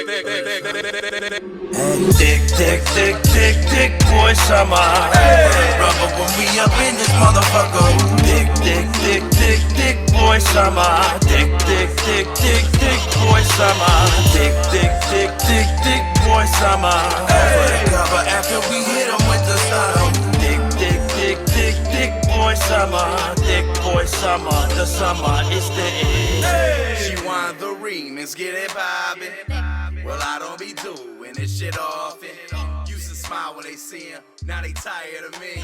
Thicc Boi Summer. Brother, when we up in this motherfucker. Thicc Boi Summer. Thicc Boi Summer. Thicc Boi Summer. For the cover after we hit 'em with the sun. Thicc Boi Summer. Thicc Boi Summer. The summer is the end. She want the remix, get it poppin'. Well, I don't be doing this shit often. Used to smile when they see him, now they tired of me.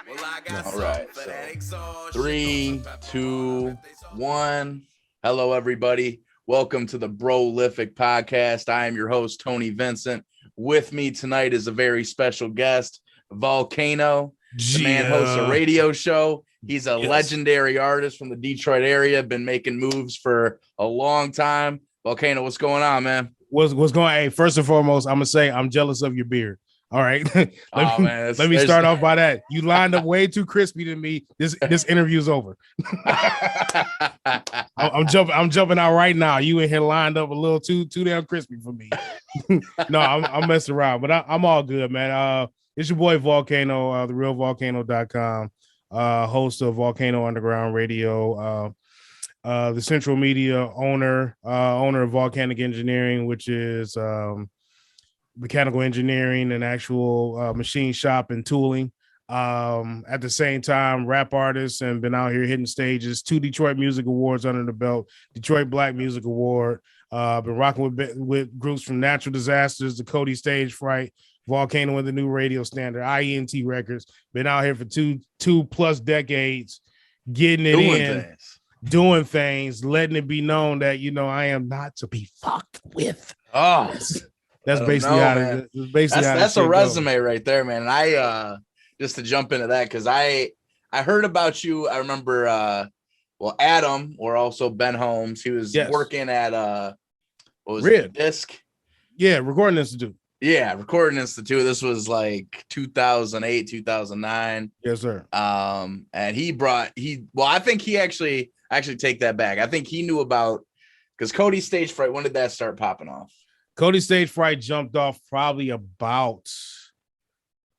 Well, I got all right, for that exhaustion. 3, 2, 1. Hello, everybody. Welcome to the Brolific podcast. I am your host, Tony Vincent. With me tonight is a very special guest, Volcano. The man hosts a radio show. He's a legendary artist from the Detroit area. Been making moves for a long time. Volcano, what's going on, man? What's going on? Hey, first and foremost, I'm gonna say I'm jealous of your beard. All right. let me start off by that. You lined up way too crispy to me. This interview's over. I'm jumping out right now. You in here lined up a little too damn crispy for me. No, I'm messing around, but I'm all good, man. It's your boy Volcano, therealvolcano.com, host of Volcano Underground Radio, the central media owner of Volcanic Engineering, which is mechanical engineering and actual machine shop and tooling. At the same time, rap artist, and been out here hitting stages. 2 Detroit Music Awards under the belt. Detroit Black Music Award. Been rocking with groups from Natural Disasters to Cody Stage Fright, Volcano and the New Radio Standard, IENT Records. Been out here for two plus decades, getting it doing things, letting it be known that, I am not to be fucked with. Oh, that's basically that's a resume right there, man. And I just to jump into that, because I heard about you. I remember Adam, or also Ben Holmes. He was working at what was it, Disc? Yeah, Recording Institute. Yeah, Recording Institute. This was like 2008, 2009. Yes, sir. And I think he actually take that back. I think he knew about, because Cody Stage Fright, when did that start popping off? Cody Stage Fright jumped off probably about,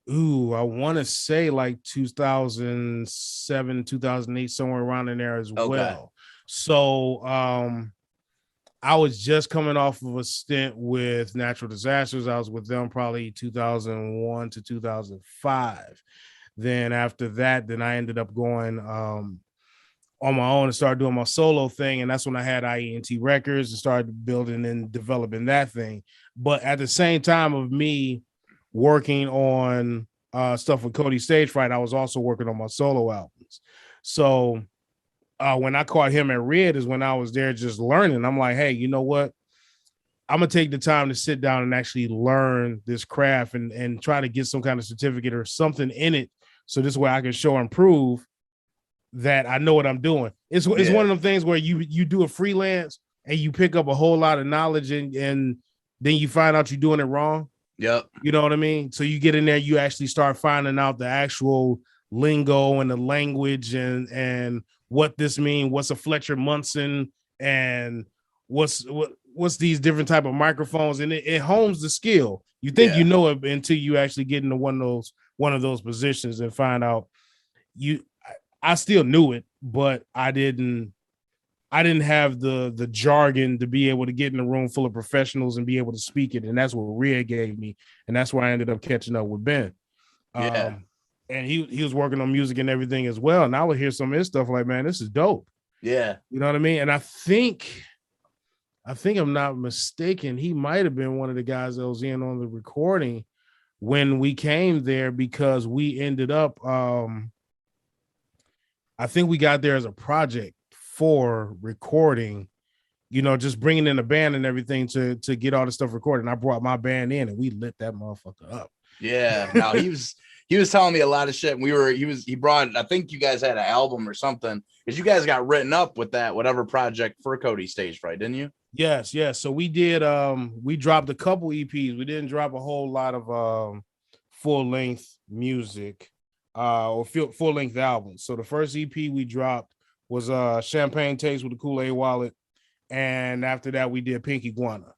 I want to say like 2007, 2008, somewhere around in there as well. So I was just coming off of a stint with Natural Disasters. I was with them probably 2001 to 2005. Then after that, I ended up going on my own and started doing my solo thing. And that's when I had IENT Records and started building and developing that thing. But at the same time of me working on stuff with Cody Stage Fright, I was also working on my solo albums. So when I caught him at Red is when I was there just learning. I'm like, hey, you know what? I'm going to take the time to sit down and actually learn this craft and try to get some kind of certificate or something in it. So this way I can show and prove that I know what I'm doing. It's one of them things where you do a freelance and you pick up a whole lot of knowledge and then you find out you're doing it wrong. Yep. You know what I mean? So you get in there, you actually start finding out the actual lingo and the language and what this means, what's a Fletcher Munson, and what's these different type of microphones, and it hones the skill. You think you know it until you actually get into one of those positions and find out I still knew it, but I didn't have the jargon to be able to get in a room full of professionals and be able to speak it. And that's what Rhea gave me. And that's where I ended up catching up with Ben. And he was working on music and everything as well. And I would hear some of his stuff like, man, this is dope. Yeah. You know what I mean? And I think I'm not mistaken, he might have been one of the guys that was in on the recording when we came there, because we ended up, I think we got there as a project for recording, just bringing in a band and everything to get all the stuff recorded. And I brought my band in and we lit that motherfucker up. Yeah. No, he was telling me a lot of shit. And he brought, I think you guys had an album or something, because you guys got written up with that, whatever project for Cody Stage Fright, didn't you? Yes. So we did, we dropped a couple EPs. We didn't drop a whole lot of full length music or full length albums. So the first EP we dropped was Champagne Taste with the Kool-Aid Wallet. And after that, we did Pink Iguana.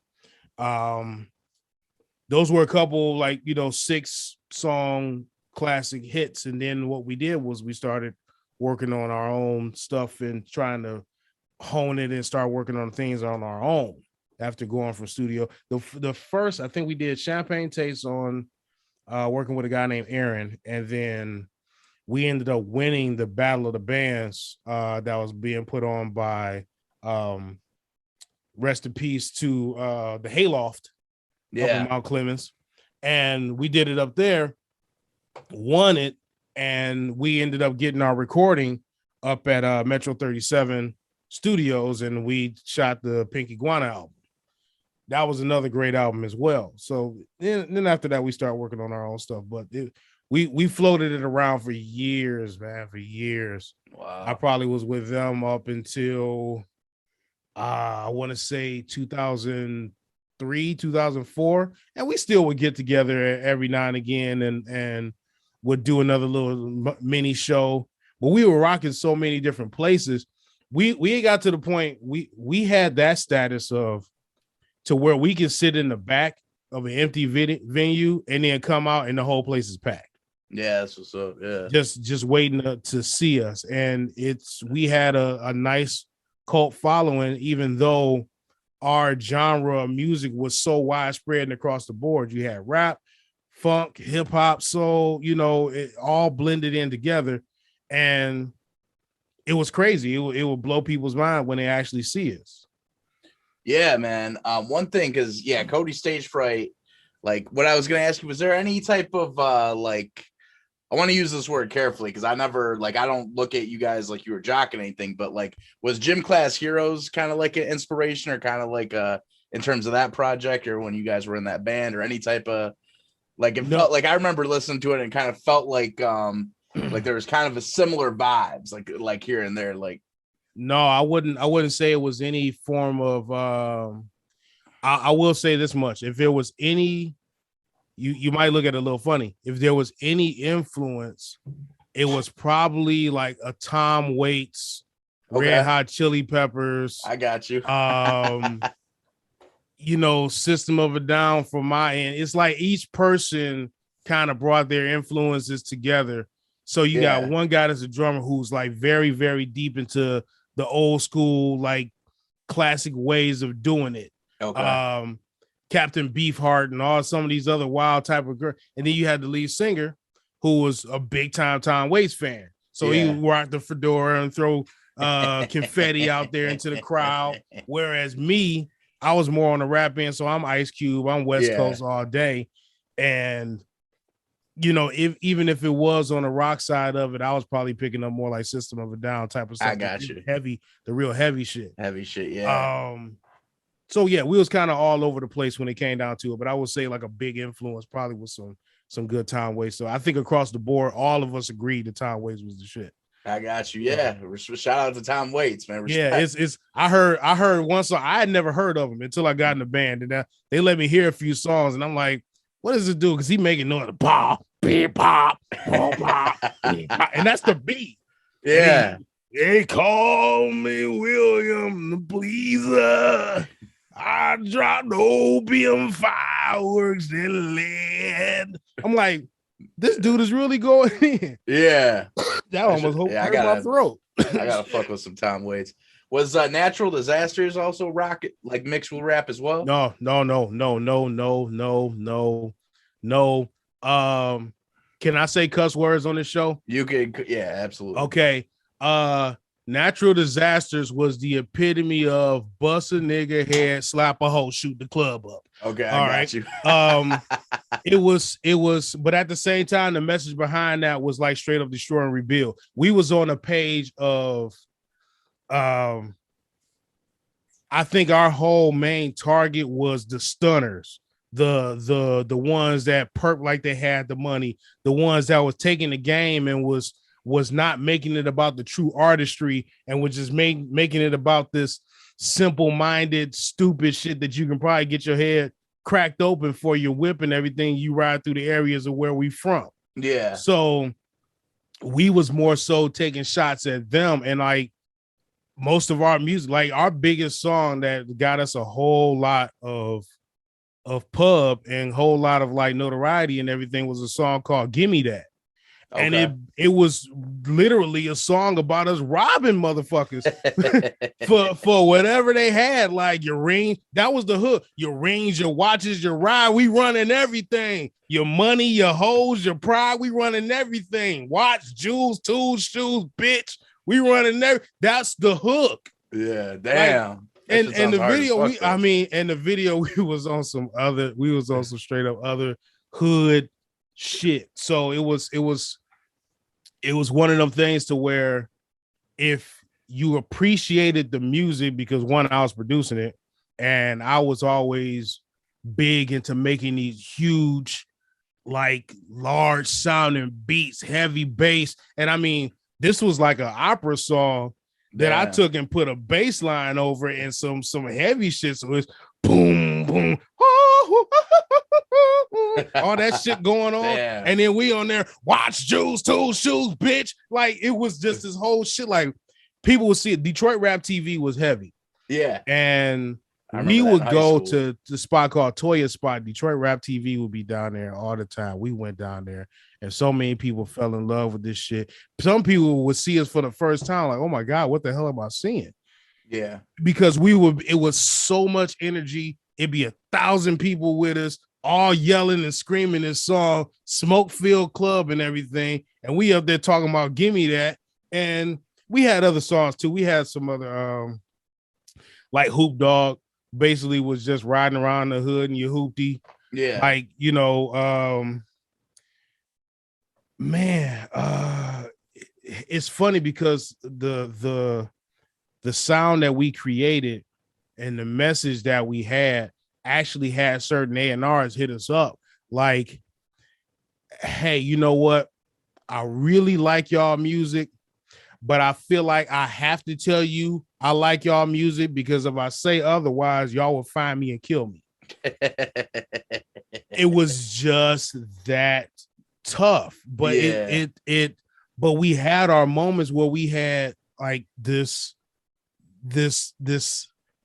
Those were a couple 6-song classic hits. And then what we did was we started working on our own stuff and trying to hone it and start working on things on our own after going from studio. The first, I think we did Champagne Taste on working with a guy named Aaron, and then we ended up winning the Battle of the Bands that was being put on by rest in peace to the Hayloft up in Mount Clemens. And we did it up there, won it, and we ended up getting our recording up at Metro 37 Studios, and we shot the Pink Iguana album. That was another great album as well. So then after that, we started working on our own stuff. But we floated it around for years, man, for years. Wow. I probably was with them up until I want to say 2003, 2004, and we still would get together every now and again and would do another little mini show. But we were rocking so many different places. We got to the point we had that status of to where we can sit in the back of an empty venue and then come out and the whole place is packed. Yeah, that's what's up. Yeah, just waiting to see us. And we had a nice cult following, even though our genre of music was so widespread and across the board. You had rap, funk, hip hop, soul, it all blended in together, and it was crazy. It would blow people's mind when they actually see us. Yeah, man. One thing, because Cody Stage Fright, like what I was gonna ask you, was there any type of I want to use this word carefully because I never I don't look at you guys like you were jocking anything, but was Gym Class Heroes kind of like an inspiration or kind of in terms of that project or when you guys were in that band or any type of felt like I remember listening to it and kind of felt like there was kind of a similar vibes like here and there No, I wouldn't say it was any form of I will say this much. If there was any, you might look at it a little funny. If there was any influence, it was probably like a Tom Waits, Red Hot Chili Peppers. I got you. System of a Down from my end. It's like each person kind of brought their influences together. So you got one guy that's a drummer who's very, very deep into the old school, classic ways of doing it. Okay. Captain Beefheart and all some of these other wild type of girl. And then you had the lead singer who was a big time Tom Waits fan. So he would rock the fedora and throw confetti out there into the crowd. Whereas me, I was more on the rap end. So I'm Ice Cube. I'm West Coast all day. And even if it was on the rock side of it, I was probably picking up more like System of a Down type of stuff. I got you. The real heavy shit. Heavy shit, yeah. So we was kind of all over the place when it came down to it, but I would say a big influence probably was some good Tom Waits. So I think across the board, all of us agreed that Tom Waits was the shit. I got you. Yeah. Shout out to Tom Waits, man. Respect. Yeah, I heard one song. I had never heard of him until I got in the band, and they let me hear a few songs, and I'm like, what does it do? Because he making noise, pop, beep, pop, pop, pop, and that's the beat. Yeah. They call me William the Pleaser. I dropped opium fireworks in lead. I'm like, this dude is really going in. Yeah. That almost hurt my throat. I gotta fuck with some Tom Waits. Was Natural Disasters also rock mixed with rap as well? No. Can I say cuss words on this show? You can, yeah, absolutely. Okay. Natural Disasters was the epitome of bust a nigga head, slap a hoe, shoot the club up. Okay, I got you. It was, but at the same time, the message behind that was straight up destroy and rebuild. We was on a page of, I think our whole main target was the stunners, the ones that perk like they had the money, the ones that was taking the game and was not making it about the true artistry and was just making it about this simple-minded, stupid shit that you can probably get your head cracked open for your whip and everything. You ride through the areas of where we from. Yeah. So we was more so taking shots at them, and most of our music, our biggest song that got us a whole lot of of pub and whole lot of like notoriety and everything was a song called Gimme That. Okay. And it was literally a song about us robbing motherfuckers for whatever they had, like your ring. That was the hook. Your rings, your watches, your ride. We running everything. Your money, your hoes, your pride. We running everything. Watch, jewels, tools, shoes, bitch. We running That's the hook. Yeah, damn. Like, and the video, in the video, we was on some straight up other hood shit. So it was one of them things to where if you appreciated the music, because one, I was producing it, and I was always big into making these huge, like large sounding beats, heavy bass. And I mean, this was like an opera song that I took and put a bass line over it and some heavy shit. So it's boom, boom, all that shit going on. Damn. And then we on there, watch, jewels, tools, shoes, bitch. Like, it was just this whole shit. Like, people would see it. Detroit Rap TV was heavy. Yeah. And we would go to the spot called Toya Spot. Detroit Rap TV would be down there all the time. We went down there, and so many people fell in love with this shit. Some people would see us for the first time, like, oh my God, what the hell am I seeing? Yeah. Because it was so much energy. It'd be 1,000 people with us, all yelling and screaming this song, smoke-filled club and everything. And we up there talking about Gimme That. And we had other songs too. We had some other, like Hoop Dog, basically was just riding around the hood and your hoopty. Yeah. Like, you know, it's funny because the sound that we created and the message that we had actually had certain A&Rs hit us up. Like, hey, you know what? I really like y'all music, but I feel like I have to tell you I like y'all music, because if I say otherwise, y'all will find me and kill me. It was just that tough. But but we had our moments where we had like this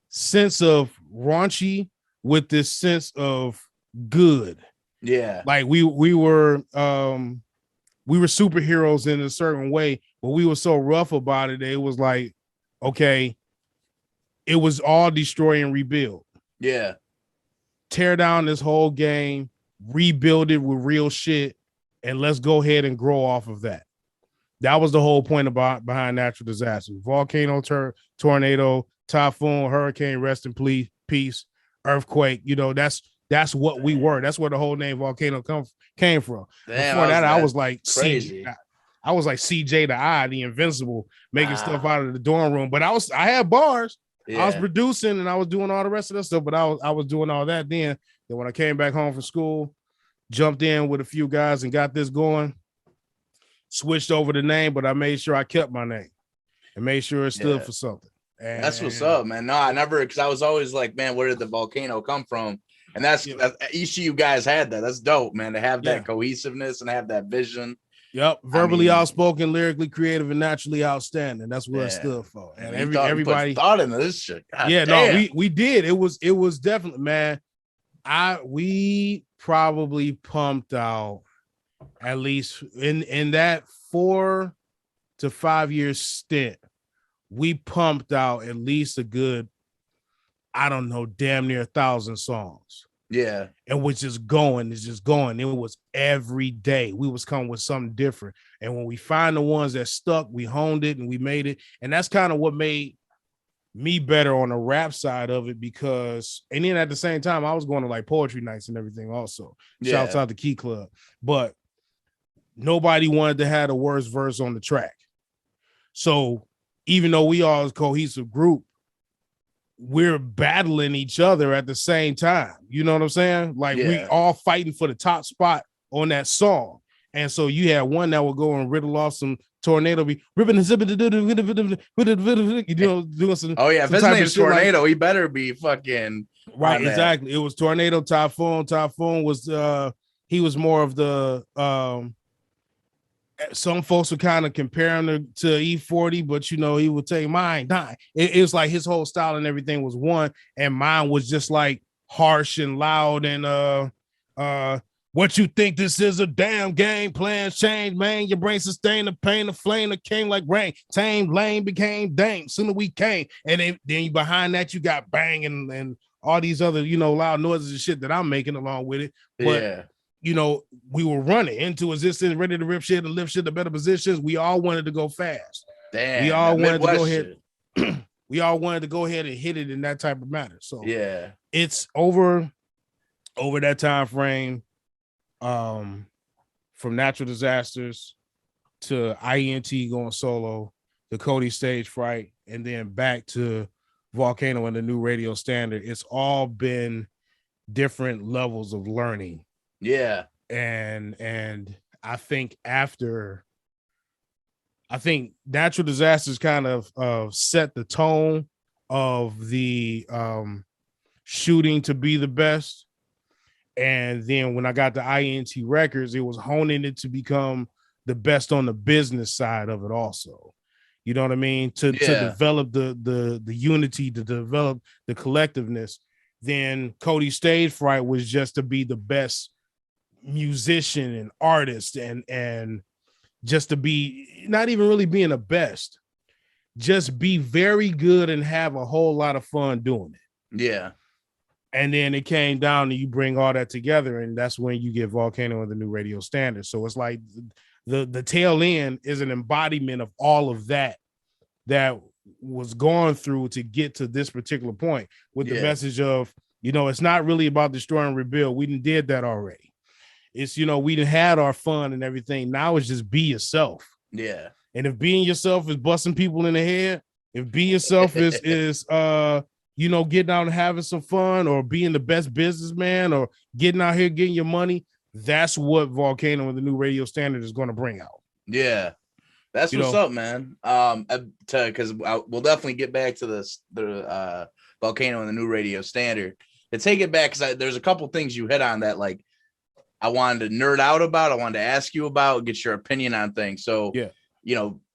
sense of raunchy with this sense of good. Yeah. Like we were superheroes in a certain way, but we were so rough about it. It was like, okay, it was all destroy and rebuild. Yeah. Tear down this whole game, rebuild it with real shit, and let's go ahead and grow off of that. That was the whole point behind natural disasters. Volcano, tornado, typhoon, hurricane, rest in peace, earthquake. You know, that's what we were. That's where the whole name Volcano came from. Damn, before that, I was like crazy. I was like CJ the Eye, the Invincible, making stuff out of the dorm room. But I had bars. Yeah. I was producing and I was doing all the rest of that stuff. But I was doing all that then. Then when I came back home from school, jumped in with a few guys and got this going. Switched over the name, but I made sure I kept my name and made sure it stood for something. And that's what's up, man. No, I never, because I was always like, man, where did the Volcano come from? And that's each of you guys had that. That's dope, man, to have that cohesiveness and have that vision. Yep, verbally outspoken, lyrically creative, and naturally outstanding. That's what it stood for. And everybody thought into this shit. God damn. No, we did. It was definitely, man. We probably pumped out at least in that 4 to 5 year stint. We pumped out at least a good, I don't know, damn near 1,000 songs. Yeah. And it's just going. It was every day. We was coming with something different. And when we find the ones that stuck, we honed it and we made it. And that's kind of what made me better on the rap side of it, because, and then at the same time, I was going to like poetry nights and everything also. Shouts out to Key Club. But nobody wanted to have the worst verse on the track. So even though we all a cohesive group, we're battling each other at the same time. You know what I'm saying? Like we all fighting for the top spot on that song. And so you had one that would go and riddle off some tornado, be ripping and zipping, you know, doing some. Oh yeah, if his name's Tornado, he better be fucking right. Exactly. It was Tornado, Typhoon. Typhoon was he was more of the some folks would kind of compare him to E40, but you know, he would take mine. It was like his whole style and everything was one, and mine was just like harsh and loud and what you think this is a damn game, plans change, man. Your brain sustained the pain, the flame that came like rain. Tame, lame became dame. Sooner we came. And then behind that, you got bang and all these other, loud noises and shit that I'm making along with it. But we were running into existence, ready to rip shit and lift shit to better positions. We all wanted to go fast. Damn, we all wanted to go ahead. We all wanted to go ahead and hit it in that type of manner. So it's over that time frame. From natural disasters to IENT going solo, to Cody Stage Fright, and then back to Volcano and the new radio standard. It's all been different levels of learning. Yeah. And I think natural disasters kind of set the tone of the shooting to be the best. And then when I got the INT records, it was honing it to become the best on the business side of it also. You know what I mean? To develop the unity, to develop the collectiveness. Then Cody Stage Fright was just to be the best musician and artist and just to be not even really being the best, just be very good and have a whole lot of fun doing it. Yeah. And then it came down and you bring all that together, and that's when you get Volcano and the new radio standard. So it's like the tail end is an embodiment of all of that was going through to get to this particular point with the message of, it's not really about destroy and rebuild. We did that already. It's, we done had our fun and everything. Now it's just be yourself. Yeah. And if being yourself is busting people in the head, if be yourself is getting out and having some fun, or being the best businessman, or getting out here getting your money, that's what Volcano and the new radio standard is going to bring out. Yeah, that's what's up, man. Because we'll definitely get back to the Volcano and the new radio standard. To take it back, because there's a couple things you hit on that like I wanted to nerd out about. I wanted to ask you about, get your opinion on things. So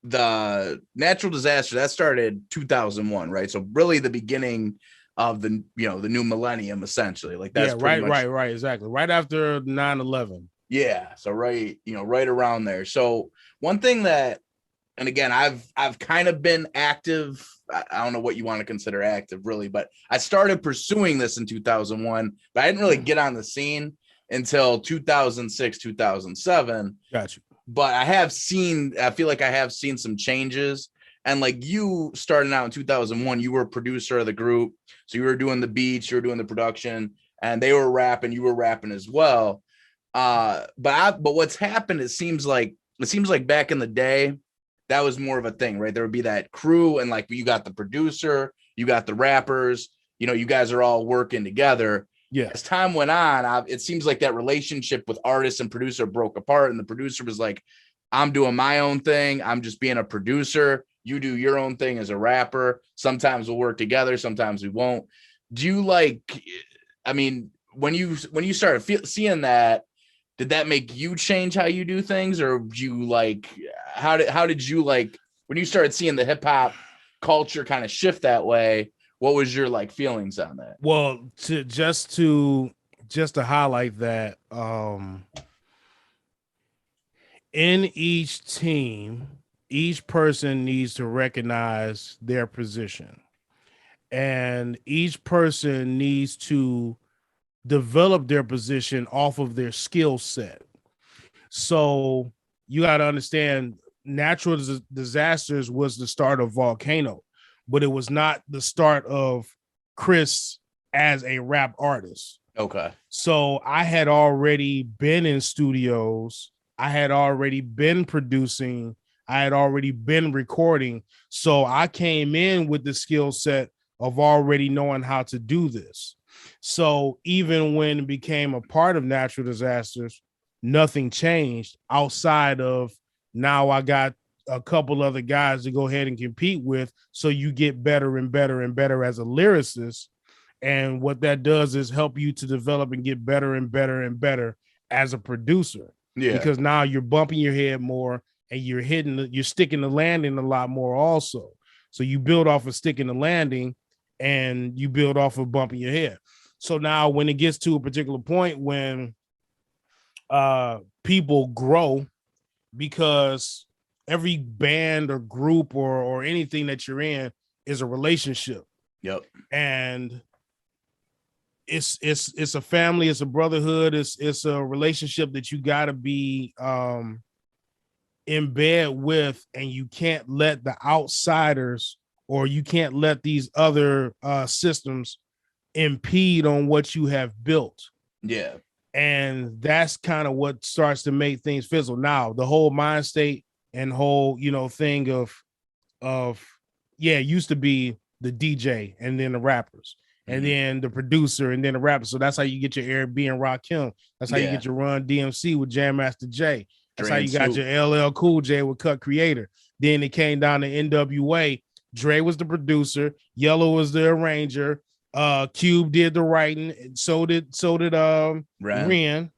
the natural disaster that started 2001, right? So really the beginning of the new millennium, essentially. Like that's right, exactly. Right after 9/11. Yeah. So right around there. So one thing that, and again, I've kind of been active. I don't know what you want to consider active, really, but I started pursuing this in 2001, but I didn't really get on the scene until 2006, 2007. Gotcha. But I feel like I have seen some changes. And like you starting out in 2001, you were a producer of the group. So you were doing the beats, you were doing the production, and they were rapping, you were rapping as well. But what's happened, it seems like back in the day, that was more of a thing, right? There would be that crew, and like you got the producer, you got the rappers, you guys are all working together. Yeah. As time went on, it seems like that relationship with artist and producer broke apart, and the producer was like, I'm doing my own thing. I'm just being a producer. You do your own thing as a rapper. Sometimes we'll work together. Sometimes we won't. Do you when you started seeing that, did that make you change how you do things? Or do you how did you when you started seeing the hip hop culture kind of shift that way? What was your feelings on that? Well, just to highlight that, in each team, each person needs to recognize their position, and each person needs to develop their position off of their skill set. So you got to understand, natural disasters was the start of Volcano, but it was not the start of Chris as a rap artist. Okay. So I had already been in studios. I had already been producing. I had already been recording. So I came in with the skill set of already knowing how to do this. So even when it became a part of natural disasters, nothing changed outside of now I got a couple other guys to go ahead and compete with. So you get better and better and better as a lyricist. And what that does is help you to develop and get better and better and better as a producer. Yeah. Because now you're bumping your head more and you're sticking the landing a lot more also. So you build off of sticking the landing and you build off of bumping your head. So now when it gets to a particular point when people grow, because every band or group or anything that you're in is a relationship. Yep. And it's a family, it's a brotherhood, it's a relationship that you got to be in bed with, and you can't let the outsiders or you can't let these other systems impede on what you have built. Yeah. And that's kind of what starts to make things fizzle. Now, the whole mind state and whole, thing of it used to be the DJ and then the rappers and then the producer and then the rapper. So that's how you get your Eric B and Rakim. That's how you get your Run DMC with Jam Master Jay. That's how you got your LL Cool J with Cut Creator. Then it came down to NWA. Dre was the producer. Yellow was the arranger. Cube did the writing, and so did Ren.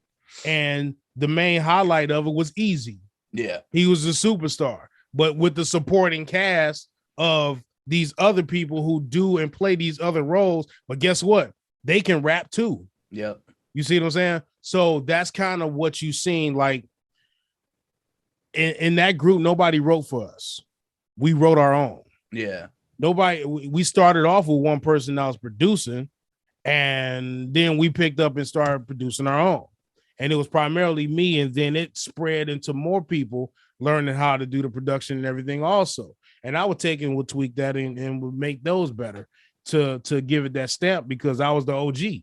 And the main highlight of it was Easy. Yeah, he was a superstar, but with the supporting cast of these other people who do and play these other roles. But guess what? They can rap too. Yep. You see what I'm saying? So that's kind of what you seen. Like in that group, nobody wrote for us. We wrote our own. Yeah. We started off with one person that was producing, and then we picked up and started producing our own. And it was primarily me, and then it spread into more people learning how to do the production and everything also. And I would take and would tweak that and would make those better to give it that stamp, because I was the OG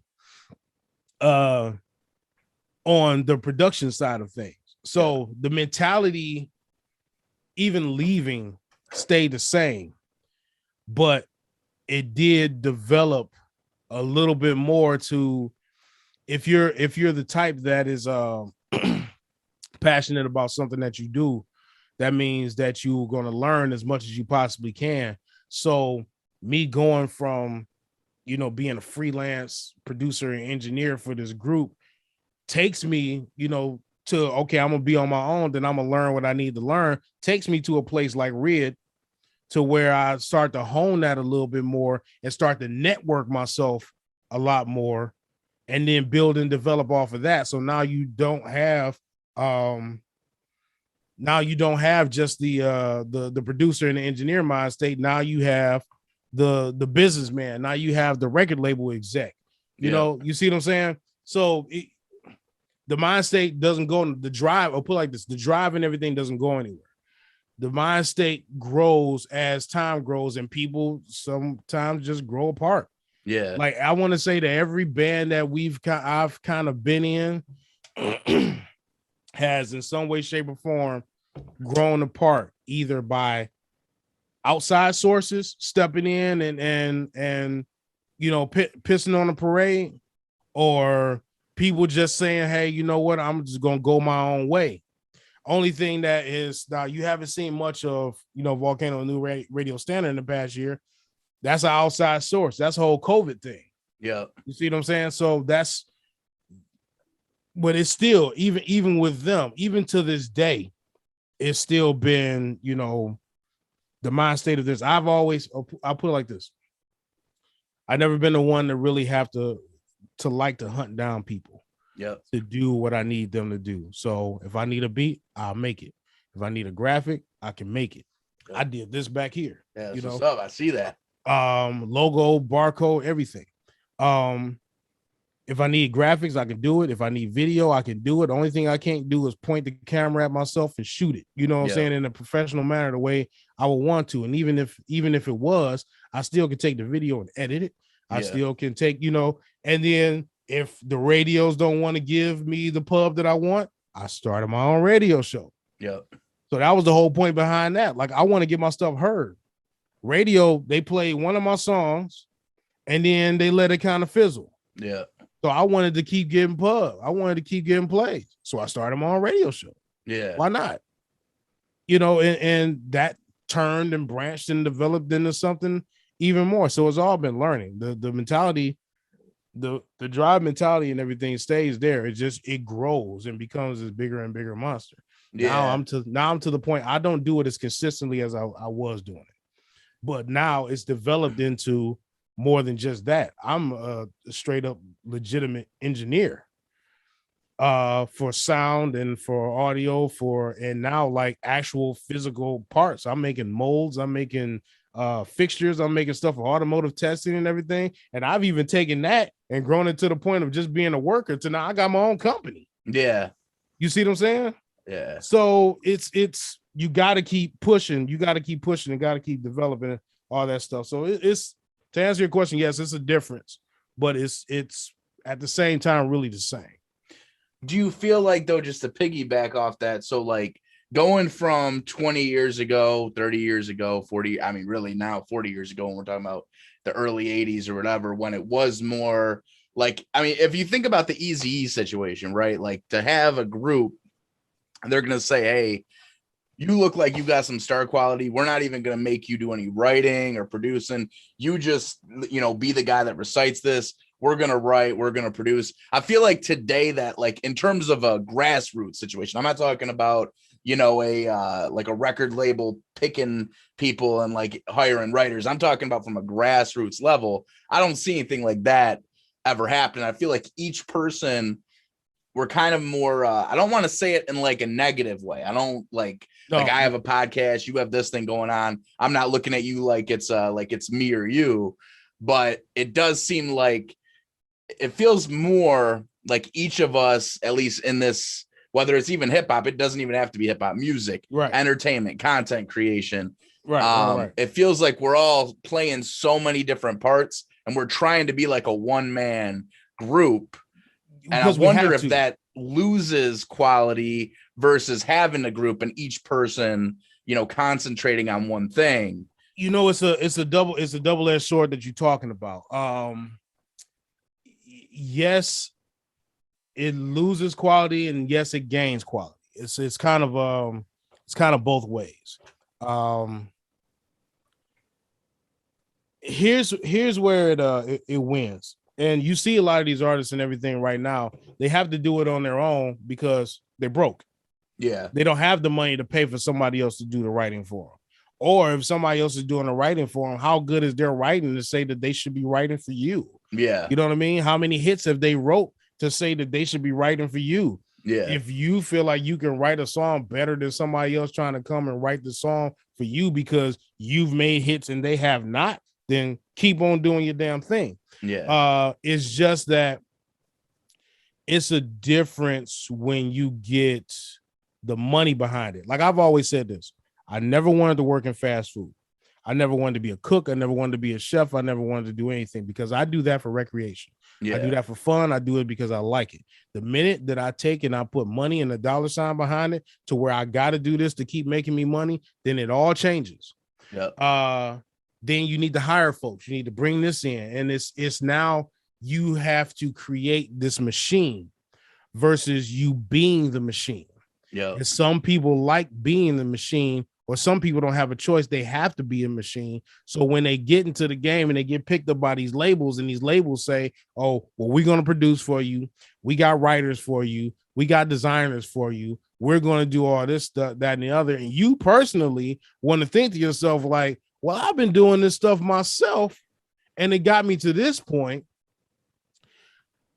on the production side of things. So the mentality, even leaving, stayed the same. But it did develop a little bit more to, if you're the type that is passionate about something that you do, that means that you're going to learn as much as you possibly can. So me going from, being a freelance producer and engineer for this group takes me, to, okay, I'm going to be on my own, then I'm going to learn what I need to learn, takes me to a place like Red, to where I start to hone that a little bit more and start to network myself a lot more, and then build and develop off of that. So now you don't have just the producer and the engineer mind state. Now you have the businessman. Now you have the record label exec. You see what I'm saying? So the mind state doesn't go, the drive, I'll put it like this, the drive and everything doesn't go anywhere. The mind state grows as time grows, and people sometimes just grow apart. Yeah. Like I want to say that every band that I've kind of been in has in some way, shape, or form grown apart, either by outside sources stepping in and pissing on the parade, or people just saying, hey, you know what, I'm just gonna go my own way. Only thing that is, now you haven't seen much of, Volcano New Radio Standard in the past year. That's an outside source. That's a whole COVID thing. Yeah. You see what I'm saying? So but it's still, even with them, even to this day, it's still been, the mind state of this. I'll put it like this. I've never been the one to really have to like to hunt down people. Yep. To do what I need them to do. So if I need a beat, I'll make it. If I need a graphic, I can make it. Yep. I did this back here. Yeah, that's what's up. I see that. Logo, barcode, everything. If I need graphics, I can do it. If I need video, I can do it. The only thing I can't do is point the camera at myself and shoot it. You know what I'm saying? In a professional manner, the way I would want to. And even if it was, I still can take the video and edit it. I still can take, and then if the radios don't want to give me the pub that I want, I started my own radio show. Yep. So that was the whole point behind that. Like, I want to get my stuff heard. Radio, they played one of my songs and then they let it kind of fizzle. Yeah. So I wanted to keep getting pub. I wanted to keep getting plays. So I started my own radio show. Yeah. Why not? And that turned and branched and developed into something even more. So it's all been learning. The mentality, the drive mentality and everything stays there. It grows and becomes this bigger and bigger monster. Yeah. Now I'm to the point I don't do it as consistently as I was doing it. But now it's developed into more than just that. I'm a straight up legitimate engineer for sound and for audio and now like actual physical parts. I'm making molds, I'm making fixtures, I'm making stuff for automotive testing and everything. And I've even taken that and grown it to the point of just being a worker to now I got my own company. Yeah. You see what I'm saying? Yeah. So it's you got to keep pushing, you got to keep pushing and got to keep developing all that stuff. So it's to answer your question, yes, it's a difference, but it's at the same time really the same. Do you feel like, though, just to piggyback off that, so like going from 20 years ago, 30 years ago, 40, I mean, really now 40 years ago, when we're talking about the early 80s or whatever, when it was more like, I mean, if you think about the Eazy-E situation, right? Like to have a group, they're going to say, hey, you look like you got some star quality. We're not even going to make you do any writing or producing. You just, be the guy that recites this. We're going to write, we're going to produce. I feel like today that like in terms of a grassroots situation, I'm not talking about, like a record label picking people and like hiring writers. I'm talking about from a grassroots level. I don't see anything like that ever happen. I feel like each person, we're kind of more, I don't want to say it in like a negative way. I don't like I have a podcast, you have this thing going on. I'm not looking at you like it's me or you, but it does seem like it feels more like each of us, at least in this, whether it's even hip hop, it doesn't even have to be hip hop, music, right, entertainment, content creation. Right. It feels like we're all playing so many different parts and we're trying to be like a one-man group. And I wonder if that loses quality versus having a group and each person, concentrating on one thing. It's a double-edged sword that you're talking about. Yes, it loses quality and yes, it gains quality. It's kind of both ways. Here's where it wins. And you see a lot of these artists and everything right now, they have to do it on their own because they're broke. Yeah. They don't have the money to pay for somebody else to do the writing for them. Or if somebody else is doing the writing for them, how good is their writing to say that they should be writing for you? Yeah. You know what I mean? How many hits have they wrote to say that they should be writing for you? Yeah. If you feel like you can write a song better than somebody else trying to come and write the song for you because you've made hits and they have not, then keep on doing your damn thing. Yeah. It's just that it's a difference when you get the money behind it. Like I've always said this, I never wanted to work in fast food. I never wanted to be a cook. I never wanted to be a chef. I never wanted to do anything because I do that for recreation. Yeah. I do that for fun. I do it because I like it. The minute that I take and I put money and a dollar sign behind it to where I got to do this to keep making me money, then it all changes. Yeah. Then you need to hire folks. You need to bring this in. And it's now you have to create this machine versus you being the machine. Yeah. And some people like being the machine, or some people don't have a choice. They have to be a machine. So when they get into the game and they get picked up by these labels and these labels say, oh, well, we're going to produce for you. We got writers for you. We got designers for you. We're going to do all this stuff, that, and the other. And you personally want to think to yourself like, well, I've been doing this stuff myself and it got me to this point.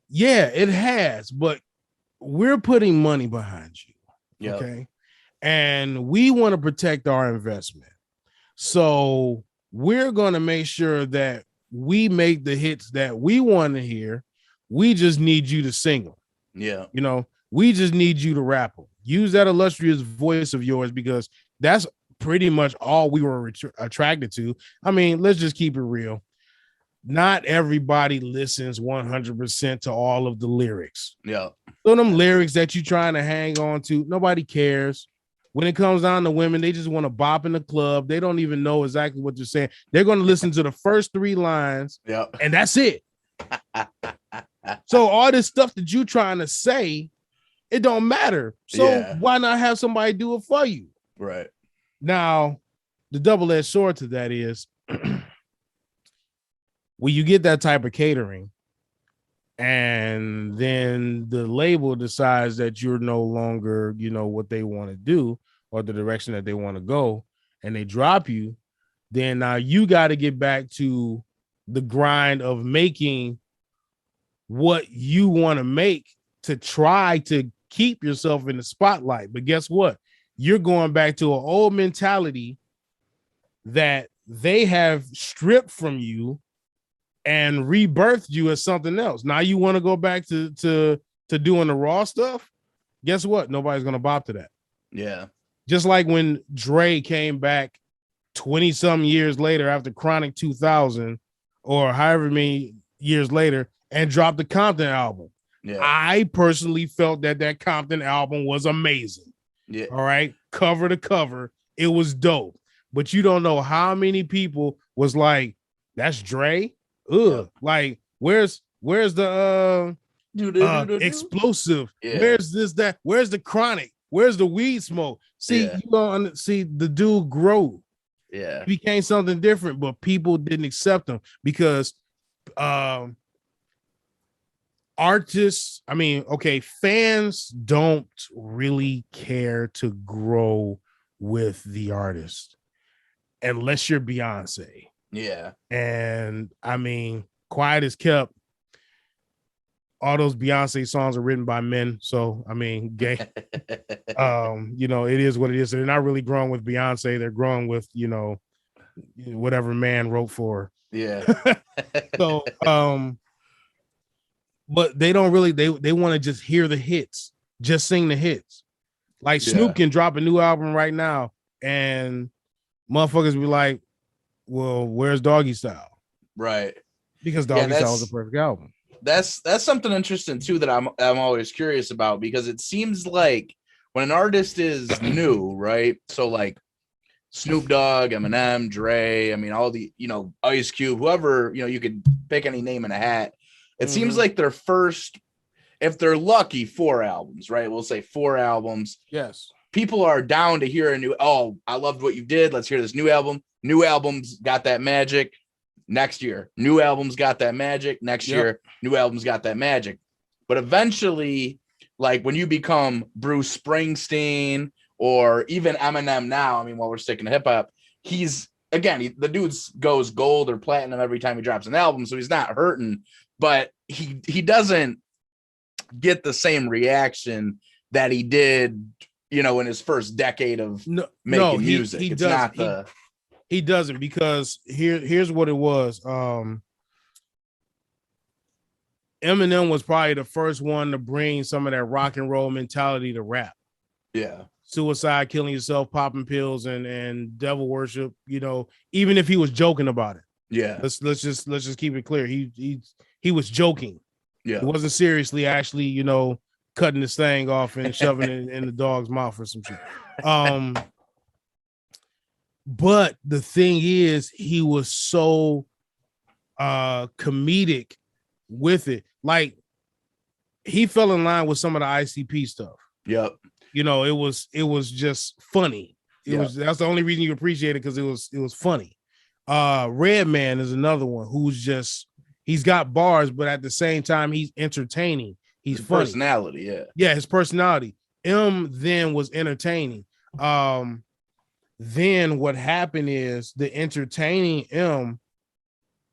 Yeah, it has, but we're putting money behind you. Yep. Okay. And we want to protect our investment. So we're going to make sure that we make the hits that we want to hear. We just need you to sing them. Yeah. We just need you to rap them. Use that illustrious voice of yours because that's pretty much all we were attracted to. I mean, let's just keep it real. Not everybody listens 100% to all of the lyrics. Yeah. So them lyrics that you're trying to hang on to, nobody cares. When it comes down to women, they just want to bop in the club. They don't even know exactly what they're saying. They're going to listen to the first 3 lines, and that's it. So all this stuff that you're trying to say, it don't matter. So why not have somebody do it for you? Right. Now, the double-edged sword to that is when you get that type of catering and then the label decides that you're no longer, what they want to do or the direction that they want to go, and they drop you, then now you got to get back to the grind of making what you want to make to try to keep yourself in the spotlight. But guess what? You're going back to an old mentality that they have stripped from you and rebirthed you as something else. Now you want to go back to doing the raw stuff. Guess what? Nobody's going to bop to that. Yeah. Just like when Dre came back 20 some years later after Chronic 2000 or however many years later and dropped the Compton album. Yeah. I personally felt that Compton album was amazing. Yeah. All right. Cover to cover. It was dope. But you don't know how many people was like, that's Dre. Ugh. Yeah. Like, where's the explosive? Yeah. Where's this, that? Where's the Chronic? Where's the weed smoke? See, Yeah. you don't see the dude grow. Yeah. He became something different, but people didn't accept him because artists, fans don't really care to grow with the artist unless you're Beyonce. Yeah. And Quiet as Kept, all those Beyonce songs are written by men. So gay. It is what it is. So they're not really growing with Beyonce. They're growing with, whatever man wrote for her. Yeah. So but they don't really they want to just hear the hits, just sing the hits. Like Snoop can drop a new album right now and motherfuckers be like, well, where's Doggy Style? Right. Because Doggy Style is a perfect album. That's something interesting too that I'm always curious about, because it seems like when an artist is new, right? So like Snoop Dogg, Eminem, Dre, all the, Ice Cube, whoever, you could pick any name in a hat. It seems like their first, if they're lucky, 4 albums, right? We'll say 4 albums. Yes. People are down to hear a new, I loved what you did. Let's hear this new album. New albums got that magic. Next year, new albums got that magic. Next year, new albums got that magic. But eventually, like when you become Bruce Springsteen or even Eminem now, while we're sticking to hip hop, the dude goes gold or platinum every time he drops an album. So he's not hurting, but he doesn't get the same reaction that he did, in his first decade of making music. He doesn't, because here's what it was. Eminem was probably the first one to bring some of that rock and roll mentality to rap. Yeah. Suicide, killing yourself, popping pills, and devil worship, even if he was joking about it. Yeah. Let's just keep it clear. He was joking. Yeah. He wasn't seriously actually, cutting this thing off and shoving it in the dog's mouth or some shit. But the thing is, he was so comedic with it. Like, he fell in line with some of the ICP stuff. Yep. It was just funny. That's the only reason you appreciate it, because it was funny. Redman is another one he's got bars, but at the same time he's entertaining. He's his funny. Personality, his personality. Then was entertaining. Then what happened is the entertaining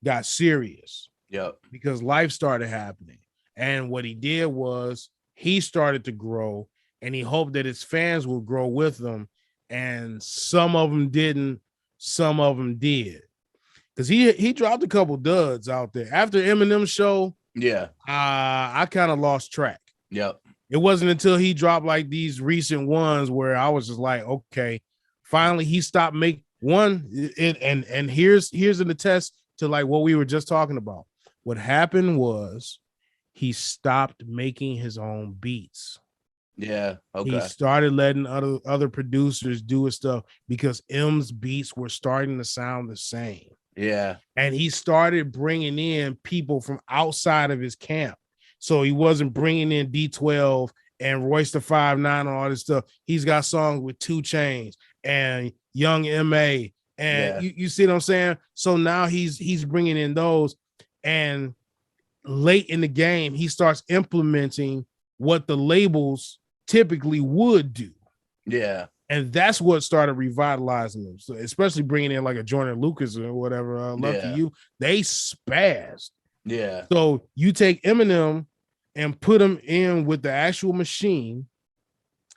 got serious. Yep. Because life started happening. And what he did was he started to grow, and he hoped that his fans would grow with him. And some of them didn't, some of them did. Because he dropped a couple duds out there. After Eminem's show, I kind of lost track. Yep. It wasn't until he dropped like these recent ones where I was just like, okay, finally he stopped making one. And here's an attest to like what we were just talking about. What happened was he stopped making his own beats. Yeah. Okay. He started letting other producers do his stuff because M's beats were starting to sound the same. Yeah. And he started bringing in people from outside of his camp. So he wasn't bringing in D12 and Royce the 5'9" and all this stuff. He's got songs with 2 Chainz and Young M.A. And you see what I'm saying? So now he's bringing in those, and late in the game, he starts implementing what the labels typically would do. Yeah. And that's what started revitalizing them. So especially bringing in like a Jordan Lucas or whatever, Lucky You, they spazzed. Yeah. So you take Eminem and put him in with the actual machine,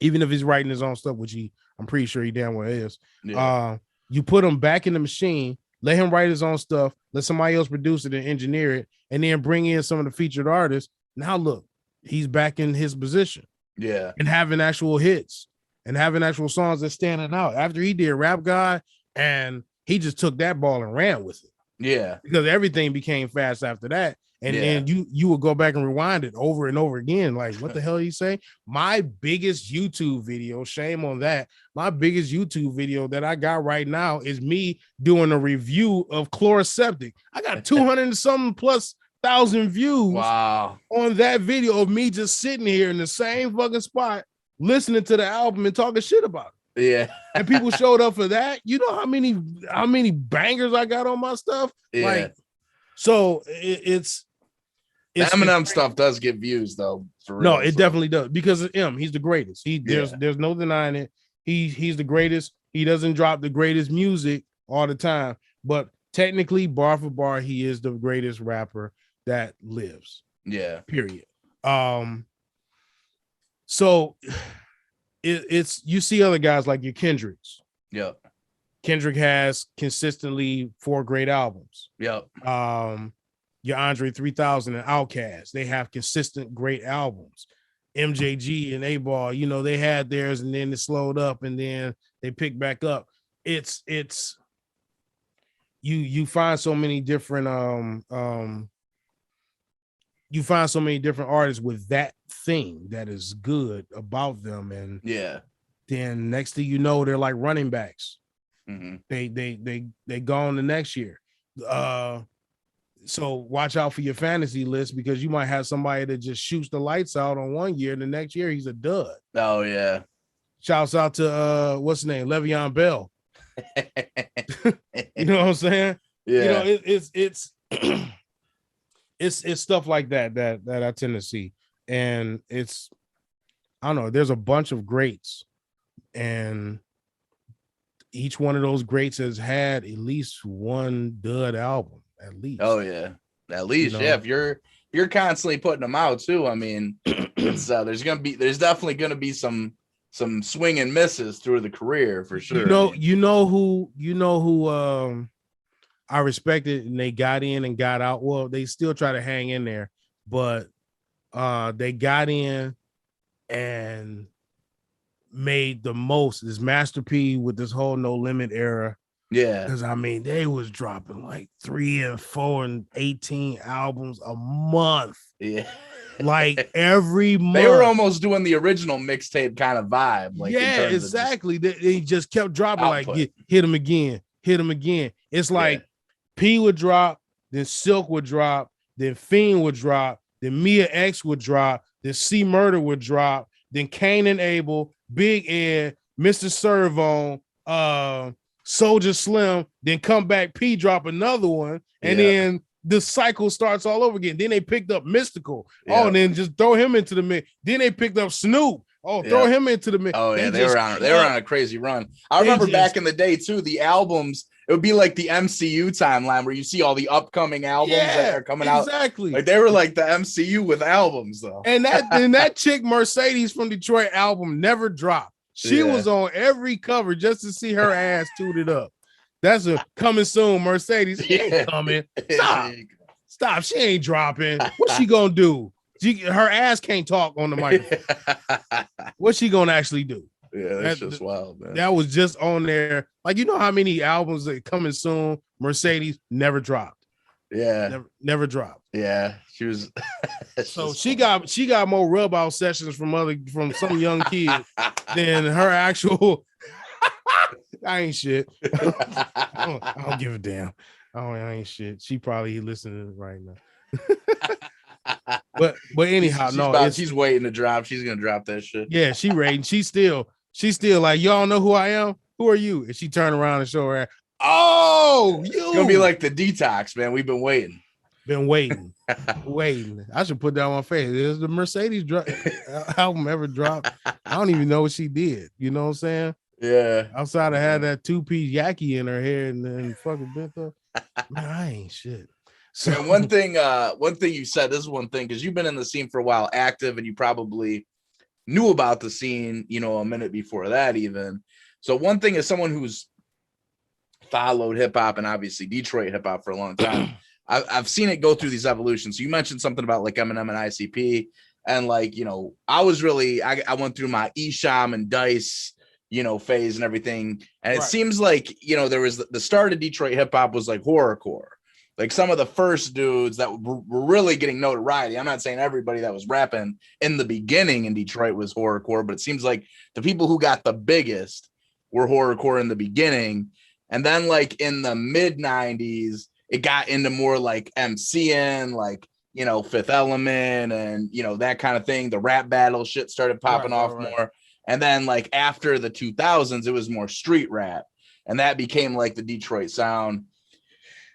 even if he's writing his own stuff, which I'm pretty sure he damn well is. Yeah. You put him back in the machine, let him write his own stuff, let somebody else produce it and engineer it, and then bring in some of the featured artists. Now look, he's back in his position. Yeah. And having actual hits and having actual songs that's standing out. After he did Rap God, and he just took that ball and ran with it. Yeah. Because everything became fast after that. And then you would go back and rewind it over and over again. Like, what the hell you say? My biggest YouTube video, shame on that. My biggest YouTube video that I got right now is me doing a review of Chloroseptic. I got 200 and something plus thousand views on that video of me just sitting here in the same fucking spot, listening to the album and talking shit about it. Yeah. And people showed up for that. You know how many bangers I got on my stuff? Yeah. Like, so it's Eminem stuff does get views though. For real, no, it definitely does, because of him. He's the greatest. There's no denying it. He's the greatest. He doesn't drop the greatest music all the time, but technically, bar for bar, he is the greatest rapper that lives. Yeah. Period. So it's you see other guys like your Kendricks. Yep. Kendrick has consistently 4 great albums. Yep. Your Andre 3000 and Outkast, they have consistent great albums. MJG and A-Ball, you know, they had theirs and then it slowed up and then they picked back up. It's you find so many different artists with that thing that is good about them, and then next thing you know, they're like running backs. Mm-hmm. They go on the next year. So watch out for your fantasy list, because you might have somebody that just shoots the lights out on one year, and the next year he's a dud. Oh yeah. Shouts out to what's his name, Le'Veon Bell. You know what I'm saying? Yeah. You know, it's stuff like that I tend to see, and it's, I don't know. There's a bunch of greats, and each one of those greats has had at least one dud album. At least. Oh yeah, at least. You know? Yeah, if you're constantly putting them out too, I mean, it's there's definitely gonna be some swing and misses through the career for sure. You know who I respected, and they got in and got out. Well, they still try to hang in there, but they got in and made the most. Is Master P with this whole No Limit era. Yeah, because I mean, they was dropping like 3 and 4 and 18 albums a month. Yeah, like every month. They were almost doing the original mixtape kind of vibe. Like, yeah, exactly. They just kept dropping output. Like hit them again. It's like P would drop, then Silk would drop, then Fiend would drop, then Mia X would drop, then C Murder would drop, then Cain and Abel, Big Ed, Mr. Servone, Soldier Slim, then come back, P drop another one, and then the cycle starts all over again. Then they picked up Mystical. Yeah. Oh, and then just throw him into the mix. Then they picked up Snoop. Oh, throw him into the mix. Oh, yeah, they were on a crazy run. I remember back in the day too, the albums, it would be like the MCU timeline where you see all the upcoming albums that are coming out. Exactly. Like they were like the MCU with albums though. And that chick Mercedes from Detroit album never dropped. She was on every cover just to see her ass tooted up. That's a coming soon, Mercedes. She ain't coming. Stop. She ain't dropping. What's she gonna do? Her ass can't talk on the microphone. What's she gonna actually do? Yeah, that's just wild, man. That was just on there. Like, you know how many albums that coming soon, Mercedes never dropped. Yeah, never dropped. Yeah, she was. So she got more rub out sessions from some young kid than her actual. I ain't shit. I don't give a damn. I ain't shit. She probably listening right now. but anyhow, she's waiting to drop. She's gonna drop that shit. Yeah, she rating. She's still like, y'all know who I am. Who are you? And she turned around and showed her. Oh, you. It's gonna be like the Detox, man. We've been waiting. Waiting. I should put that on my face. Is the Mercedes album ever dropped? I don't even know what she did. You know what I'm saying? Yeah. Outside of had that 2-piece yaki in her hair and fucking bent up. Man, I ain't shit. So and one thing you said, this is one thing, because you've been in the scene for a while, active, and you probably knew about the scene, you know, a minute before that even. So one thing is someone who's followed hip hop and obviously Detroit hip hop for a long time. I've seen it go through these evolutions. So you mentioned something about like Eminem and ICP, and like, you know, I went through my Esham and Dice, you know, phase and everything. And it seems like, you know, there was the start of Detroit hip hop was like horrorcore. Like some of the first dudes that were really getting notoriety. I'm not saying everybody that was rapping in the beginning in Detroit was horrorcore, but it seems like the people who got the biggest were horrorcore in the beginning. And then like in the mid 90s, it got into more like MCN, like, you know, Fifth Element and, you know, that kind of thing. The rap battle shit started popping off more. And then like after the 2000s, it was more street rap. And that became like the Detroit sound.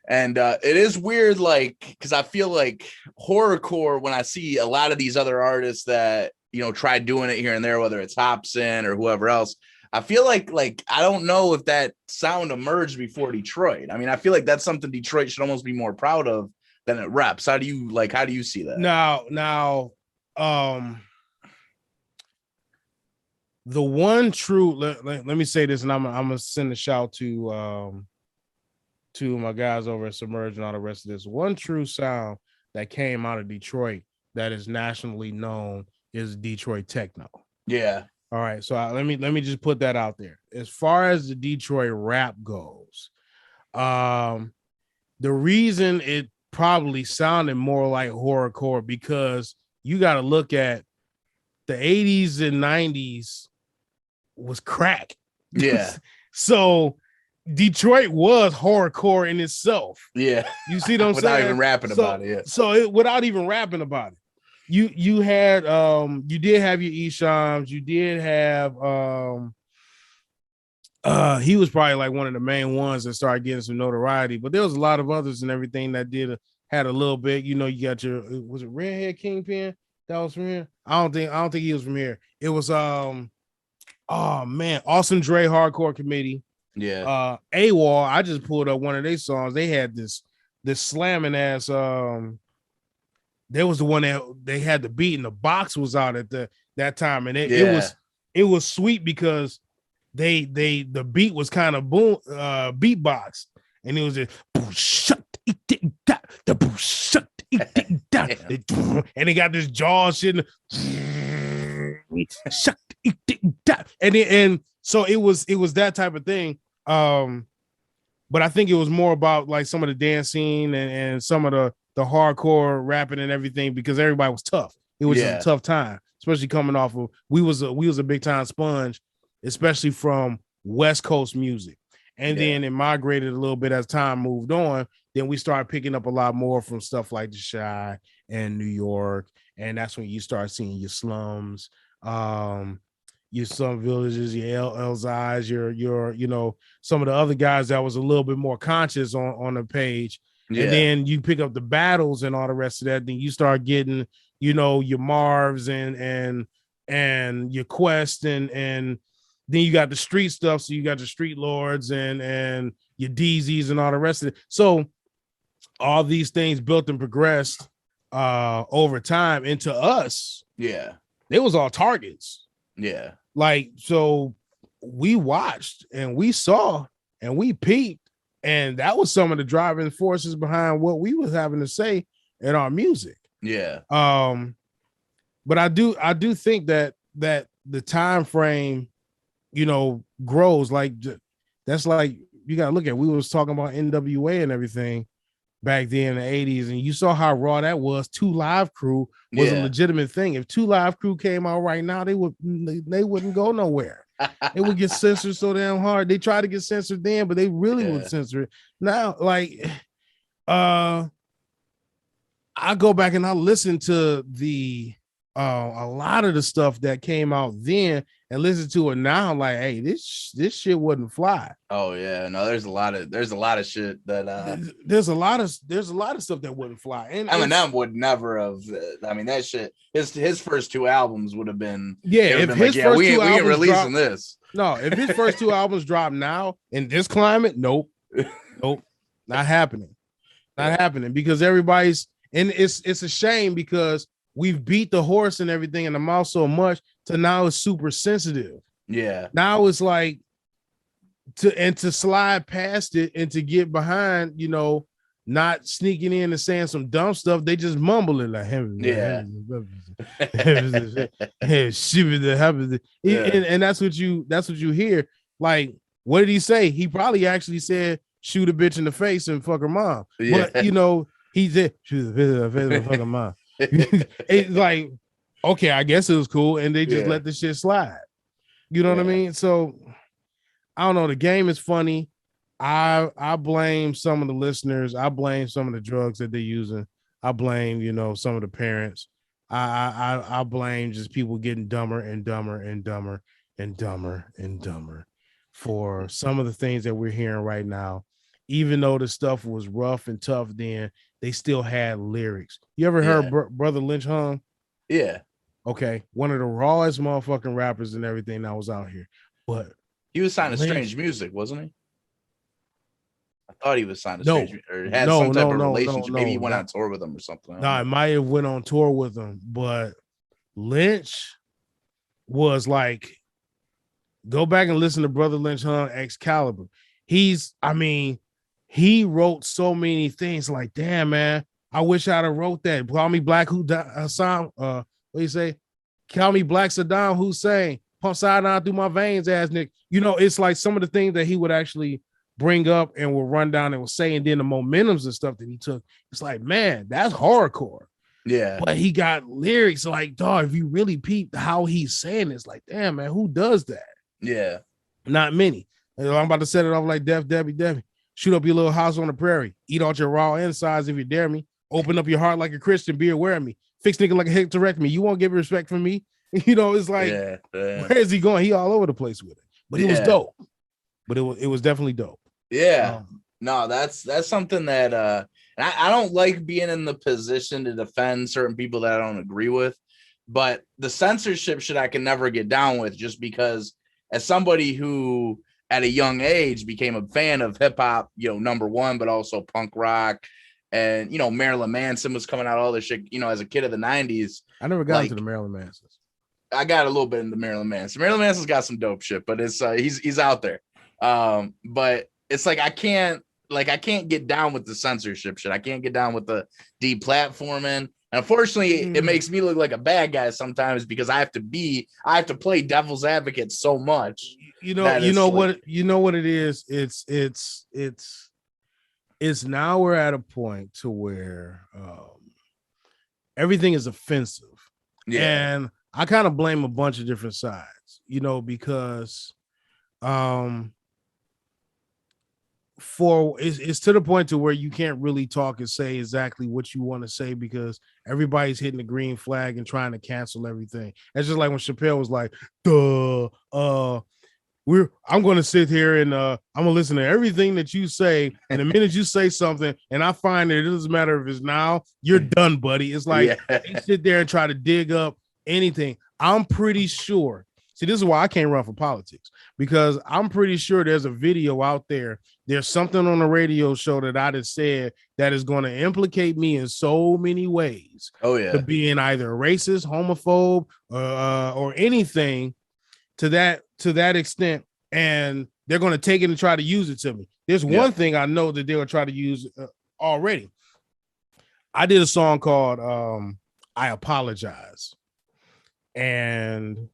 And it is weird, like, because I feel like horrorcore, when I see a lot of these other artists that, you know, try doing it here and there, whether it's Hobson or whoever else, I feel like I don't know if that sound emerged before Detroit. I mean, I feel like that's something Detroit should almost be more proud of than it reps. How do you see that? Now, the one true, let me say this, and I'm gonna send a shout to my guys over at Submerge and all the rest of this. One true sound that came out of Detroit that is nationally known is Detroit techno. Yeah. All right. So let me just put that out there. As far as the Detroit rap goes, the reason it probably sounded more like horrorcore, because you got to look at the 80s and 90s was crack. Yeah. So Detroit was horrorcore in itself. Yeah. You see what I'm saying? Without even rapping about it. Yeah. So without even rapping about it. You had you did have your Eshams, you did have he was probably like one of the main ones that started getting some notoriety, but there was a lot of others and everything that had a little bit. You know, you got your, was it Redhead Kingpin that was from here? I don't think he was from here. It was oh man, Awesome Dre Hardcore Committee. Yeah. AWOL, I just pulled up one of their songs. They had this slamming ass there was the one that they had the beat, and the box was out at that time, and it was sweet because the beat was kind of boom beatbox, and it was just and they got this jaw shit, and so it was that type of thing. But I think it was more about like some of the dancing and some of the hardcore rapping and everything, because everybody was tough. It was just a tough time, especially coming off of we was a big time sponge, especially from West Coast music. And then it migrated a little bit as time moved on. Then we started picking up a lot more from stuff like the Chi and New York, and that's when you start seeing your slums, your Slum Villages, your Elzais, your you know, some of the other guys that was a little bit more conscious on the page. Yeah. And then you pick up the battles and all the rest of that. Then you start getting, you know, your Marvs and your Quest and then you got the street stuff. So you got your Street Lords and your DZs and all the rest of it. So all these things built and progressed over time into us. Yeah. They was all targets. Yeah. Like, so we watched and we saw and we peeped. And that was some of the driving forces behind what we was having to say in our music. Yeah. But I do think that the time frame, you know, grows. Like that's like you gotta look at. We was talking about NWA and everything back then in the 80s, and you saw how raw that was. 2 Live Crew was a legitimate thing. If 2 Live Crew came out right now, they wouldn't go nowhere. It would get censored so damn hard. They tried to get censored then, but they really would censor it now. Like, I go back and I listen to a lot of the stuff that came out then, and listen to it now, I'm like, hey, this shit wouldn't fly. Oh yeah, no, there's a lot of shit that there's a lot of stuff that wouldn't fly. And Eminem would never have. I mean, that shit. His first 2 albums would have been. If his first we two ain't albums releasing this. No, if his first 2 albums drop now in this climate, nope, not happening, not happening, because everybody's, and it's a shame because we've beat the horse and everything in the mouth so much to now it's super sensitive. Yeah, now it's like to slide past it and to get behind, not sneaking in and saying some dumb stuff. They just mumble it like him. Yeah. And that's what you hear. Like, what did he say? He probably actually said shoot a bitch in the face and fuck her mom. Yeah. But he said shoot a bitch in the face and fuck her mom. It's like, okay, I guess it was cool, and they just let the shit slide. You know what I mean? So I don't know. The game is funny. I blame some of the listeners. I blame some of the drugs that they're using. I blame, some of the parents. I blame just people getting dumber and dumber and dumber and dumber and dumber for some of the things that we're hearing right now. Even though the stuff was rough and tough then, they still had lyrics. You ever heard Brother Lynch Hung? Yeah. Okay. One of the rawest motherfucking rappers and everything that was out here. But he was signed to Strange Music, wasn't he? I thought he was signed to Strange Music, or had some type of relationship. Maybe he went on tour with them or something. No, I might have went on tour with them, but Lynch was like, go back and listen to Brother Lynch Hung Excalibur. He wrote so many things like, damn, man, I wish I'd have wrote that. Call me Black Hassan. What do you say? Call me Black Saddam Hussein. Pump side down through my veins, ass Nick. It's like some of the things that he would actually bring up and will run down and will say, and then the momentums and stuff that he took. It's like, man, that's hardcore. Yeah. But he got lyrics like, dog, if you really peep how he's saying, it's like, damn, man, who does that? Yeah. Not many. I'm about to set it off like Debbie. Shoot up your little house on the prairie. Eat out your raw insides if you dare me. Open up your heart like a Christian. Be aware of me. Fix nigga like a hysterectomy. You won't give respect from me. It's like, where is he going? He all over the place with it. But it was dope. But it was definitely dope. Yeah. No, that's something that I don't like being in the position to defend certain people that I don't agree with. But the censorship shit I can never get down with, just because as somebody who at a young age became a fan of hip hop, number one, but also punk rock. And, Marilyn Manson was coming out, all this shit, as a kid of the 90s. I never got into the Marilyn Mansons. I got a little bit into Marilyn Manson. Marilyn Manson's got some dope shit, but it's he's out there. But it's like I can't get down with the censorship shit. I can't get down with the deplatforming. And unfortunately, it makes me look like a bad guy sometimes because I have to play devil's advocate so much. You know what it is? It's now we're at a point to where everything is offensive. Yeah. And I kind of blame a bunch of different sides, because it's to the point to where you can't really talk and say exactly what you want to say because everybody's hitting the green flag and trying to cancel everything. It's just like when Chappelle was like, I'm going to sit here and I'm going to listen to everything that you say. And the minute you say something and I find that it doesn't matter if it's now, you're done, buddy. It's like they sit there and try to dig up anything. I'm pretty sure. See, this is why I can't run for politics, because I'm pretty sure there's a video out there. There's something on a radio show that I just said that is going to implicate me in so many ways. Oh, yeah. To being either a racist, homophobe, or anything to that extent. And they're going to take it and try to use it to me. There's one thing I know that they'll try to use already. I did a song called I Apologize. And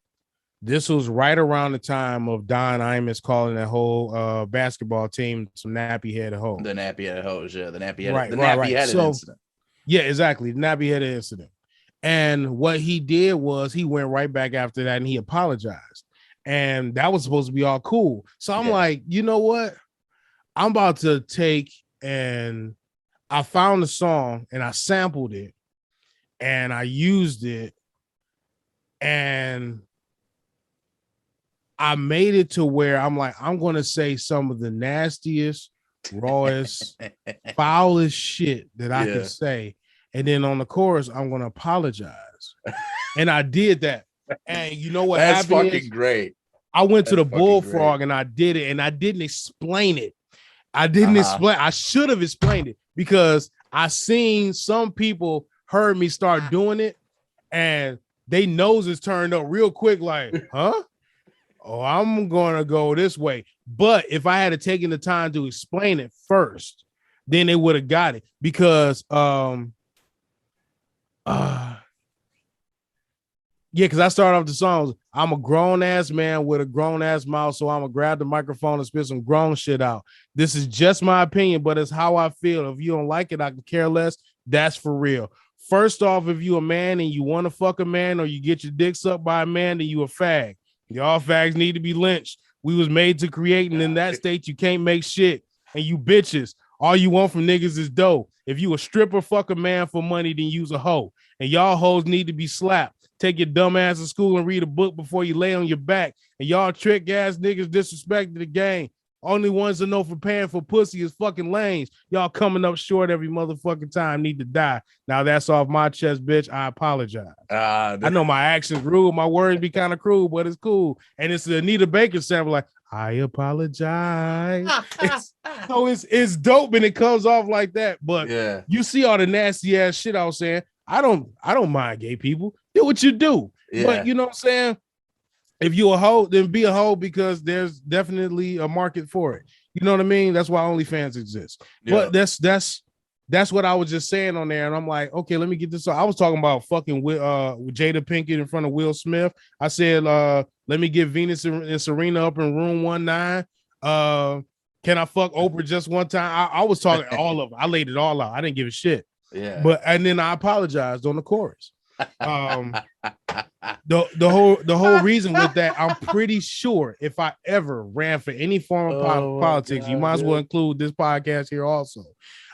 this was right around the time of Don Imus calling that whole basketball team some nappy-headed hoes. The nappy-headed hoes, yeah. The nappy-headed, right. incident. Yeah, exactly. The nappy-headed incident. And what he did was he went right back after that and he apologized. And that was supposed to be all cool. So I'm like, you know what? I'm about to take and I found the song and I sampled it and I used it. And I made it to where I'm like, I'm gonna say some of the nastiest, rawest, foulest shit that I can say. And then on the chorus, I'm gonna apologize. And I did that. And you know what That's happened? Fucking great. I went to the Bullfrog and I did it, and I didn't explain it. I should have explained it, because I seen some people heard me start doing it and they noses turned up real quick, like, huh? Oh, I'm gonna go this way. But if I had taken the time to explain it first, then they would have got it. Because because I started off the songs. I'm a grown ass man with a grown ass mouth, so I'm gonna grab the microphone and spit some grown shit out. This is just my opinion, but it's how I feel. If you don't like it, I can care less. That's for real. First off, if you a man and you want to fuck a man, or you get your dick sucked by a man, then you a fag. Y'all fags need to be lynched. We was made to create, and in that state, you can't make shit. And you bitches, all you want from niggas is dough. If you a stripper, fuck a man for money, then use a hoe. And y'all hoes need to be slapped. Take your dumb ass to school and read a book before you lay on your back. And y'all trick ass niggas disrespected the game. Only ones that know for paying for pussy is fucking lanes. Y'all coming up short every motherfucking time, need to die. Now that's off my chest, bitch. I apologize. I know my actions rude, my words be kind of cruel, but it's cool. And it's the Anita Baker sample, like, I apologize. It's dope and it comes off like that. But you see all the nasty ass shit I was saying. I don't mind gay people. Do what you do. But you know what I'm saying? If you a hoe, then be a hoe, because there's definitely a market for it. You know what I mean? That's why OnlyFans exists. But that's what I was just saying on there. And I'm like, okay, let me get this. I was talking about fucking with Jada Pinkett in front of Will Smith. I said, let me get Venus and Serena up in room 19. Can I fuck Oprah just one time? I was talking all of it. I laid it all out. I didn't give a shit. And then I apologized on the chorus. The whole reason with that, I'm pretty sure if I ever ran for any form of politics, you might as well include this podcast here also.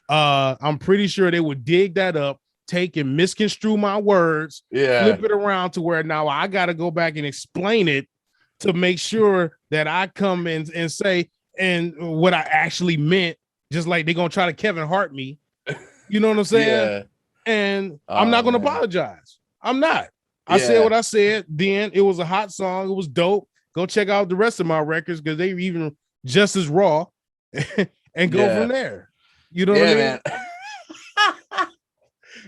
I'm pretty sure they would dig that up, take and misconstrue my words, flip it around to where now I got to go back and explain it to make sure that I come in and say and what I actually meant, just like they're gonna try to Kevin Hart me. You know what I'm saying? And I'm not gonna apologize. I'm not. I said what I said. Then it was a hot song. It was dope. Go check out the rest of my records, because they even just as raw, and go from there. You know what I mean? Man.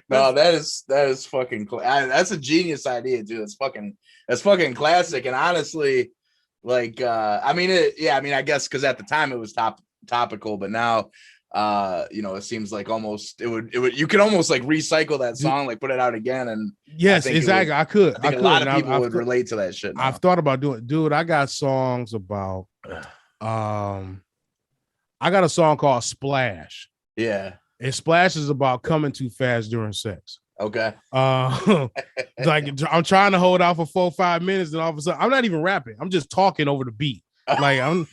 No, that is fucking. That's a genius idea, dude. That's fucking classic. And honestly, like, I guess because at the time it was topical, but now. It seems like almost it would you could almost like recycle that song, like put it out again. And yes, exactly. I could. A lot of people would relate to that shit. I've thought about doing it, dude. I got songs about I got a song called Splash. And Splash is about coming too fast during sex. Okay. Like I'm trying to hold out for 4 or 5 minutes, and all of a sudden I'm not even rapping. I'm just talking over the beat. Like I'm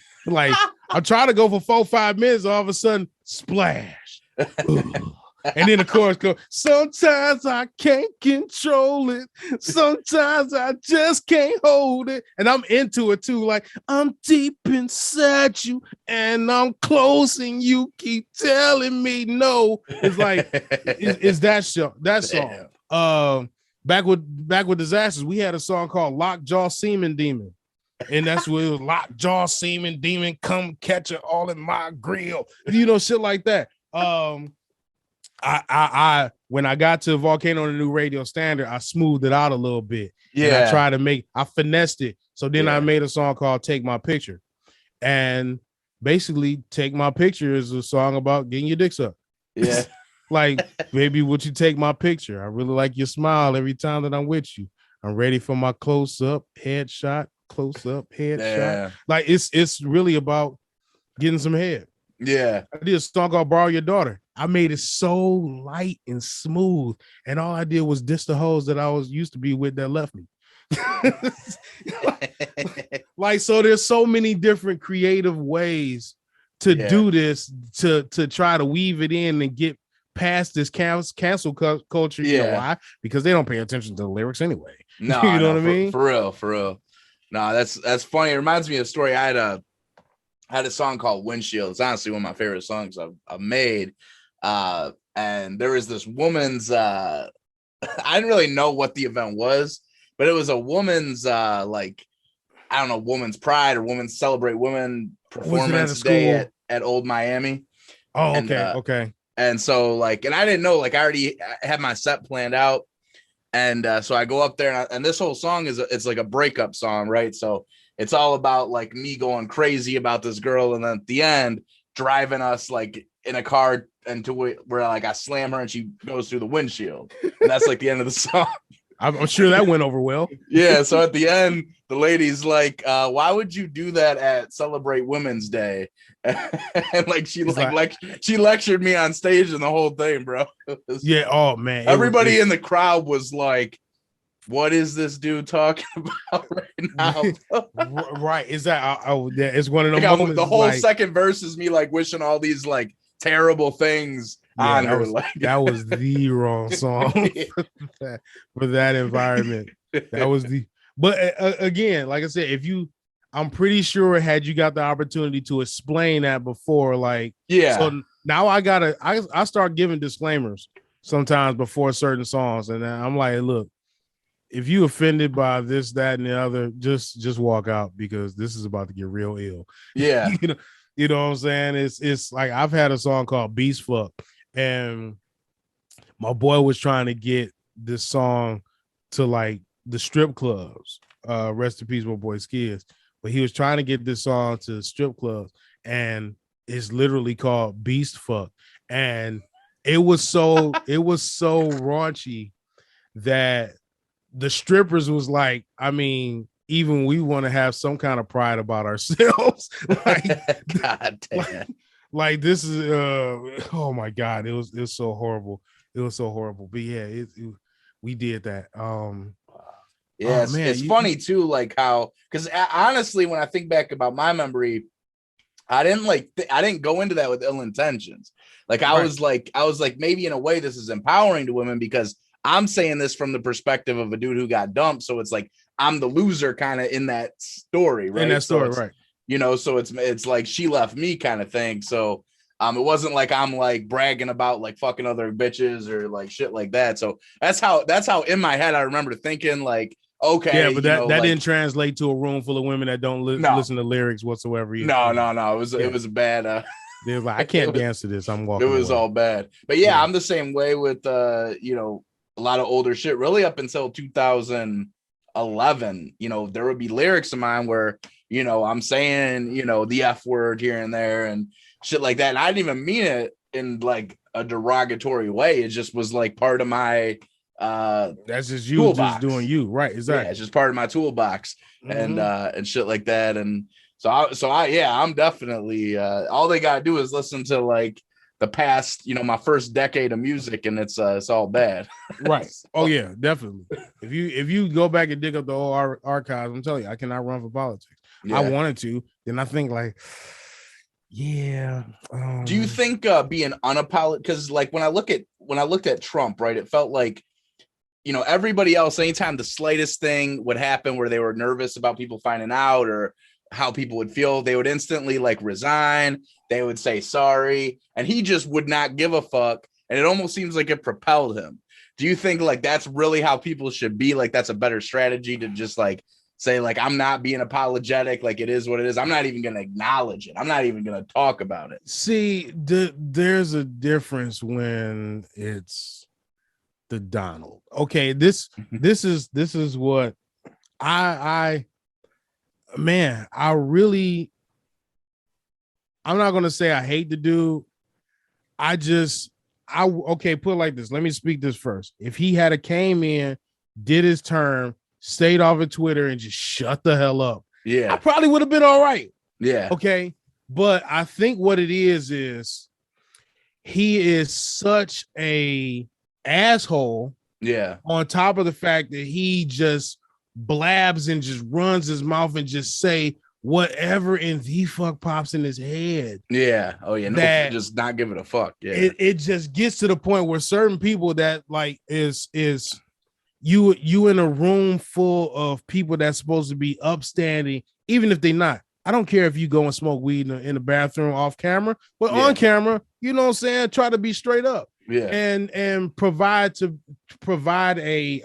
trying to go for 4 or 5 minutes, all of a sudden, splash. And then the chorus goes, sometimes I can't control it. Sometimes I just can't hold it. And I'm into it too. Like, I'm deep inside you and I'm close and you keep telling me no. It's like, it's that song. Back with Disasters, we had a song called Lockjaw Semen Demon. And that's what it was, Lockjaw Semen Demon, come catch it all in my grill. You know, shit like that. I when I got to Volcano, the new radio standard, I smoothed it out a little bit. And I tried to I finessed it. So then I made a song called Take My Picture. And basically, Take My Picture is a song about getting your dicks up. Like, baby, would you take my picture? I really like your smile every time that I'm with you. I'm ready for my close-up headshot. Like, it's really about getting some head. I did a song called Borrow Your Daughter. I made it so light and smooth, and all I did was diss the hoes that I was used to be with that left me. Like, so there's so many different creative ways to do this, to try to weave it in and get past this cancel culture. You know why? Because they don't pay attention to the lyrics anyway. No, you know what I mean? For real. No, that's funny. It reminds me of a story. I had a song called Windshield. It's honestly one of my favorite songs I've made. And there was this woman's I didn't really know what the event was, but it was a woman's like, I don't know, woman's pride or women's celebrate women performance day at Old Miami. Oh, and, okay. And so like, and I didn't know, like I already had my set planned out. And so I go up there and this whole song it's like a breakup song, right? So it's all about like me going crazy about this girl. And then at the end, driving us like in a car into where like I slam her and she goes through the windshield. And that's like the end of the song. I'm sure that went over well. Yeah. So at the end, the lady's like, why would you do that at Celebrate Women's Day? And like she she lectured me on stage and the whole thing, bro. Yeah. Oh man. Everybody in the crowd was like, what is this dude talking about right now? Right. Is that it's one of the like moments, the whole like, second verse is me like wishing all these like terrible things on her. That was the wrong song for that environment. That was but again, like I said, I'm pretty sure had you got the opportunity to explain that before, like, yeah. So now I start giving disclaimers sometimes before certain songs, and I'm like, look, if you offended by this, that, and the other, just walk out because this is about to get real ill. Yeah. You know what I'm saying? It's like I've had a song called Beast Fuck, and my boy was trying to get this song to like the strip clubs. Rest in peace, my boy Skids. But he was trying to get this song to strip clubs, and it's literally called Beast Fuck. And it was so raunchy that the strippers was like, I mean, even we want to have some kind of pride about ourselves. Like, God damn. Like this is oh my God, it was so horrible. It was so horrible. But yeah, we did that. Yeah, it's funny too, like how, because honestly, when I think back about my memory, I didn't go into that with ill intentions. Like I was like maybe in a way this is empowering to women because I'm saying this from the perspective of a dude who got dumped. So it's like I'm the loser kind of in that story, right? In that story, so right? You know, so it's like she left me kind of thing. So it wasn't like I'm like bragging about like fucking other bitches or like shit like that. So that's how in my head I remember thinking like, okay, yeah, but that like, didn't translate to a room full of women that don't listen to lyrics whatsoever. No. It was a bad. They're like, I can't dance to this. I'm walking. It was away. all bad. But yeah, I'm the same way with you know, a lot of older shit. Really, up until 2011, you know, there would be lyrics of mine where, you know, I'm saying, you know, the F word here and there and shit like that. And I didn't even mean it in like a derogatory way. It just was like part of my that's just you toolbox. Just doing you, right? Exactly. Yeah, it's just part of my toolbox and shit like that. And so I'm definitely all they gotta do is listen to like the past, you know, my first decade of music, and it's all bad. Right. Oh yeah, definitely. If you go back and dig up the old archives, I'm telling you, I cannot run for politics. Yeah. I wanted to, then I think like, yeah. Do you think being unapologetic? Because like when I looked at Trump, right, it felt like, you know, everybody else, anytime the slightest thing would happen where they were nervous about people finding out or how people would feel, they would instantly like resign. They would say sorry, and he just would not give a fuck. And it almost seems like it propelled him. Do you think like that's really how people should be? Like that's a better strategy to just like say like, I'm not being apologetic. Like it is what it is. I'm not even going to acknowledge it. I'm not even going to talk about it. See, there's a difference when it's the Donald. Okay, this is what I'm not gonna say I hate the dude. Okay, put it like this. Let me speak this first. If he had came in, did his term, stayed off of Twitter, and just shut the hell up, yeah, I probably would have been all right. Yeah. Okay. But I think what it is he is such a asshole. Yeah. On top of the fact that he just blabs and just runs his mouth and just say whatever in the fuck pops in his head. Yeah. Oh yeah. No, just not give it a fuck. Yeah. It just gets to the point where certain people that like is you in a room full of people that's supposed to be upstanding, even if they're not. I don't care if you go and smoke weed in the bathroom off camera, but on camera, you know what I'm saying? Try to be straight up. Yeah. And provide a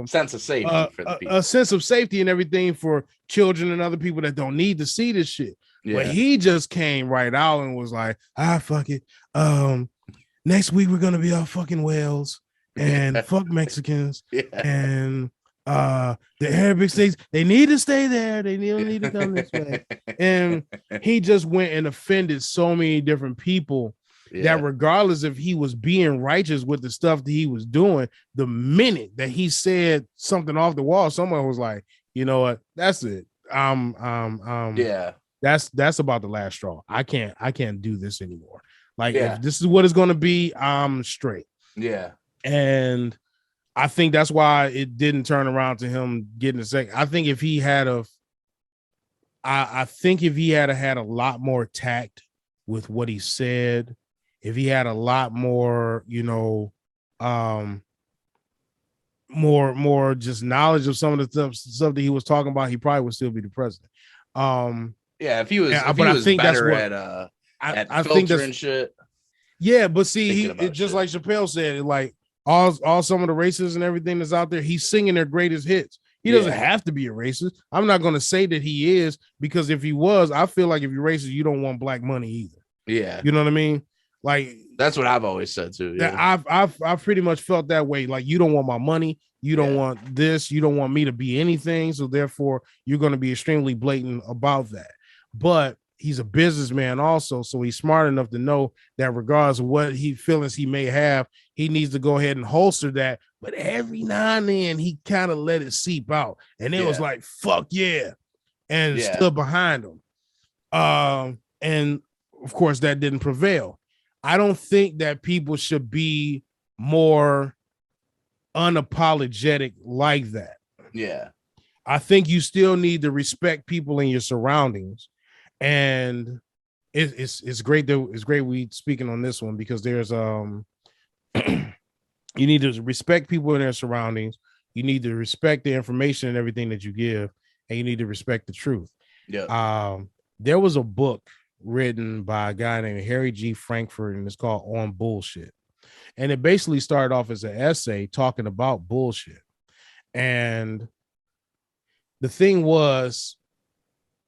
sense of safety for the people. A sense of safety and everything for children and other people that don't need to see this shit. Yeah. But he just came right out and was like, fuck it. Next week we're gonna be all fucking whales and fuck Mexicans and the Arabic states, they need to stay there. They don't need to come this way. And he just went and offended so many different people that regardless if he was being righteous with the stuff that he was doing, the minute that he said something off the wall, someone was like, you know what, that's it. That's about the last straw. I can't do this anymore. Like if this is what it's gonna be, I'm straight. Yeah. And I think that's why it didn't turn around to him getting a second. I think if he had had a lot more tact with what he said, if he had a lot more, more just knowledge of some of the stuff that he was talking about, he probably would still be the president. If he was, better at filtering shit. Yeah, but see, just like Chappelle said, like all some of the racists and everything that's out there, he's singing their greatest hits. He doesn't have to be a racist. I'm not going to say that he is, because if he was, I feel like if you're racist, you don't want black money either. Yeah, you know what I mean. Like that's what I've always said too. Yeah. I've pretty much felt that way. Like you don't want my money, you don't want this, you don't want me to be anything. So therefore, you're going to be extremely blatant about that. But he's a businessman also, so he's smart enough to know that regardless of what feelings he may have, he needs to go ahead and holster that. But every now and then, he kind of let it seep out, and it was like, "Fuck yeah," and stood behind him. And of course, that didn't prevail. I don't think that people should be more unapologetic like that. Yeah, I think you still need to respect people in your surroundings. And it's great we speaking on this one, because there's you need to respect people in their surroundings, you need to respect the information and everything that you give, and you need to respect the truth. There was a book written by a guy named Harry G. Frankfurt, and it's called On Bullshit, and it basically started off as an essay talking about bullshit. And the thing was,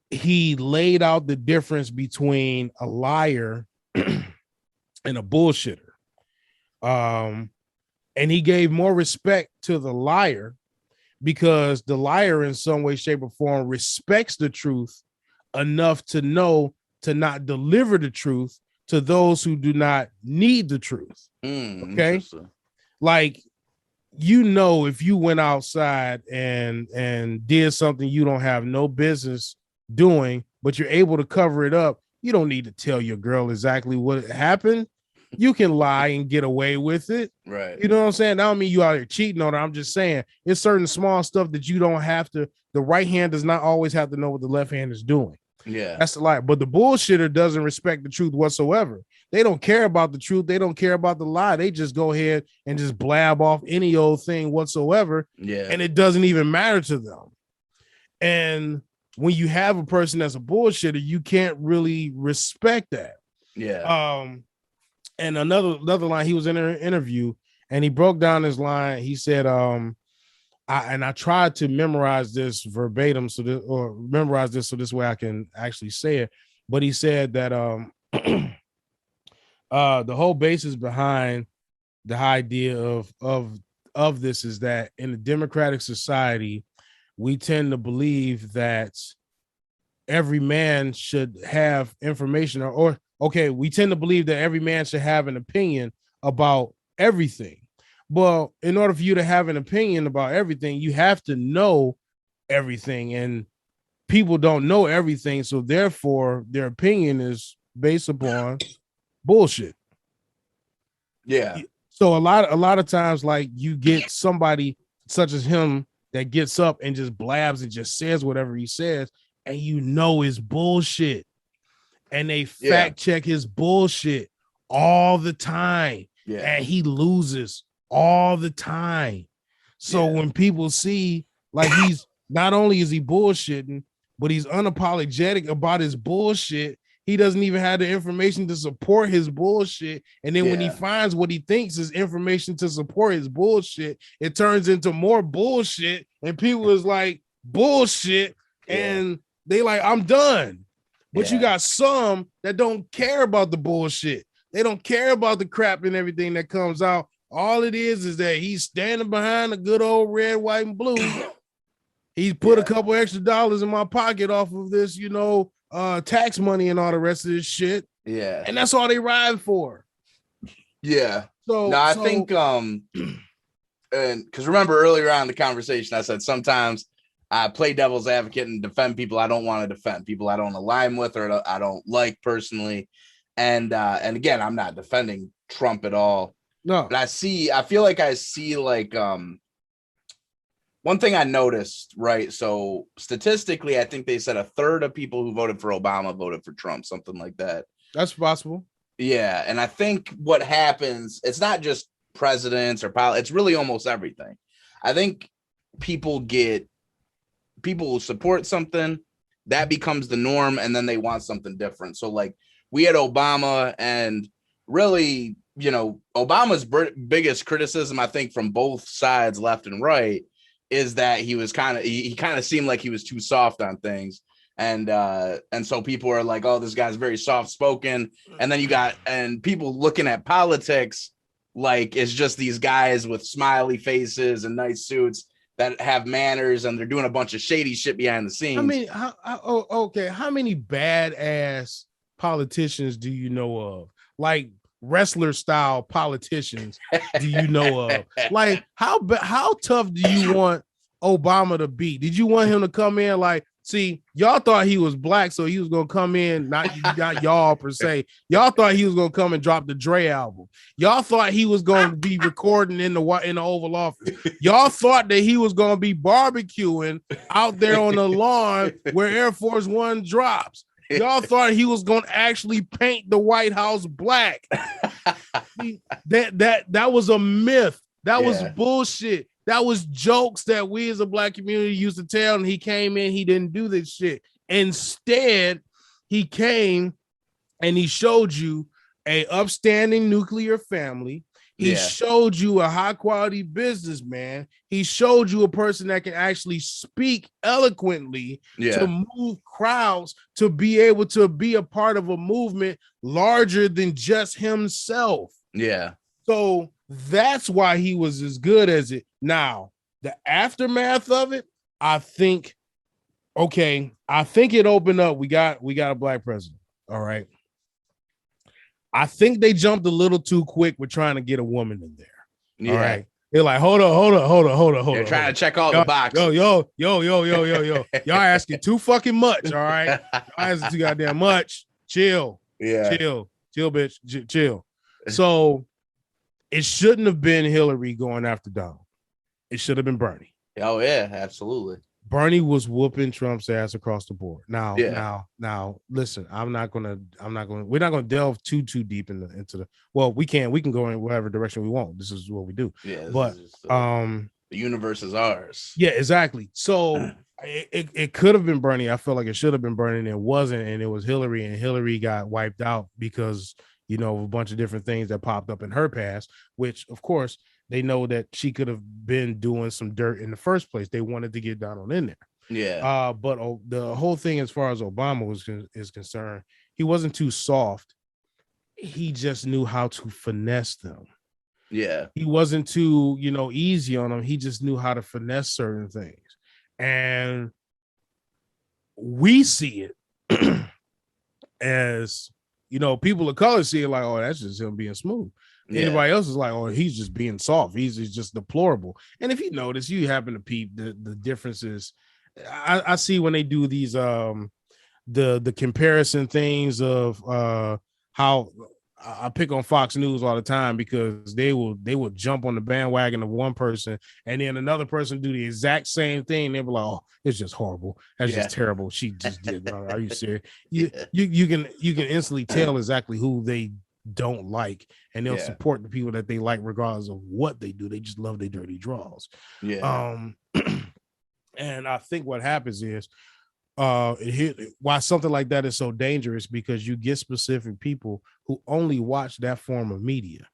he laid out the difference between a liar and a bullshitter. And he gave more respect to the liar, because the liar in some way, shape, or form respects the truth enough to know to not deliver the truth to those who do not need the truth. Okay. Like, if you went outside and did something you don't have no business doing, but you're able to cover it up, you don't need to tell your girl exactly what happened. You can lie and get away with it. Right. You know what I'm saying? I don't mean you out here cheating on her. I'm just saying it's certain small stuff that you don't have to, the right hand does not always have to know what the left hand is doing. Yeah. That's the lie. But the bullshitter doesn't respect the truth whatsoever. They don't care about the truth. They don't care about the lie. They just go ahead and just blab off any old thing whatsoever. Yeah. And it doesn't even matter to them. And when you have a person that's a bullshitter, you can't really respect that. Yeah. And another line, he was in an interview and he broke down his line. He said, I tried to memorize this verbatim so this way I can actually say it. But he said that the whole basis behind the idea of this is that in a democratic society, we tend to believe that every man should have information we tend to believe that every man should have an opinion about everything. Well, in order for you to have an opinion about everything, you have to know everything, and people don't know everything. So therefore their opinion is based upon bullshit. Yeah. So a lot of times, like, you get somebody such as him that gets up and just blabs and just says whatever he says, and is bullshit. And they fact check his bullshit all the time. Yeah. And he loses all the time. So when people see like he's not only is he bullshitting, but he's unapologetic about his bullshit. He doesn't even have the information to support his bullshit. And then when he finds what he thinks is information to support his bullshit, it turns into more bullshit. And people is like, bullshit. And they like, I'm done. But you got some that don't care about the bullshit. They don't care about the crap and everything that comes out. All it is that he's standing behind the good old red, white, and blue. He's put a couple extra dollars in my pocket off of this, tax money and all the rest of this shit. Yeah. And that's all they ride for. Yeah. So I think and because remember earlier on in the conversation, I said sometimes I play devil's advocate and defend people I don't want to defend, people I don't align with or I don't like personally. And again, I'm not defending Trump at all. No, but I feel like I see like one thing I noticed, right? So statistically, I think they said a third of people who voted for Obama voted for Trump, something like that. That's possible. Yeah. And I think what happens, it's not just presidents or it's really almost everything. I think people will support something that becomes the norm and then they want something different. So like we had Obama and really, Obama's biggest criticism, I think, from both sides, left and right, is that he kind of seemed like he was too soft on things. And so people are like, oh, this guy's very soft spoken. And then you got people looking at politics like it's just these guys with smiley faces and nice suits that have manners and they're doing a bunch of shady shit behind the scenes. I mean, how many badass politicians do you know of? Like wrestler style politicians do you know of? Like how tough do you want Obama to be? Did you want him to come in like, see, y'all thought he was black, so he was gonna come in, not y'all per se. Y'all thought he was gonna come and drop the Dre album. Y'all thought he was gonna be recording in the Oval Office. Y'all thought that he was gonna be barbecuing out there on the lawn where Air Force One drops. Y'all thought he was gonna actually paint the White House black. That was a myth. That was bullshit. That was jokes that we as a black community used to tell, and he came in, he didn't do this shit. Instead, he came and he showed you a upstanding nuclear family. He showed you a high quality businessman. He showed you a person that can actually speak eloquently to move crowds, to be able to be a part of a movement larger than just himself. Yeah. So that's why he was as good as it. Now, the aftermath of it, I think it opened up. We got a black president. All right. I think they jumped a little too quick with trying to get a woman in there. Yeah. All right. They're like, hold on. They're trying to check all the boxes. Yo. Y'all asking too fucking much. All right. Y'all asking too goddamn much. Chill. Yeah. Chill, bitch. Chill. So it shouldn't have been Hillary going after Donald. It should have been Bernie. Oh yeah, absolutely. Bernie was whooping Trump's ass across the board. Now, listen, we're not gonna delve too deep into the. Well, we can go in whatever direction we want. This is what we do. Yeah, but the universe is ours. Yeah, exactly. So it could have been Bernie. I feel like it should have been Bernie, and it wasn't, and it was Hillary, and Hillary got wiped out because a bunch of different things that popped up in her past, which of course they know that she could have been doing some dirt in the first place. They wanted to get Donald in there. Yeah. But the whole thing, as far as Obama is concerned, he wasn't too soft. He just knew how to finesse them. Yeah. He wasn't too, easy on them. He just knew how to finesse certain things. And we see it as, people of color see it like, oh, that's just him being smooth. Yeah. Anybody else is like, oh, he's just being soft. He's just deplorable. And if you notice, you happen to peep the differences. I see when they do these the comparison things of how I pick on Fox News all the time because they will jump on the bandwagon of one person and then another person do the exact same thing. They'll be like, oh, it's just horrible. That's just terrible. She just did. Are you serious? You can instantly tell exactly who they don't like, and they'll Yeah. support the people that they like regardless of what they do. They just love their dirty draws. Yeah. And I think what happens is why something like that is so dangerous, because you get specific people who only watch that form of media,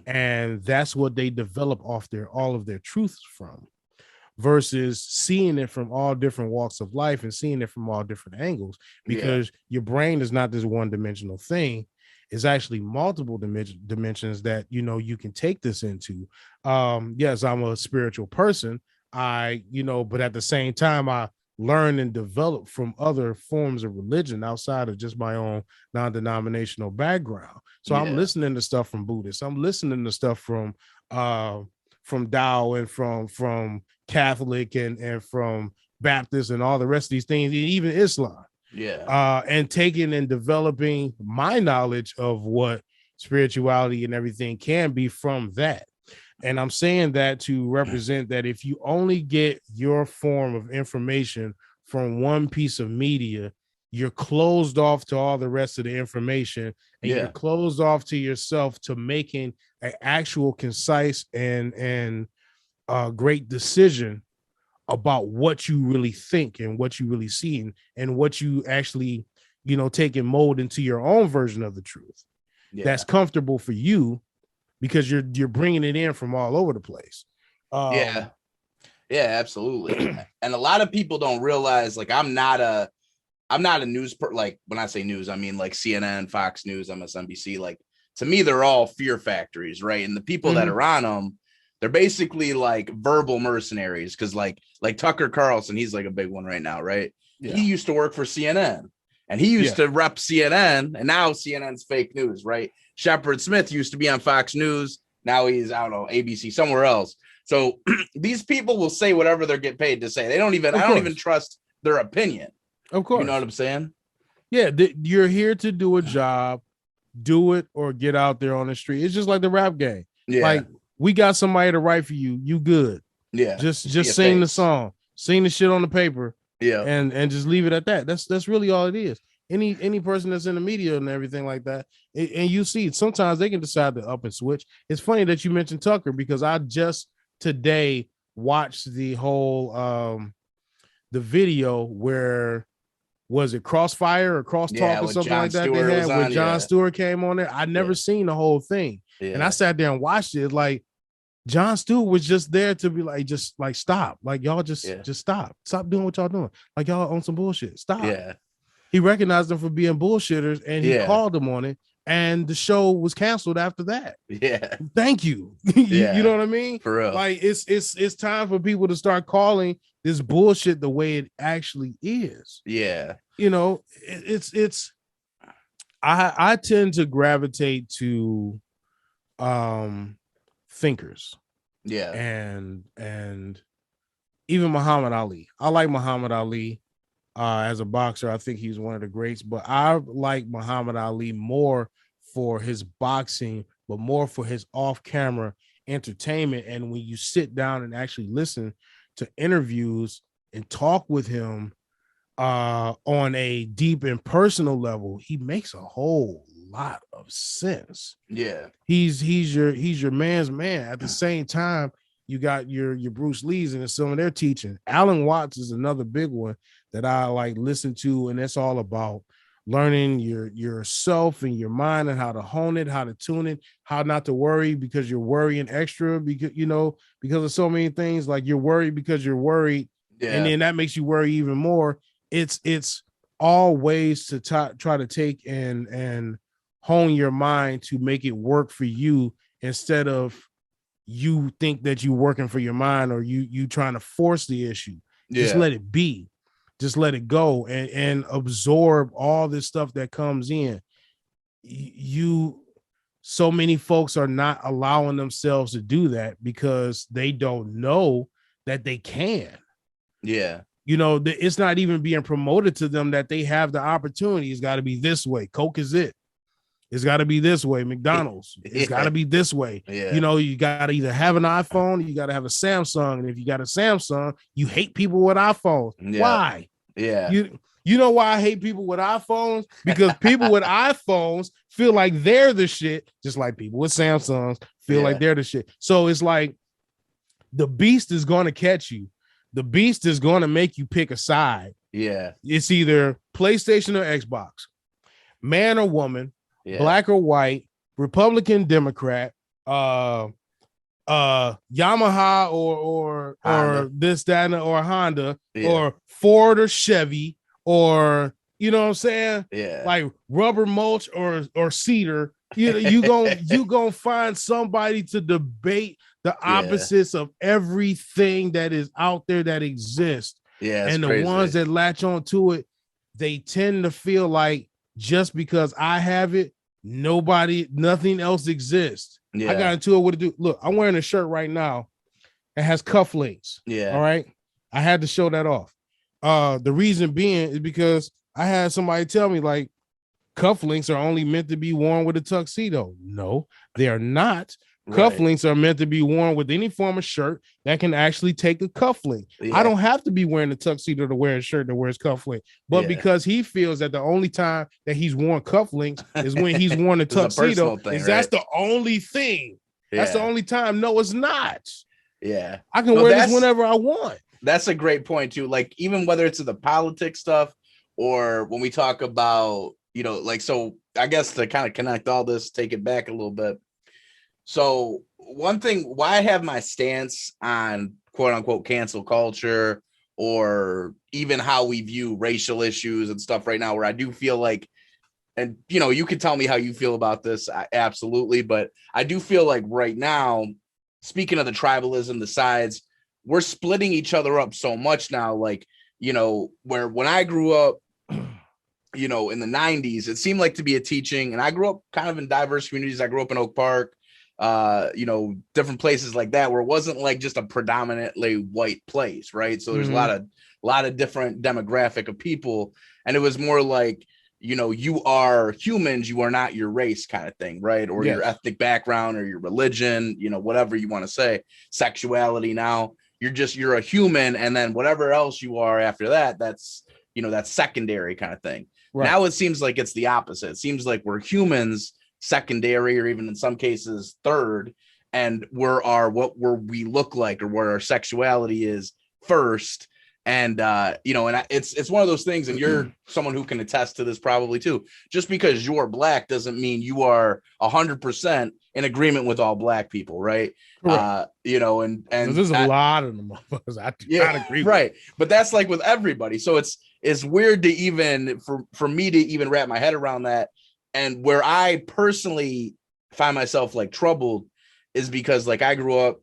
and that's what they develop off all of their truths from, versus seeing it from all different walks of life and seeing it from all different angles, because your brain is not this one-dimensional thing. It's actually multiple dimensions that you can take this into. Yes, I'm a spiritual person, but at the same time I learn and develop from other forms of religion outside of just my own non-denominational background. So I'm listening to stuff from Buddhists. I'm listening to stuff from Tao and from Catholic and from Baptist and all the rest of these things, and even Islam. And taking and developing my knowledge of what spirituality and everything can be from that. And I'm saying that to represent that if you only get your form of information from one piece of media, you're closed off to all the rest of the information, and you're closed off to yourself to making an actual concise and great decision about what you really think and what you really see and what you actually, take and mold into your own version of the truth. That's comfortable for you, because you're bringing it in from all over the place. Yeah, absolutely. And a lot of people don't realize, like, I'm not a news like, when I say news, I mean like CNN, Fox News, MSNBC. Like, to me, they're all fear factories, right? And the people that are on them, they're basically like verbal mercenaries, because like Tucker Carlson, he's like a big one right now, right? He used to work for CNN, and he used to rep CNN, and now CNN's fake news, right? Shepard Smith used to be on Fox News. Now he's, I don't know, ABC, somewhere else. So these people will say whatever they're getting paid to say. I don't even trust their opinion. Of course. You know what I'm saying? Yeah. You're here to do a job, do it or get out there on the street. It's just like the rap game. Yeah. Like, we got somebody to write for you. You good. Yeah. Just sing the song, sing the shit on the paper. Yeah. And just leave it at that. That's really all it is. Any person that's in the media and everything like that, and you see sometimes they can decide to up and switch. It's funny that you mentioned Tucker, because I just today watched the whole the video where, was it Crossfire or Crosstalk or something like that they had, where Jon Stewart came on there. I never seen the whole thing, and I sat there and watched it. Like, Jon Stewart was just there to be like, just like, stop, like, y'all just stop doing what y'all doing, like, y'all on some bullshit, stop. He recognized them for being bullshitters, and he called them on it, and the show was canceled after that. Thank you. You know what I mean? For real. Like, it's time for people to start calling this bullshit the way it actually is. I tend to gravitate to thinkers. And even Muhammad Ali. I like Muhammad Ali. As a boxer, I think he's one of the greats, but I like Muhammad Ali more for his boxing, but more for his off-camera entertainment. And when you sit down and actually listen to interviews and talk with him on a deep and personal level, he makes a whole lot of sense. He's your man's man. At the same time, you got your Bruce Lee's and some of their teaching. Alan Watts is another big one that I like listen to, and it's all about learning yourself and your mind and how to hone it, how to tune it, how not to worry because you're worrying extra, because because of so many things. Like, you're worried because you're worried, and then that makes you worry even more. It's all ways to try to take and hone your mind to make it work for you, instead of you think that you're working for your mind, or you trying to force the issue. Just let it be. Just let it go and absorb all this stuff that comes in. So many folks are not allowing themselves to do that because they don't know that they can. It's not even being promoted to them that they have the opportunity. It's got to be this way. Coke is it. It's got to be this way. McDonald's. It's got to be this way. You got to either have an iPhone, you got to have a Samsung. And if you got a Samsung, you hate people with iPhones. Why? You know why I hate people with iPhones? Because people with iPhones feel like they're the shit, just like people with Samsungs feel like they're the shit. So it's like the beast is going to catch you. The beast is going to make you pick a side. Yeah. It's either PlayStation or Xbox, man or woman, black or white, Republican, Democrat, Yamaha or this, that, or Honda, or Ford or Chevy, or you know what I'm saying? Yeah. Like rubber mulch or cedar. You gonna find somebody to debate the opposites of everything that is out there that exists. Yeah. And the crazy. ones that latch on to it, they tend to feel like just because I have it, nothing else exists. Yeah. I got into it with a dude. Look, I'm wearing a shirt right now. It has cufflinks. Yeah. All right. I had to show that off. The reason being is because I had somebody tell me like cufflinks are only meant to be worn with a tuxedo. No, they are not. Cufflinks are meant to be worn with any form of shirt that can actually take a cufflink. Yeah. I don't have to be wearing a tuxedo to wear a shirt that wears cufflink, but because he feels that the only time that he's worn cufflinks is when he's worn a tuxedo. That's the only thing. That's the only time. No, it's not. Yeah, I can wear this whenever I want. That's a great point too. Like even whether it's the politics stuff or when we talk about, like, so I guess to kind of connect all this, take it back a little bit. So one thing, why I have my stance on quote unquote cancel culture or even how we view racial issues and stuff right now, where I do feel like, and you can tell me how you feel about this, absolutely, but I do feel like right now, speaking of the tribalism, the sides, we're splitting each other up so much now. Like, where when I grew up, in the 90s, it seemed like to be a teaching, and I grew up kind of in diverse communities. I grew up in Oak Park, different places like that, where it wasn't like just a predominantly white place, right? So there's a lot of different demographic of people, and it was more like, you are humans, you are not your race kind of thing, right? Or your ethnic background or your religion, whatever you want to say, sexuality. Now you're a human, and then whatever else you are after that, that's secondary kind of thing. Right. Now it seems like it's the opposite. It seems like we're humans secondary, or even in some cases third, and what we look like or what our sexuality is first. And it's one of those things, and you're someone who can attest to this probably too. Just because you're black doesn't mean you are 100% in agreement with all black people, right? And there's a lot of them. I do not agree. Right, but that's like with everybody. So it's weird to even for me to even wrap my head around that. And where I personally find myself like troubled is because like I grew up,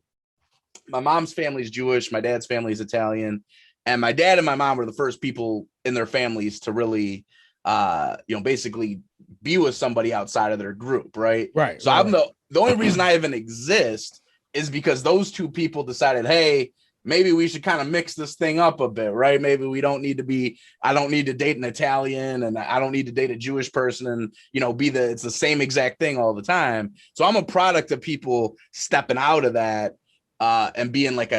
my mom's family is Jewish, my dad's family is Italian. And my dad and my mom were the first people in their families to really, basically be with somebody outside of their group. Right. Right. So I'm the only reason I even exist is because those two people decided, hey, maybe we should kind of mix this thing up a bit. Right. Maybe I don't need to date an Italian, and I don't need to date a Jewish person and, it's the same exact thing all the time. So I'm a product of people stepping out of that and being like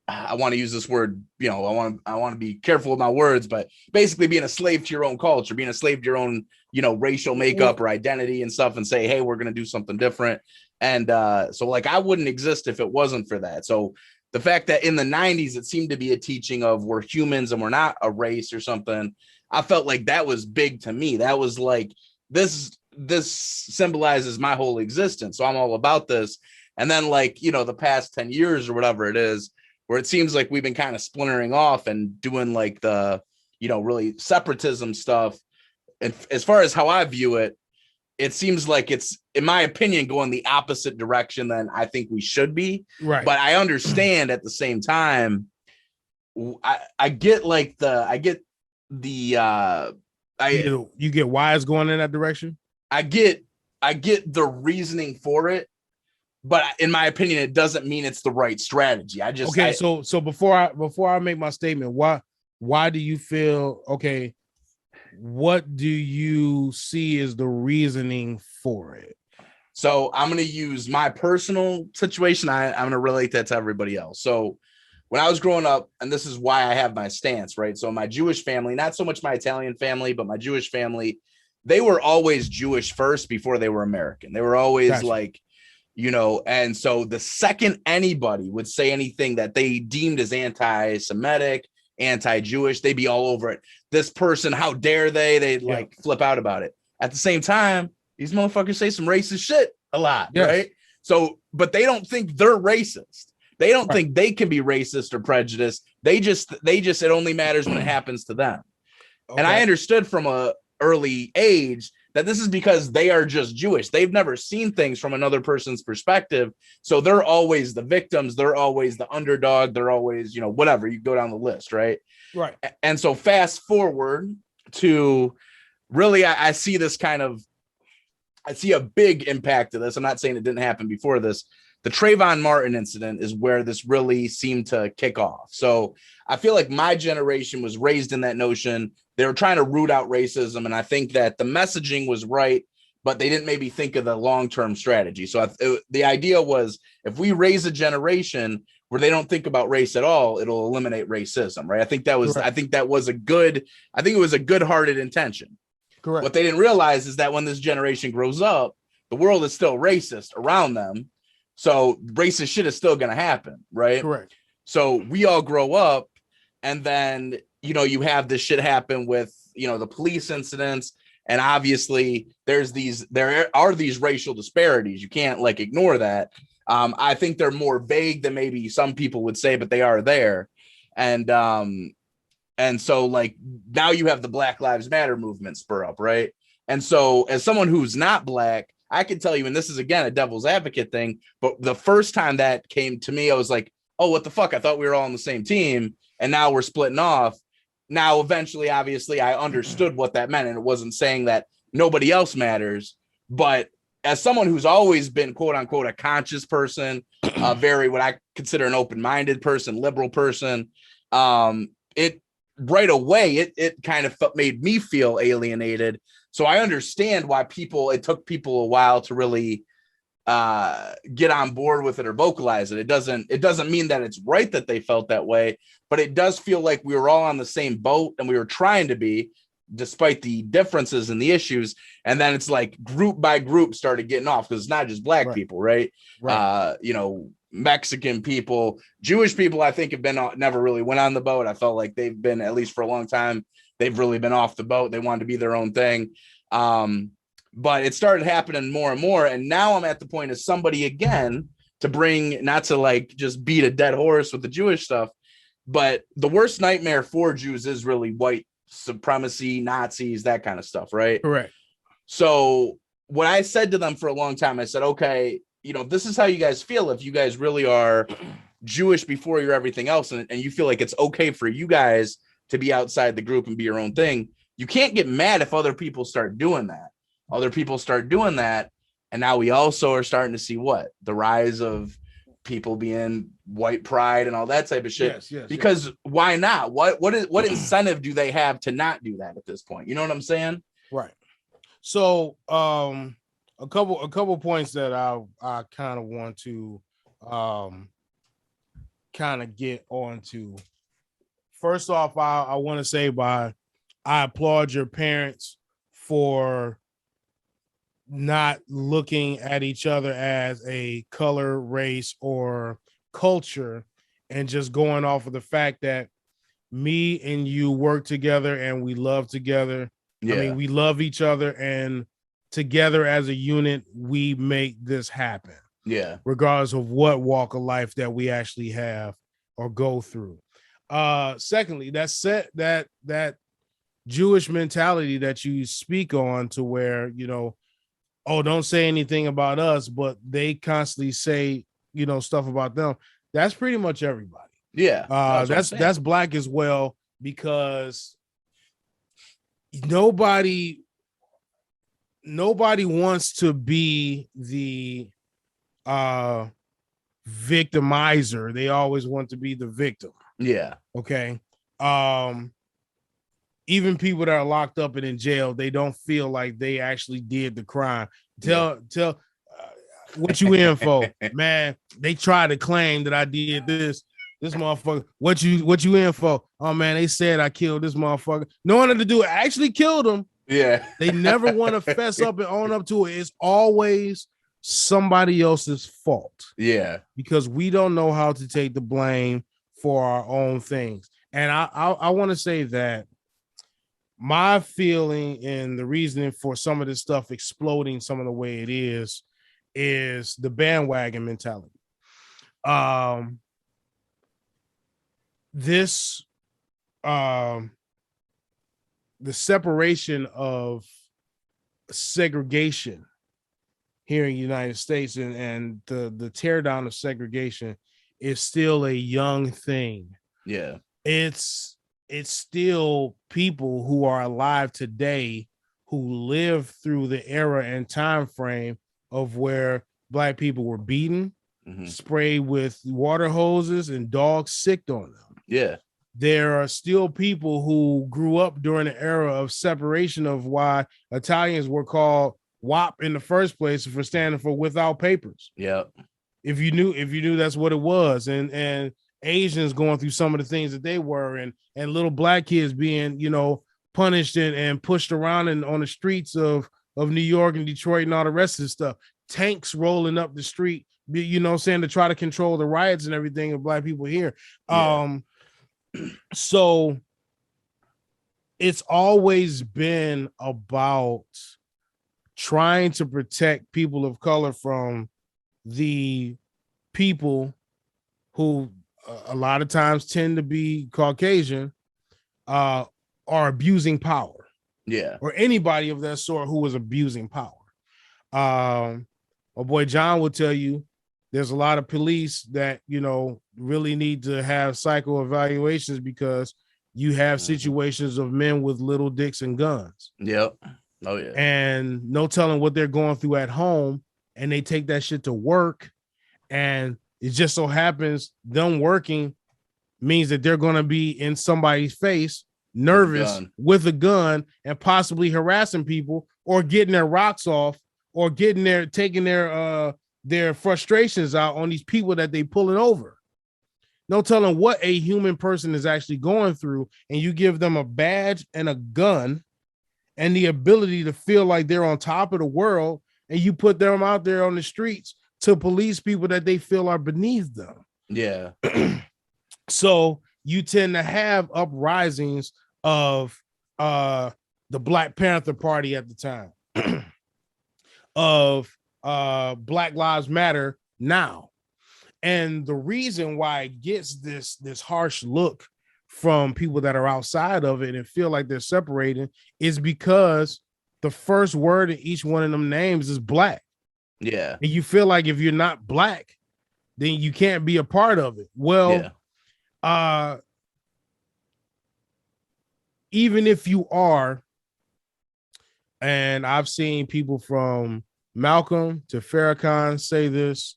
I want to use this word, I want to be careful with my words, but basically being a slave to your own culture, being a slave to your own, racial makeup or identity and stuff, and say, hey, we're going to do something different. And so like I wouldn't exist if it wasn't for that. So the fact that in the 90s, it seemed to be a teaching of we're humans and we're not a race or something, I felt like that was big to me. That was like, this symbolizes my whole existence. So I'm all about this. And then like, the past 10 years or whatever it is, where it seems like we've been kind of splintering off and doing like the, really separatism stuff. And as far as how I view it, it seems like it's, in my opinion, going the opposite direction than I think we should be. Right. But I understand at the same time, I get you get why it's going in that direction. I get the reasoning for it. But in my opinion, it doesn't mean it's the right strategy. So before I make my statement, why do you feel okay? What do you see as the reasoning for it? So I'm going to use my personal situation. I'm going to relate that to everybody else. So when I was growing up, and this is why I have my stance, right? So my Jewish family, not so much my Italian family, but my Jewish family, they were always Jewish first before they were American. They were always like, you know, and so the second anybody would say anything that they deemed as anti-Semitic, anti-Jewish, they'd be all over it. This person, how dare they? They'd like flip out about it. At the same time, these motherfuckers say some racist shit a lot, right? So, but they don't think they're racist. They don't think they can be racist or prejudiced. They just, it only matters when it happens to them. And I understood from a early age that this is because they are just Jewish. They've never seen things from another person's perspective. So they're always the victims. They're always the underdog. They're always, you know, whatever, you go down the list. Right. Right. And so fast forward to really, I see this kind of, I see a big impact of this. I'm not saying it didn't happen before this. The Trayvon Martin incident is where this really seemed to kick off. So I feel like my generation was raised in that notion. They were trying to root out racism. And I think that the messaging was right, but they didn't maybe think of the long-term strategy. So the idea was, if we raise a generation where they don't think about race at all, it'll eliminate racism, right? I think that was, I think it was a good-hearted intention. Correct. What they didn't realize is that when this generation grows up, the world is still racist around them. So racist shit is still going to happen, right? Correct. So we all grow up, and then, you know, you have this shit happen with, you know, the police incidents. And obviously there are these racial disparities. You can't like ignore that. I think they're more vague than maybe some people would say, but they are there. And so like now you have the Black Lives Matter movement spur up, right? And so as someone who's not Black, I can tell you, and this is again a devil's advocate thing, but the first time that came to me, I was like, oh, what the fuck? I thought we were all on the same team, and now we're splitting off. Now, eventually, obviously, I understood what that meant, and it wasn't saying that nobody else matters. But as someone who's always been, quote unquote, a conscious person, very what I consider an open-minded person, liberal person, it right away, it kind of made me feel alienated. So I understand why it took people a while to really get on board with it or vocalize it. It doesn't mean that it's right that they felt that way, but it does feel like we were all on the same boat, and we were trying to be, despite the differences and the issues. And then it's like group by group started getting off, because it's not just Black people, right? You know, Mexican people, Jewish people, I think never really went on the boat. I felt like they've been, at least for a long time, they've really been off the boat. They wanted to be their own thing. But it started happening more and more. And now I'm at the point as somebody, again, to bring, not to like just beat a dead horse with the Jewish stuff, but the worst nightmare for Jews is really white supremacy, Nazis, that kind of stuff, right? Correct. So what I said to them for a long time, I said, okay, you know, this is how you guys feel. If you guys really are Jewish before you're everything else, and you feel like it's okay for you guys to be outside the group and be your own thing, you can't get mad if other people start doing that. And now we also are starting to see the rise of people being white pride and all that type of shit. Yes, because why not? What incentive do they have to not do that at this point? You know what I'm saying? Right. So a couple points that I kind of want to kind of get onto. First off, I want to say I applaud your parents for not looking at each other as a color, race, or culture, and just going off of the fact that me and you work together and we love together. Yeah. I mean, we love each other, and together as a unit, we make this happen. Yeah. Regardless of what walk of life that we actually have or go through. Secondly, that Jewish mentality that you speak on, to where, you know, oh, don't say anything about us, but they constantly say, you know, stuff about them. That's pretty much everybody. Yeah. That's Black as well, because nobody wants to be the victimizer. They always want to be the victim. Yeah. Okay. Even people that are locked up and in jail, they don't feel like they actually did the crime. Tell what you in for, man. They try to claim that I did this. This motherfucker, what you in for? Oh man, they said I killed this motherfucker. No one had to do it. I actually killed him. Yeah. They never want to fess up and own up to it. It's always somebody else's fault. Yeah. Because we don't know how to take the blame for our own things. And I want to say that my feeling and the reasoning for some of this stuff exploding some of the way it is the bandwagon mentality. The separation of segregation here in the United States and the tear down of segregation is still a young thing. Yeah. It's still people who are alive today who lived through the era and time frame of where Black people were beaten, sprayed with water hoses, and dogs sicked on them. Yeah. There are still people who grew up during the era of separation of why Italians were called WAP in the first place for standing for without papers. Yeah. If you knew that's what it was, and Asians going through some of the things that they were, and little Black kids being, punished and pushed around on the streets of New York and Detroit and all the rest of the stuff. Tanks rolling up the street, to try to control the riots and everything of Black people here. Yeah. So it's always been about trying to protect people of color from the people who a lot of times tend to be Caucasian, are abusing power. Yeah. Or anybody of that sort who was abusing power. My boy John will tell you there's a lot of police that, really need to have psycho evaluations because you have situations of men with little dicks and guns. Yep. Oh, yeah. And no telling what they're going through at home. And they take that shit to work. And it just so happens them working means that they're going to be in somebody's face, nervous with a gun and possibly harassing people or getting their rocks off or taking their frustrations out on these people that they pulling over. No telling what a human person is actually going through, and you give them a badge and a gun and the ability to feel like they're on top of the world, and you put them out there on the streets to police people that they feel are beneath them. Yeah. So you tend to have uprisings of the Black Panther Party at the time, of Black Lives Matter now. And the reason why it gets this harsh look from people that are outside of it and feel like they're separating is because the first word in each one of them names is Black. Yeah. And you feel like if you're not Black, then you can't be a part of it. Well, even if you are, and I've seen people from Malcolm to Farrakhan say this,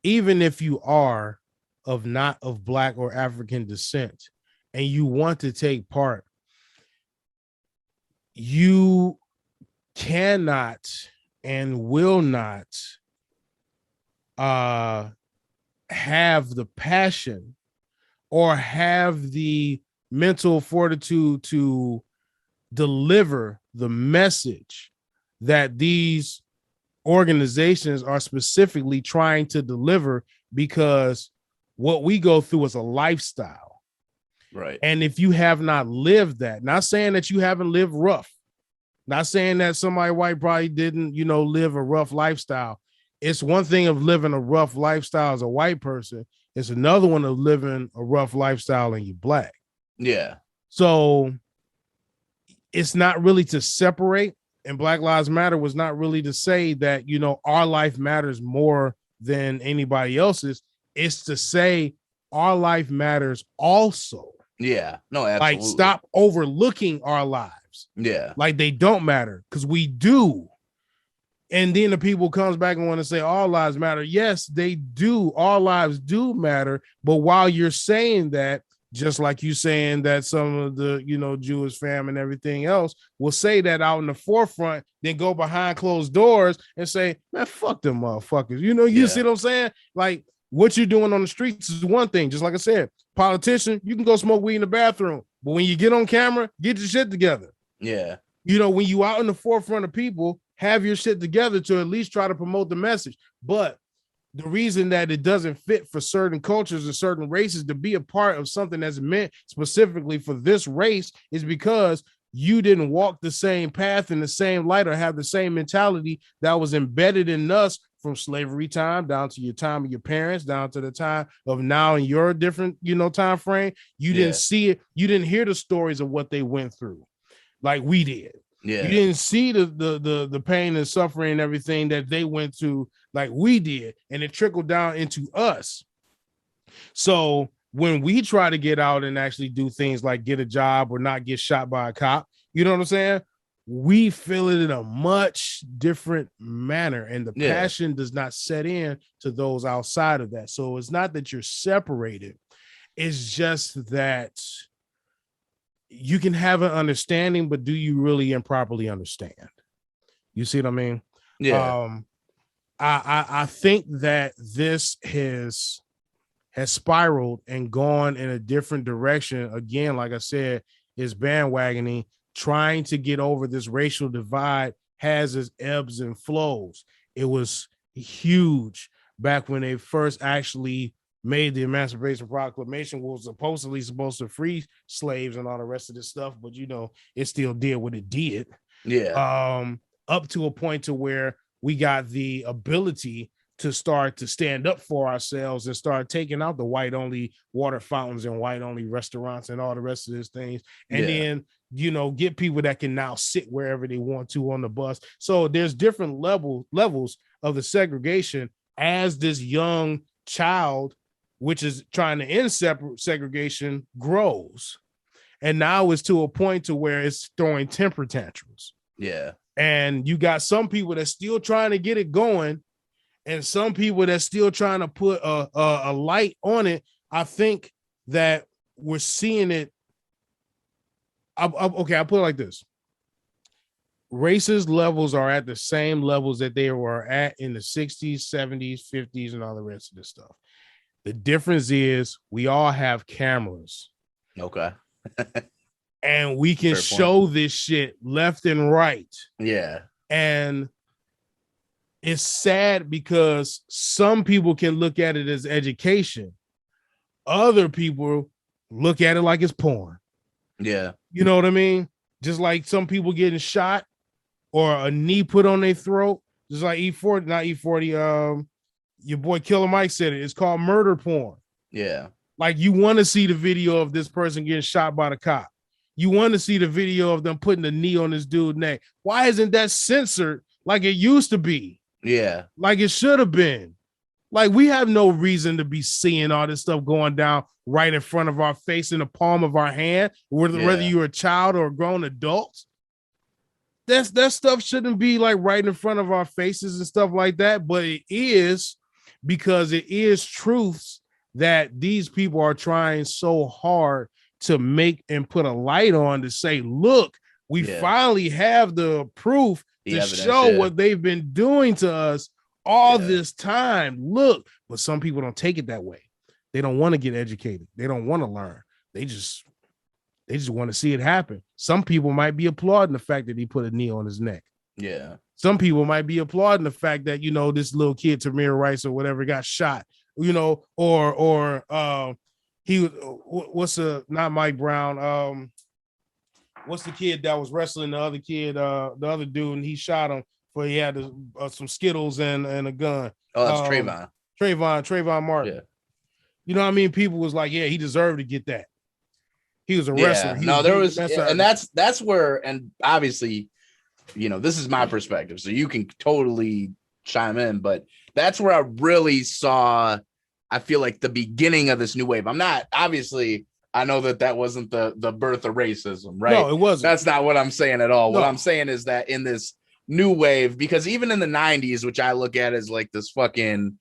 even if you are not of Black or African descent and you want to take part, you cannot and will not have the passion or have the mental fortitude to deliver the message that these organizations are specifically trying to deliver, because what we go through is a lifestyle. Right. And if you have not lived that, not saying that you haven't lived rough, not saying that somebody white probably didn't, live a rough lifestyle. It's one thing of living a rough lifestyle as a white person. It's another one of living a rough lifestyle and you're Black. Yeah. So it's not really to separate. And Black Lives Matter was not really to say that, our life matters more than anybody else's. It's to say our life matters also. Yeah. No, absolutely. Like, stop overlooking our lives. Yeah. Like they don't matter, because we do. And then the people comes back and want to say all lives matter. Yes, they do. All lives do matter. But while you're saying that, just like you saying that some of the, Jewish fam and everything else will say that out in the forefront, then go behind closed doors and say, man, fuck them motherfuckers. You see what I'm saying? Like, What you're doing on the streets is one thing. Just like I said, politician, you can go smoke weed in the bathroom, but when you get on camera, get your shit together. Yeah. When you out in the forefront of people, have your shit together to at least try to promote the message. But the reason that it doesn't fit for certain cultures or certain races to be a part of something that's meant specifically for this race is because you didn't walk the same path in the same light or have the same mentality that was embedded in us from slavery time down to your time of your parents, down to the time of now in your different, time frame. You didn't see it. You didn't hear the stories of what they went through like we did. Yeah. You didn't see the pain and suffering and everything that they went through like we did, and it trickled down into us. So when we try to get out and actually do things like get a job or not get shot by a cop, you know what I'm saying? We feel it in a much different manner, and the passion does not set in to those outside of that. So it's not that you're separated. It's just that you can have an understanding, but do you really and properly understand? You see what I mean? Yeah. I think that this has spiraled and gone in a different direction. Again, like I said, is bandwagoning, trying to get over this racial divide has its ebbs and flows. It was huge back when they first actually made the Emancipation Proclamation, was supposedly supposed to free slaves and all the rest of this stuff, but it still did what it did. Yeah. Up to a point to where we got the ability to start to stand up for ourselves and start taking out the white only water fountains and white only restaurants and all the rest of these things. And then, get people that can now sit wherever they want to on the bus. So there's different levels of the segregation as this young child, which is trying to end segregation, grows. And now it's to a point to where it's throwing temper tantrums. Yeah. And you got some people that's still trying to get it going, and some people that's still trying to put a light on it. I think that we're seeing it. I'll put it like this. Racist levels are at the same levels that they were at in the 60s, 70s, 50s, and all the rest of this stuff. The difference is we all have cameras. Okay. And we can show this shit left and right. Yeah. And it's sad because some people can look at it as education. Other people look at it like it's porn. Yeah. You know what I mean? Just like some people getting shot or a knee put on their throat. Just like E40, not E40. Your boy Killer Mike said it. It's called murder porn. Yeah. Like you want to see the video of this person getting shot by the cop. You want to see the video of them putting the knee on this dude's neck. Why isn't that censored like it used to be? Yeah. Like it should have been. Like we have no reason to be seeing all this stuff going down right in front of our face in the palm of our hand, whether you're a child or a grown adult. That stuff shouldn't be like right in front of our faces and stuff like that, but it is, because it is truths that these people are trying so hard to make and put a light on to say, look, we finally have the proof to show what they've been doing to us all this time. Look, but some people don't take it that way. They don't want to get educated. They don't want to learn. They just want to see it happen. Some people might be applauding the fact that he put a knee on his neck. Yeah. Some people might be applauding the fact that, this little kid, Tamir Rice or whatever, got shot, or he was, not Mike Brown. What's the kid that was wrestling the other kid, the other dude, and he shot him for he had some Skittles and a gun. Oh, that's Trayvon. Trayvon Martin. Yeah. You know what I mean? People was like, yeah, he deserved to get that. He was a wrestler. And that's where, and obviously, this is my perspective, so you can totally chime in, but that's where I really saw, I feel like, the beginning of this new wave. I'm not, obviously, I know that wasn't the birth of racism, right? No, it wasn't. That's not what I'm saying at all. No. What I'm saying is that in this new wave, because even in the 90s, which I look at as like this fucking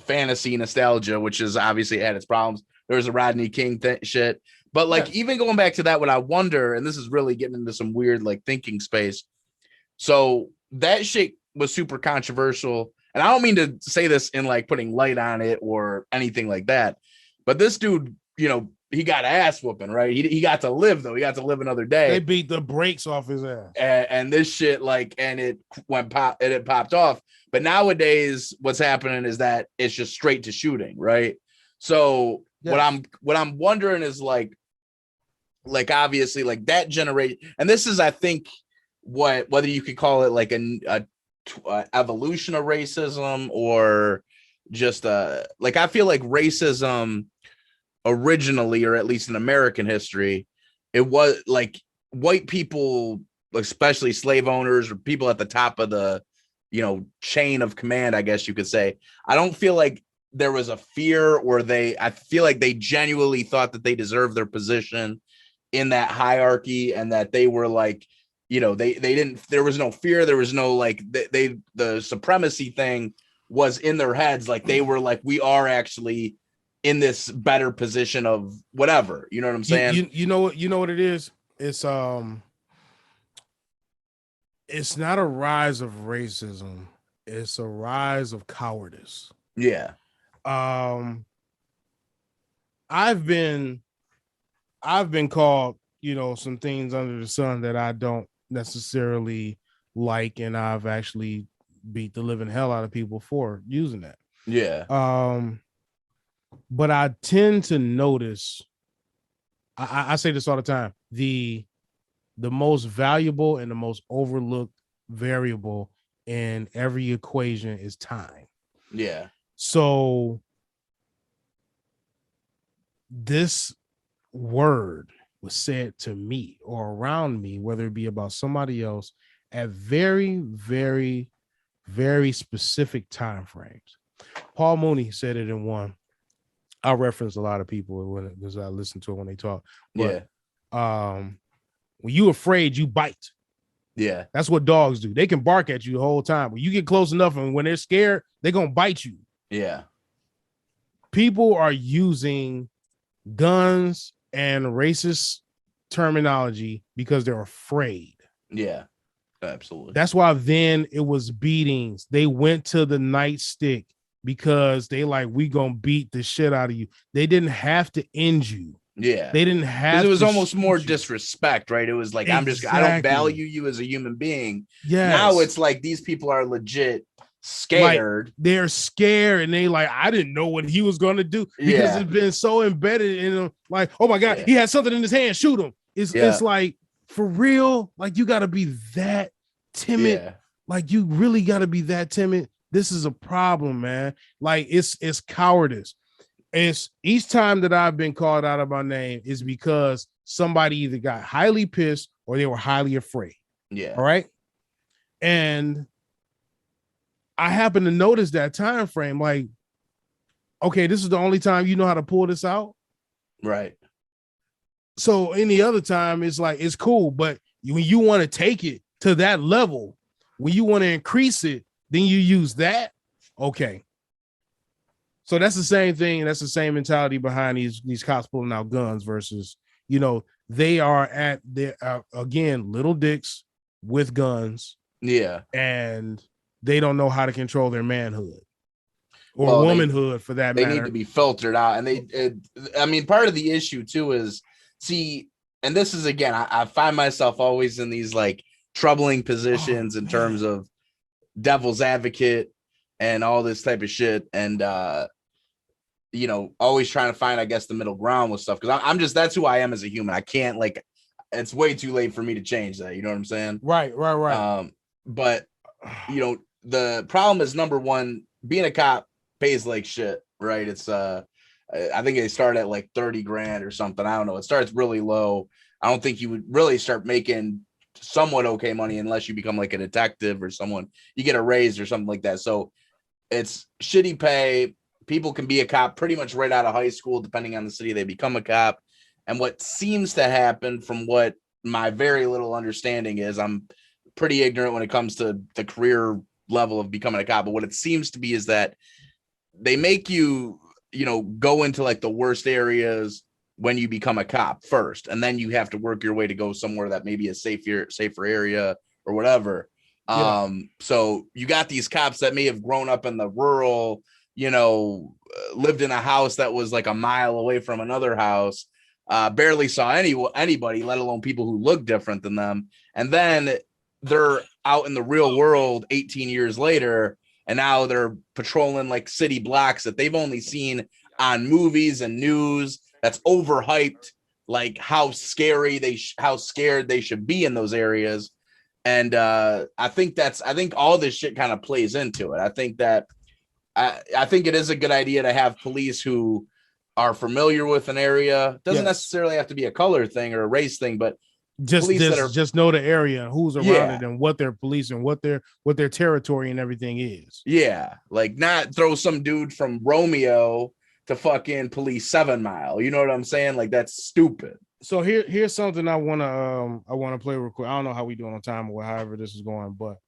fantasy nostalgia, which is obviously had its problems. There was a Rodney King shit. But like, even going back to that, what I wonder, and this is really getting into some weird like thinking space. So that shit was super controversial. and I don't mean to say this in like putting light on it or anything like that, but this dude, you know, he got ass whooping, right? He got to live though. He got to live another day. They beat the brakes off his ass. And this shit, like, and it popped off. But nowadays, what's happening is that it's just straight to shooting, right? So yes. what I'm wondering is like obviously like that generation, and this is, I think, whether you could call it like a evolution of racism or just like, I feel like racism originally, or at least in American history, it was like white people, especially slave owners or people at the top of the, you know, chain of command, I guess you could say. I don't feel like there was a fear, or I feel like they genuinely thought that they deserved their position in that hierarchy, and that they were like, you know, they didn't, there was no fear. There was no like, the supremacy thing was in their heads. Like they were like, we are actually in this better position of whatever, you know what I'm saying? You know what it is? It's not a rise of racism. It's a rise of cowardice. Yeah. I've been called, you know, some things under the sun that I don't necessarily like, and I've actually beat the living hell out of people for using that. Yeah. But I tend to notice, I say this all the time, the most valuable and the most overlooked variable in every equation is time. Yeah. So this word was said to me or around me, whether it be about somebody else, at very, very, very specific time frames. Paul Mooney said it in one. I reference a lot of people because I listen to it when they talk. But, yeah. When you afraid, you bite. Yeah. That's what dogs do. They can bark at you the whole time. When you get close enough, and when they're scared, they're going to bite you. Yeah. People are using guns and racist terminology because they're afraid. Yeah, absolutely. That's why then it was beatings. They went to the nightstick because they like, we gonna beat the shit out of you. They didn't have to end you. Yeah, they didn't have. It was almost more disrespect, right? It was like, exactly. I don't value you as a human being. Yeah. Now it's like these people are legit scared. Like, they're scared, and they like, I didn't know what he was gonna do because it's been so embedded in them. Like, oh my god, he had something in his hand. Shoot him. It's like, for real. Like, you got to be that timid. Yeah. Like, you really got to be that timid. This is a problem, man. Like, it's cowardice. It's each time that I've been called out of my name is because somebody either got highly pissed or they were highly afraid. Yeah. All right. And I happen to notice that time frame. Like, okay, this is the only time you know how to pull this out. Right. So any other time, it's like, it's cool. But when you want to take it to that level, when you want to increase it, then you use that. Okay. So that's the same thing. That's the same mentality behind these cops pulling out guns versus, you know, they are at their, again, little dicks with guns. Yeah. And they don't know how to control their manhood or womanhood for that matter. They need to be filtered out. And I mean, part of the issue too is, see, and this is, again, I find myself always in these like troubling positions in terms of devil's advocate and all this type of shit. And, you know, always trying to find, I guess, the middle ground with stuff. Cause I'm just, that's who I am as a human. I can't, like, it's way too late for me to change that. You know what I'm saying? Right. But, you know, the problem is, number one, being a cop pays like shit, right? It's, I think they start at like 30 grand or something. I don't know. It starts really low. I don't think you would really start making somewhat okay money unless you become like a detective or someone, you get a raise or something like that. So it's shitty pay. People can be a cop pretty much right out of high school, depending on the city they become a cop. And what seems to happen, from what my very little understanding is, I'm pretty ignorant when it comes to the career level of becoming a cop, but what it seems to be is that they make you, you know, go into like the worst areas when you become a cop first, and then you have to work your way to go somewhere that may be a safer area or whatever. So you got these cops that may have grown up in the rural, lived in a house that was like a mile away from another house, barely saw anybody, let alone people who look different than them. And then they're out in the real world 18 years later, and now they're patrolling like city blocks that they've only seen on movies and news. That's overhyped, like how scared they should be in those areas. And I think all this shit kind of plays into it. I think that I think it is a good idea to have police who are familiar with an area. Doesn't necessarily have to be a color thing or a race thing, but just know the area, who's around it, and what they're policing, what their territory and everything is. Yeah, like not throw some dude from Romeo to fucking police 7 Mile. You know what I'm saying? Like that's stupid. So here's something I wanna play real quick. I don't know how we doing on time or however this is going, but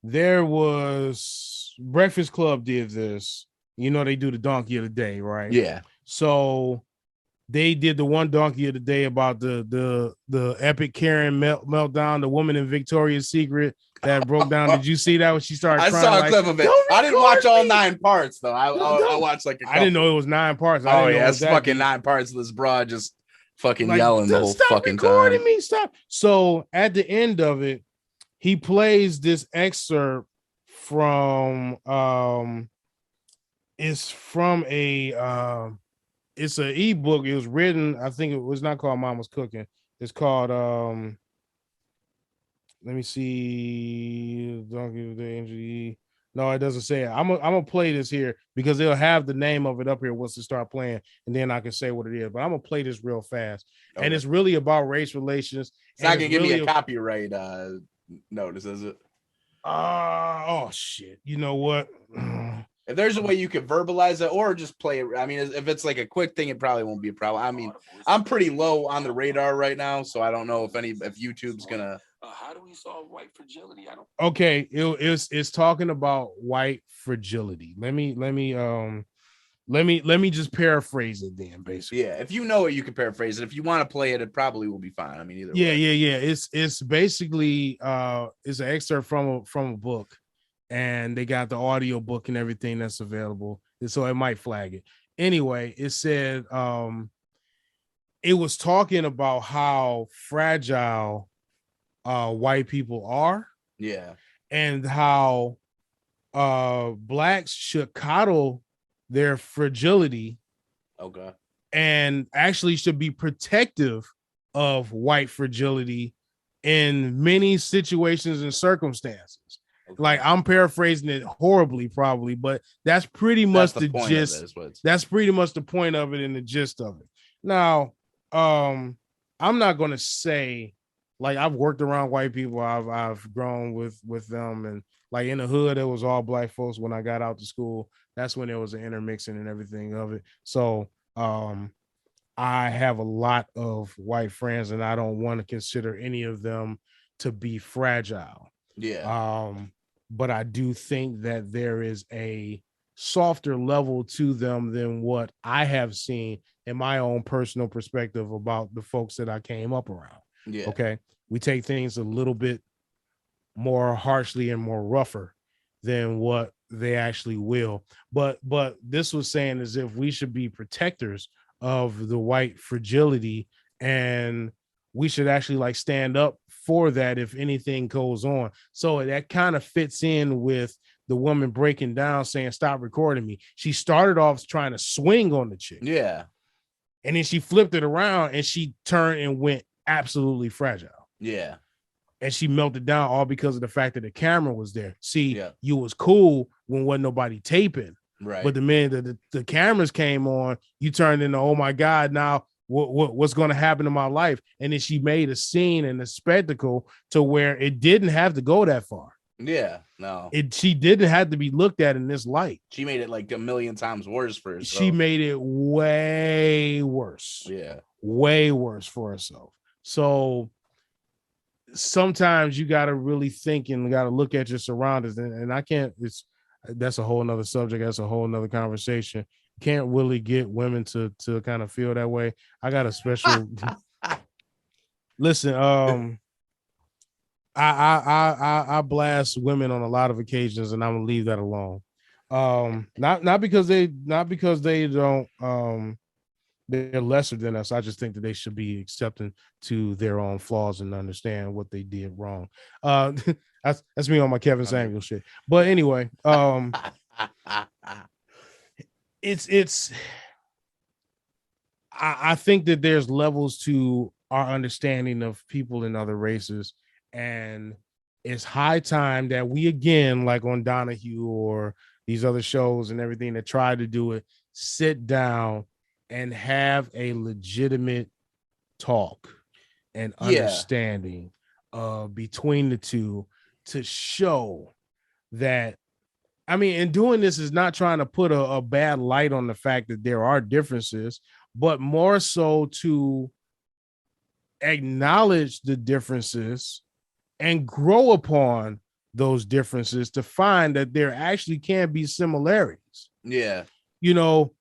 there was Breakfast Club did this. They do the donkey of the day, right? Yeah. So they did the one donkey of the day about the epic Karen meltdown, the woman in Victoria's Secret that broke down. Did you see that when she started crying? I saw a clip of it. I didn't watch all 9 parts though. I watched like a couple. I didn't know it was 9 parts. It's fucking 9 parts of this broad just fucking yelling the whole fucking time. Me, stop. So at the end of it, he plays this excerpt from it's from it's an ebook. It was written, I think it was not called Mama's Cooking. It's called let me see, Donkey of the NGE. No, it doesn't say it. I'm gonna play this here because they'll have the name of it up here once they start playing, and then I can say what it is. But I'm gonna play this real fast. Okay. And it's really about race relations. It's not gonna give me a copyright notice, is it? Oh shit. You know what? If there's a way you could verbalize it or just play it, I mean, if it's like a quick thing, it probably won't be a problem. I mean, I'm pretty low on the radar right now, so I don't know if YouTube's gonna. How do we solve white fragility? Okay, it's talking about white fragility. Let me just paraphrase it then, basically. Yeah, if you know it, you can paraphrase it. If you want to play it, it probably will be fine. I mean, either way. Yeah. It's basically it's an excerpt from a book. And they got the audio book and everything that's available. And so it might flag it. Anyway, it said it was talking about how fragile white people are. Yeah. And how blacks should coddle their fragility. Okay. And actually should be protective of white fragility in many situations and circumstances. Okay. Like I'm paraphrasing it horribly, probably, but that's pretty much the gist. That's pretty much the point of it and the gist of it. Now, I'm not gonna say like I've worked around white people. I've grown with them, and like in the hood, it was all black folks. When I got out to school, that's when there was an intermixing and everything of it. So, I have a lot of white friends, and I don't want to consider any of them to be fragile. Yeah. But I do think that there is a softer level to them than what I have seen in my own personal perspective about the folks that I came up around. Yeah. Okay. We take things a little bit more harshly and more rougher than what they actually will. But this was saying as if we should be protectors of the white fragility, and we should actually like stand up for that if anything goes on. So that kind of fits in with the woman breaking down saying, stop recording me. She started off trying to swing on the chick. Yeah. And then she flipped it around and she turned and went absolutely fragile. Yeah. And she melted down all because of the fact that the camera was there. See, you was cool when wasn't nobody taping. Right. But the minute that the cameras came on, you turned into, oh my God, now what's going to happen to my life? And then she made a scene and a spectacle to where it didn't have to go that far. Yeah, no. She didn't have to be looked at in this light. She made it like a million times worse for herself. She made it way worse. Yeah. Way worse for herself. So sometimes you got to really think and got to look at your surroundings. And I can't, that's a whole nother subject. That's a whole nother conversation. Can't really get women to kind of feel that way. I got a special listen. I blast women on a lot of occasions, and I'm gonna leave that alone. Not because they don't they're lesser than us. I just think that they should be accepting to their own flaws and understand what they did wrong. That's me on my Kevin Samuel shit. But anyway, it's I think that there's levels to our understanding of people in other races, and it's high time that we, again, like on Donahue or these other shows and everything that try to do it, sit down and have a legitimate talk and understanding between the two, to show that, I mean, and doing this is not trying to put a bad light on the fact that there are differences, but more so to acknowledge the differences and grow upon those differences to find that there actually can be similarities. Yeah. You know,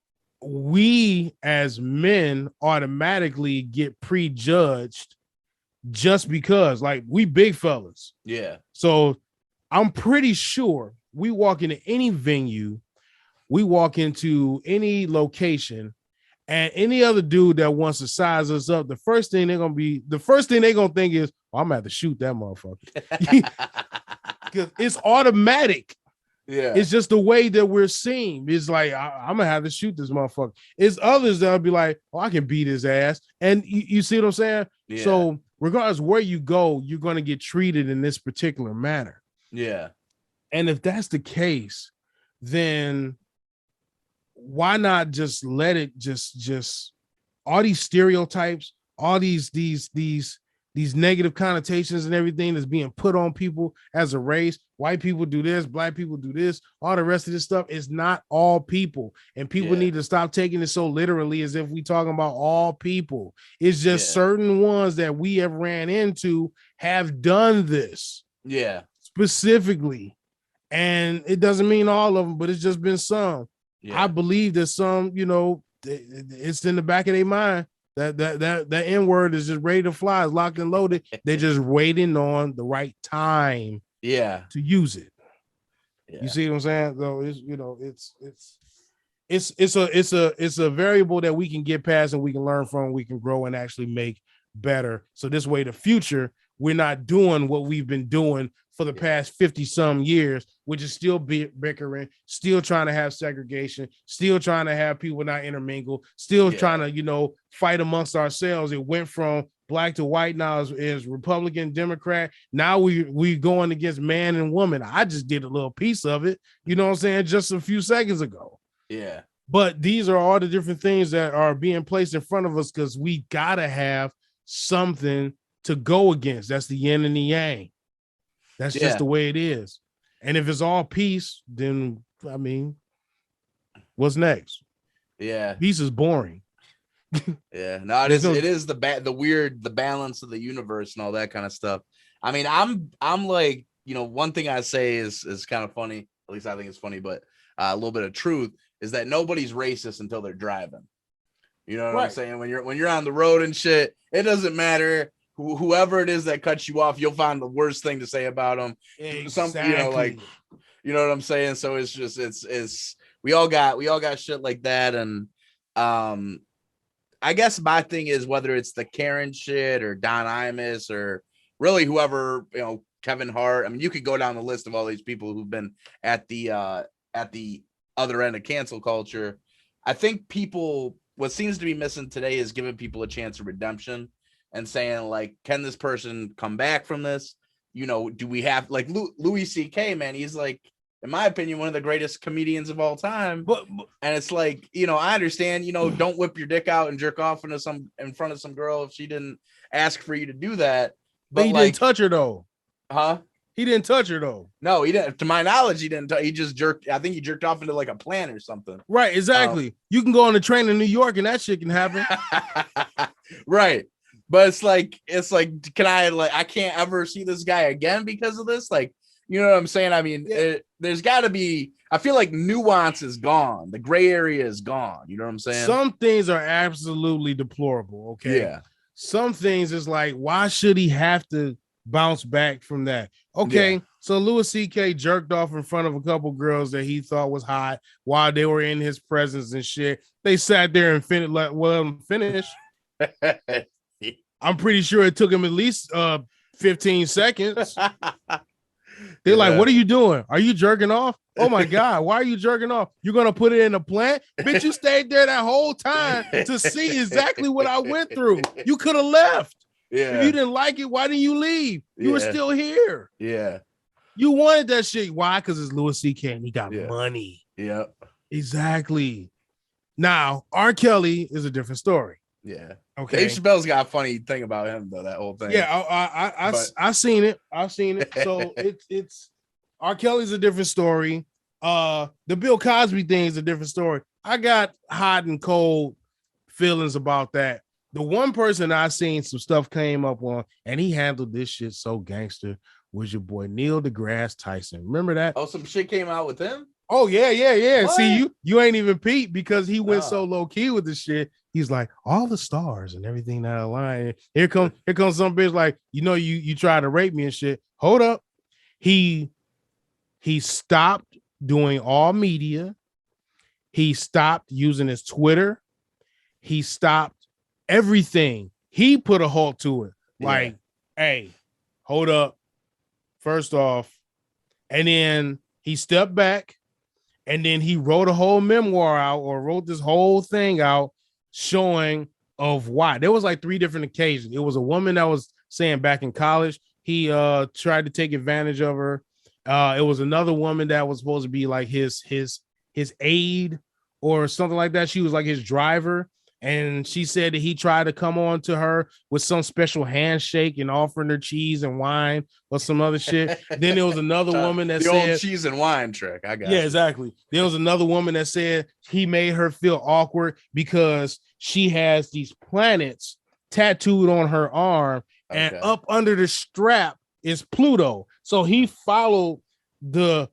we as men automatically get prejudged just because, like, we big fellas. Yeah. So I'm pretty sure we walk into any venue, we walk into any location, and any other dude that wants to size us up, the first thing they're gonna think is, oh, I'm gonna have to shoot that motherfucker. Because it's automatic. Yeah. It's just the way that we're seen. It's like, I'm gonna have to shoot this motherfucker. It's others that'll be like, oh, I can beat his ass. And you see what I'm saying? Yeah. So regardless where you go, you're gonna get treated in this particular manner. Yeah. And if that's the case, then why not just let it just all these stereotypes, all these negative connotations and everything that's being put on people as a race. White people do this, black people do this, all the rest of this stuff is not all people. And people need to stop taking it so literally as if we talking about all people. It's just certain ones that we have ran into have done this. Yeah. Specifically. And it doesn't mean all of them, but it's just been some. Yeah. I believe that some, you know, it's in the back of their mind. That N-word is just ready to fly, is locked and loaded. They're just waiting on the right time to use it. Yeah. You see what I'm saying? So it's, you know, it's a variable that we can get past and we can learn from, we can grow and actually make better. So this way, the future, we're not doing what we've been doing for the past 50 some years, which is still bickering, still trying to have segregation, still trying to have people not intermingle, still trying to, you know, fight amongst ourselves. It went from black to white, now is Republican, Democrat. Now we going against man and woman. I just did a little piece of it, you know what I'm saying, just a few seconds ago. Yeah. But these are all the different things that are being placed in front of us because we gotta have something to go against. That's the yin and the yang. That's just the way it is. And if it's all peace, then I mean, what's next? Yeah, peace is boring. Yeah, no, it is the balance of the universe and all that kind of stuff. I mean, I'm like, you know, one thing I say is kind of funny. At least I think it's funny, but a little bit of truth is that nobody's racist until they're driving. You know what I'm saying? When you're on the road and shit, it doesn't matter. Whoever it is that cuts you off, you'll find the worst thing to say about them. Exactly. You know, like, you know what I'm saying? So it's just, it's we all got shit like that. And I guess my thing is, whether it's the Karen shit or Don Imus or really whoever, you know, Kevin Hart. I mean, you could go down the list of all these people who've been at the other end of cancel culture. I think what seems to be missing today is giving people a chance of redemption. And saying, like, can this person come back from this? You know, do we have, like, Louis C.K., man, he's, like, in my opinion, one of the greatest comedians of all time. And it's like, you know, I understand, you know, don't whip your dick out and jerk off in front of some girl if she didn't ask for you to do that. But he didn't touch her, though. Huh? He didn't touch her, though. No, he didn't. To my knowledge, he didn't. He just jerked. I think he jerked off into, like, a plant or something. Right, exactly. You can go on the train in New York and that shit can happen. Right. But it's like, can I can't ever see this guy again because of this? Like, you know what I'm saying? I mean, there's got to be, I feel like nuance is gone. The gray area is gone. You know what I'm saying? Some things are absolutely deplorable. Okay. Yeah. Some things is like, why should he have to bounce back from that. Okay, so Louis C.K. jerked off in front of a couple girls that he thought was hot while they were in his presence and shit. They sat there and finish. I'm pretty sure it took him at least 15 seconds. They're like, what are you doing? Are you jerking off? Oh my God, why are you jerking off? You're gonna put it in a plant? Bitch, you stayed there that whole time to see exactly what I went through. You could have left. Yeah. If you didn't like it, why didn't you leave? You were still here. Yeah. You wanted that shit. Why? Because it's Louis C.K. and he got money. Yep. Exactly. Now, R. Kelly is a different story. Yeah. Okay. Dave Chappelle's got a funny thing about him though, that whole thing. Yeah, I've seen it. I've seen it. So it's R. Kelly's a different story. The Bill Cosby thing is a different story. I got hot and cold feelings about that. The one person I seen some stuff came up on, and he handled this shit so gangster, was your boy Neil deGrasse Tyson. Remember that? Oh, some shit came out with him? Oh, yeah. What? See, you ain't even peeped because he went so low key with the shit. He's like, all the stars and everything that align. Here comes some bitch like, you tried to rape me and shit. Hold up. He stopped doing all media. He stopped using his Twitter. He stopped everything. He put a halt to it. Like, hey, hold up. First off. And then he stepped back. And then he wrote a whole memoir out, or wrote this whole thing out showing of why. There was like 3 different occasions. It was a woman that was saying back in college, he tried to take advantage of her. It was another woman that was supposed to be like his aide or something like that. She was like his driver. And she said that he tried to come on to her with some special handshake and offering her cheese and wine or some other shit. Then there was another woman that said old cheese and wine trick. I got exactly. There was another woman that said he made her feel awkward because she has these planets tattooed on her arm, and up under the strap is Pluto. So he followed the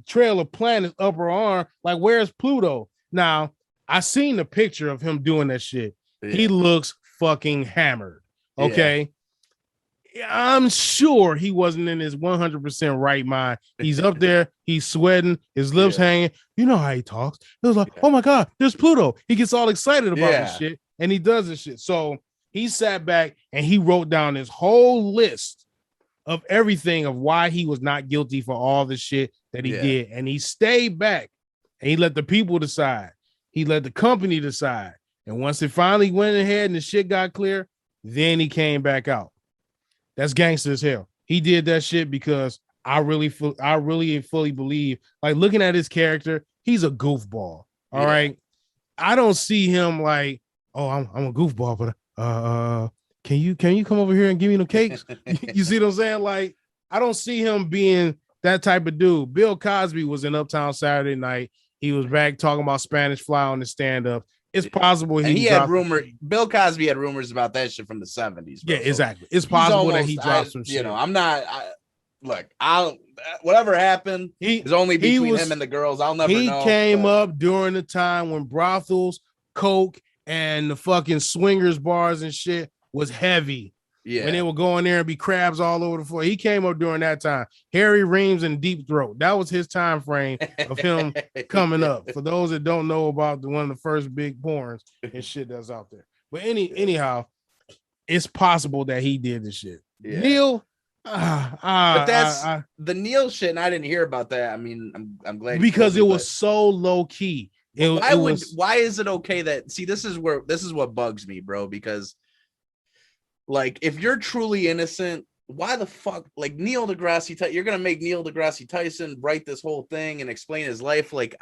trail of planets up her arm. Like, where's Pluto? Now, I seen the picture of him doing that shit. Yeah. He looks fucking hammered. Okay. Yeah. I'm sure he wasn't in his 100% right mind. He's up there. He's sweating. His lips hanging. You know how he talks. It was like, oh my God, there's Pluto. He gets all excited about this shit, and he does this shit. So he sat back and he wrote down this whole list of everything of why he was not guilty for all the shit that he did. And he stayed back and he let the people decide. He let the company decide. And once it finally went ahead and the shit got clear, then he came back out. That's gangster as hell. He did that shit because I really fully believe, like, looking at his character, he's a goofball. All right. I don't see him like, oh, I'm a goofball, but can you come over here and give me the cakes? You see what I'm saying? Like, I don't see him being that type of dude. Bill Cosby was in Uptown Saturday Night. He was back talking about Spanish Fly on the stand-up. It's possible he had rumors. Bill Cosby had rumors about that shit from the 70s. Bro. Yeah, exactly. It's possible that he dropped some shit. I'm not. Whatever happened is only between him and the girls. I'll never know. He came up during the time when brothels, coke, and the fucking swingers bars and shit was heavy. Yeah. When they would go in there and be crabs all over the floor. He came up during that time. Harry Reams and Deep Throat. That was his time frame of him coming up. For those that don't know about one of the first big porns and shit that's out there. But anyhow, it's possible that he did this shit. Yeah. Neil, but that's the Neil shit, and I didn't hear about that. I mean, I'm glad because it was so low key. Why is it okay that this is what bugs me, bro? Because like, if you're truly innocent, why the fuck, like, Neil deGrasse Tyson, you're gonna make Neil deGrasse Tyson write this whole thing and explain his life? Like,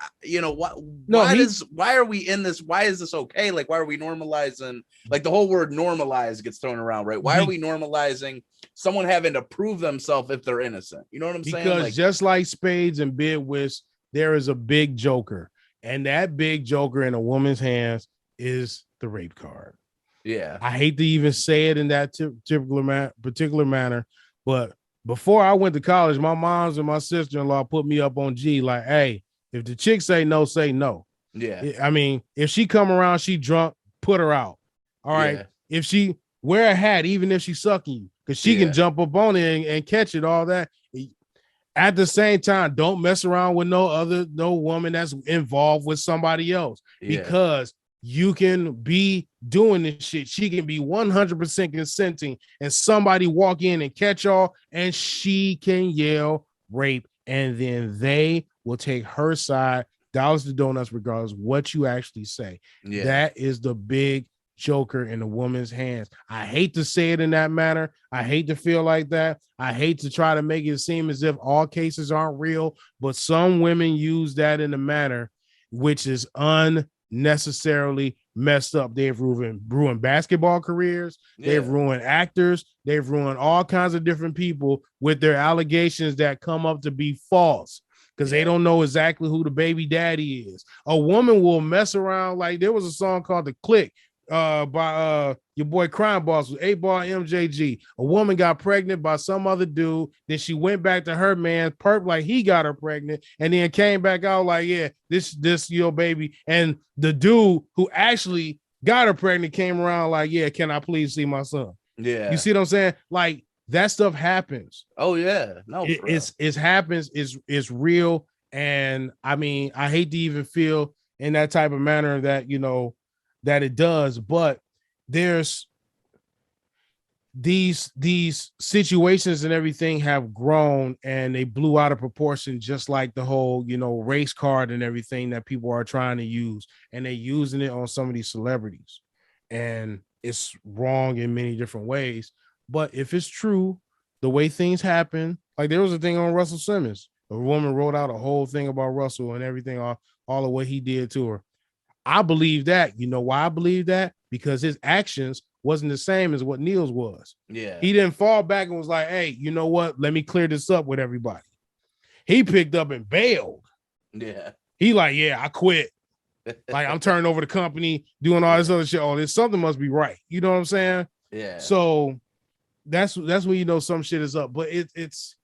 why are we in this? Why is this okay? Like, why are we normalizing? Like, the whole word normalize gets thrown around, right? Why are we normalizing someone having to prove themselves if they're innocent? You know what I'm saying? Because just like spades and bidwits, there is a big joker, and that big joker in a woman's hands is the rape card. Yeah, I hate to even say it in that particular manner, but before I went to college, my moms and my sister-in-law put me up on G, like, hey, if the chick say no, say no. Yeah, I mean, if she come around, she drunk, put her out. All right. Yeah. wear a hat, even if she's sucking you, because she can jump up on it and catch it, all that. At the same time, don't mess around with no woman that's involved with somebody else, because you can be doing this shit. She can be 100% consenting, and somebody walk in and catch y'all, and she can yell rape, and then they will take her side, dollars to donuts, regardless of what you actually say. That is the big joker in the woman's hands. I hate to say it in that manner. I hate to feel like that. I hate to try to make it seem as if all cases aren't real, but some women use that in a manner which is unnecessarily messed up. They've ruined basketball careers. They've ruined actors. They've ruined all kinds of different people with their allegations that come up to be false, because they don't know exactly who the baby daddy is. A woman will mess around. Like, there was a song called The Click by your boy Crime Boss with 8-Ball MJG. A woman got pregnant by some other dude. Then she went back to her man, perp like he got her pregnant, and then came back out like, yeah, this your baby. And the dude who actually got her pregnant came around like, yeah, can I please see my son? Yeah. You see what I'm saying? Like, that stuff happens. Oh yeah. No, it happens. It's real. And I mean, I hate to even feel in that type of manner that, you know, that it does, but there's these situations and everything have grown, and they blew out of proportion, just like the whole, you know, race card and everything that people are trying to use, and they're using it on some of these celebrities, and it's wrong in many different ways. But if it's true, the way things happen, like there was a thing on Russell Simmons, a woman wrote out a whole thing about Russell and everything, all of what he did to her. I believe that. You know why I believe that? Because his actions wasn't the same as what Neil's was. Yeah. He didn't fall back and was like, hey, you know what? Let me clear this up with everybody. He picked up and bailed. Yeah. He like, yeah, I quit. Like, I'm turning over the company, doing all this other shit. Oh, there's something must be right. You know what I'm saying? Yeah. So that's when you know some shit is up. But it's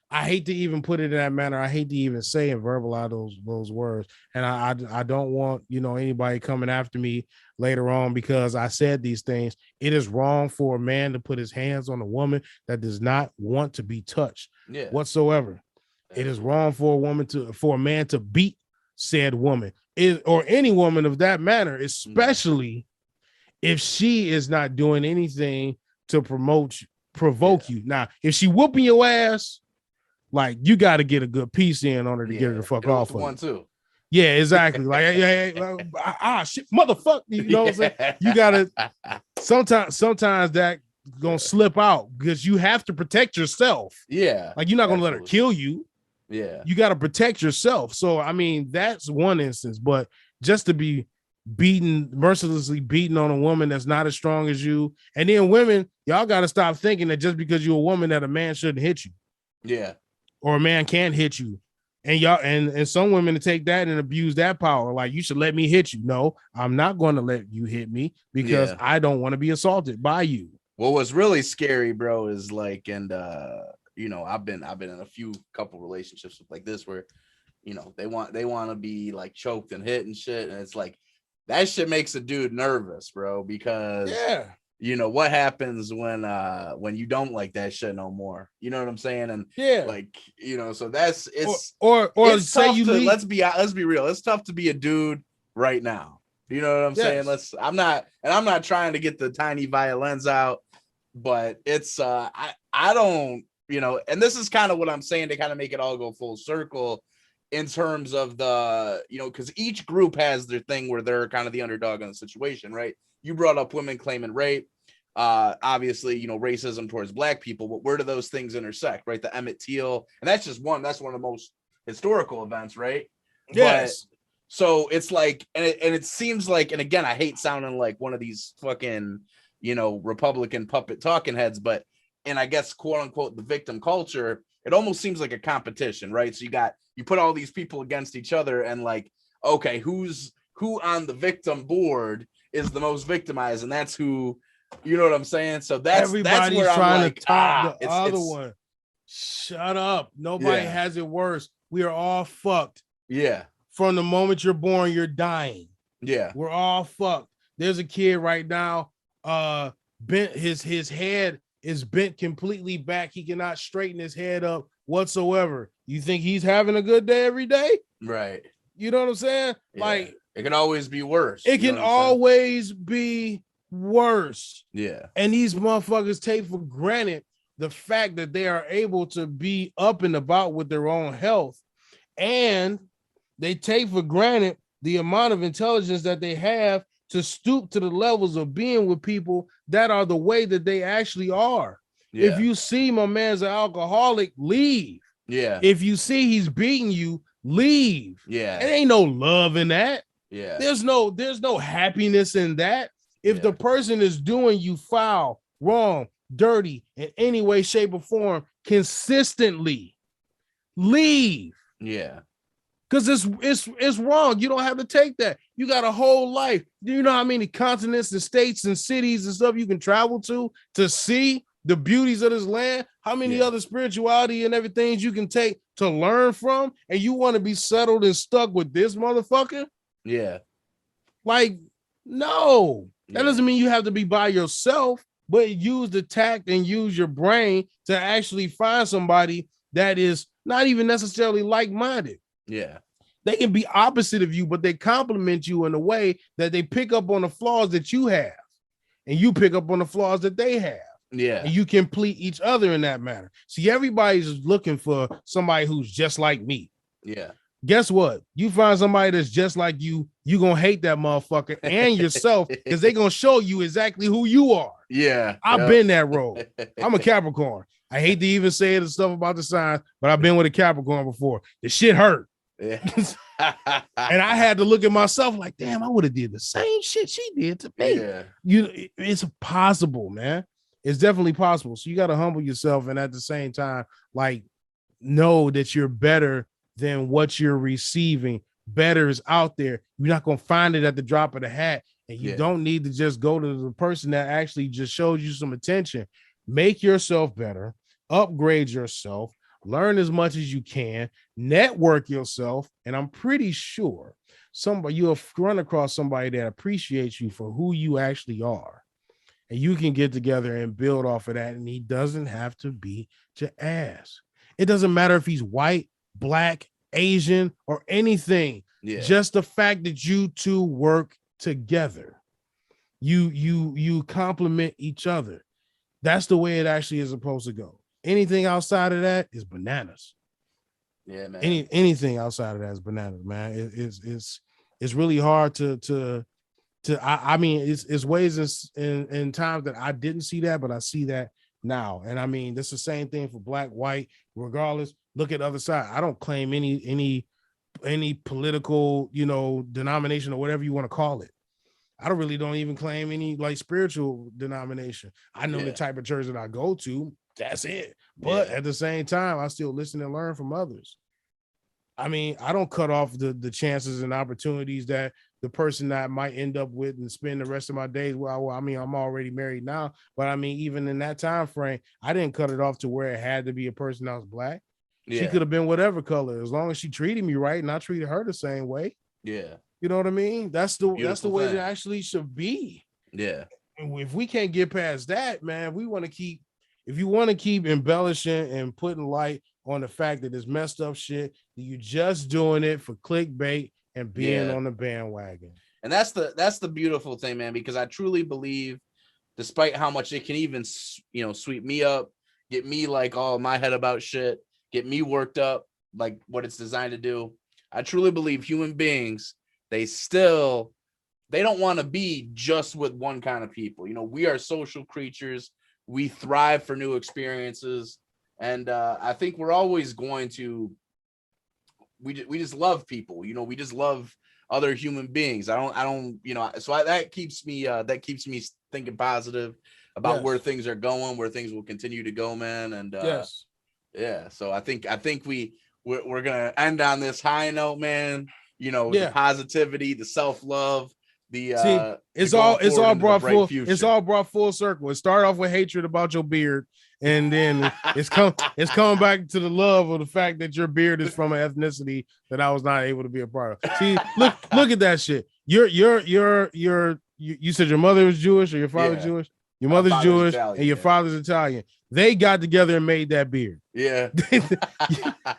I hate to even put it in that manner. I hate to even say and verbalize those words. And I don't want, you know, anybody coming after me later on because I said these things. It is wrong for a man to put his hands on a woman that does not want to be touched whatsoever. It is wrong for a man to beat said woman, or any woman of that manner, especially if she is not doing anything to provoke you. Now, if she whooping your ass, like, you got to get a good piece in on her to get her to fuck off. One too. Yeah, exactly. Like, shit, motherfucker. You know what I'm saying? You gotta. Sometimes that gonna slip out because you have to protect yourself. Yeah, like you're not gonna let her kill you. Yeah, you got to protect yourself. So I mean, that's one instance. But just to be mercilessly beaten on a woman that's not as strong as you, and then women, y'all got to stop thinking that just because you're a woman that a man shouldn't hit you. Yeah. Or a man can't hit you. And y'all and some women to take that and abuse that power. Like, you should let me hit you. No, I'm not going to let you hit me because I don't want to be assaulted by you. Well, what's really scary, bro, is like, and you know, I've been in a couple relationships like this where, you know, they want to be like choked and hit and shit. And it's like, that shit makes a dude nervous, bro, because you know what happens when you don't like that shit no more. You know what I'm saying? And like, you know, so that's or it's say you leave. Let's be real. It's tough to be a dude right now. You know what I'm saying? I'm not trying to get the tiny violins out, but it's I don't, you know, and this is kind of what I'm saying to kind of make it all go full circle in terms of the, you know, because each group has their thing where they're kind of the underdog in the situation, right? You brought up women claiming rape. Obviously, you know, racism towards black people, but where do those things intersect, right? The Emmett Till, and that's one of the most historical events, right? Yes. But, so it's like, and it seems like, and again, I hate sounding like one of these fucking, you know, Republican puppet talking heads, but, and I guess, quote unquote, the victim culture, it almost seems like a competition, right? So you put all these people against each other and like, okay, who on the victim board is the most victimized, and that's who, you know what I'm saying? So everybody's where trying like, to top the other one. Shut up. Nobody has it worse. We are all fucked. Yeah. From the moment you're born, you're dying. Yeah. We're all fucked. There's a kid right now. bent. His head is bent completely back. He cannot straighten his head up whatsoever. You think he's having a good day every day? Right. You know what I'm saying? Yeah. Like, it can always be worse. it can always be worse. Yeah. And these motherfuckers take for granted the fact that they are able to be up and about with their own health. And they take for granted the amount of intelligence that they have to stoop to the levels of being with people that are the way that they actually are. Yeah. If you see my man's an alcoholic, leave. Yeah. If you see he's beating you, leave. Yeah. It ain't no love in that. Yeah. There's no happiness in that. If the person is doing you foul, wrong, dirty in any way, shape, or form consistently, leave. Yeah. Because it's wrong. You don't have to take that. You got a whole life. Do you know how many continents and states and cities and stuff you can travel to see the beauties of this land? How many other spirituality and everything you can take to learn from? And you want to be settled and stuck with this motherfucker? Yeah. Like, no. That doesn't mean you have to be by yourself, but use the tact and use your brain to actually find somebody that is not even necessarily like-minded. Yeah. They can be opposite of you, but they complement you in a way that they pick up on the flaws that you have, and you pick up on the flaws that they have. Yeah. And you complete each other in that manner. See, everybody's looking for somebody who's just like me. Yeah. Guess what? You find somebody that's just like you gonna hate that motherfucker and yourself because they're gonna show you exactly who you are. Yeah. I've been that road. I'm a Capricorn. I hate to even say it and stuff about the signs, but I've been with a Capricorn before. The shit hurt. Yeah. And I had to look at myself like, damn, I would have did the same shit she did to me. Yeah. It's possible, man. It's definitely possible. So you got to humble yourself and at the same time, like, know that you're better than what you're receiving. Better is out there. You're not going to find it at the drop of the hat. And you don't need to just go to the person that actually just shows you some attention. Make yourself better, upgrade yourself, learn as much as you can, network yourself. And I'm pretty sure you'll run across somebody that appreciates you for who you actually are. And you can get together and build off of that. And he doesn't have to be your ass. It doesn't matter if he's white, black, Asian, or anything. Yeah. Just the fact that you two work together. You complement each other. That's the way it actually is supposed to go. Anything outside of that is bananas. Yeah, man. Anything outside of that is bananas, man. It's really hard to I mean, it's ways in times that I didn't see that, but I see that now. And I mean, that's the same thing for black, white, regardless. Look at the other side. I don't claim any political, denomination or whatever you want to call it. I don't even claim any like spiritual denomination. I know the type of church that I go to. That's it. But at the same time, I still listen and learn from others. I mean, I don't cut off the chances and opportunities that the person that I might end up with and spend the rest of my days. Well, I mean, I'm already married now, but I mean, even in that time frame, I didn't cut it off to where it had to be a person that was black. Yeah. She could have been whatever color, as long as she treated me right and I treated her the same way. Yeah. You know what I mean? That's the way thing. it actually should be. Yeah. And if we can't get past that, man, if you want to keep embellishing and putting light on the fact that it's messed up shit, that you're just doing it for clickbait and being on the bandwagon. And that's the beautiful thing, man, because I truly believe, despite how much it can even, sweep me up, get me like all in my head about shit, get me worked up, like what it's designed to do. I truly believe human beings, they don't want to be just with one kind of people. We are social creatures. We thrive for new experiences. And I think we're always going to, we just love people, we just love other human beings. I don't, so that keeps me thinking positive about where things are going, where things will continue to go, man. And so I think we're going to end on this high note, man. The positivity, the self-love, it's all brought full circle. It started off with hatred about your beard, and then it's coming back to the love of the fact that your beard is from an ethnicity that I was not able to be a part of. See, look at that shit. You said your mother was Jewish or your father was Jewish? Your mother's father's Jewish Italian, and your yeah. father's Italian. They got together and made that beard. Yeah.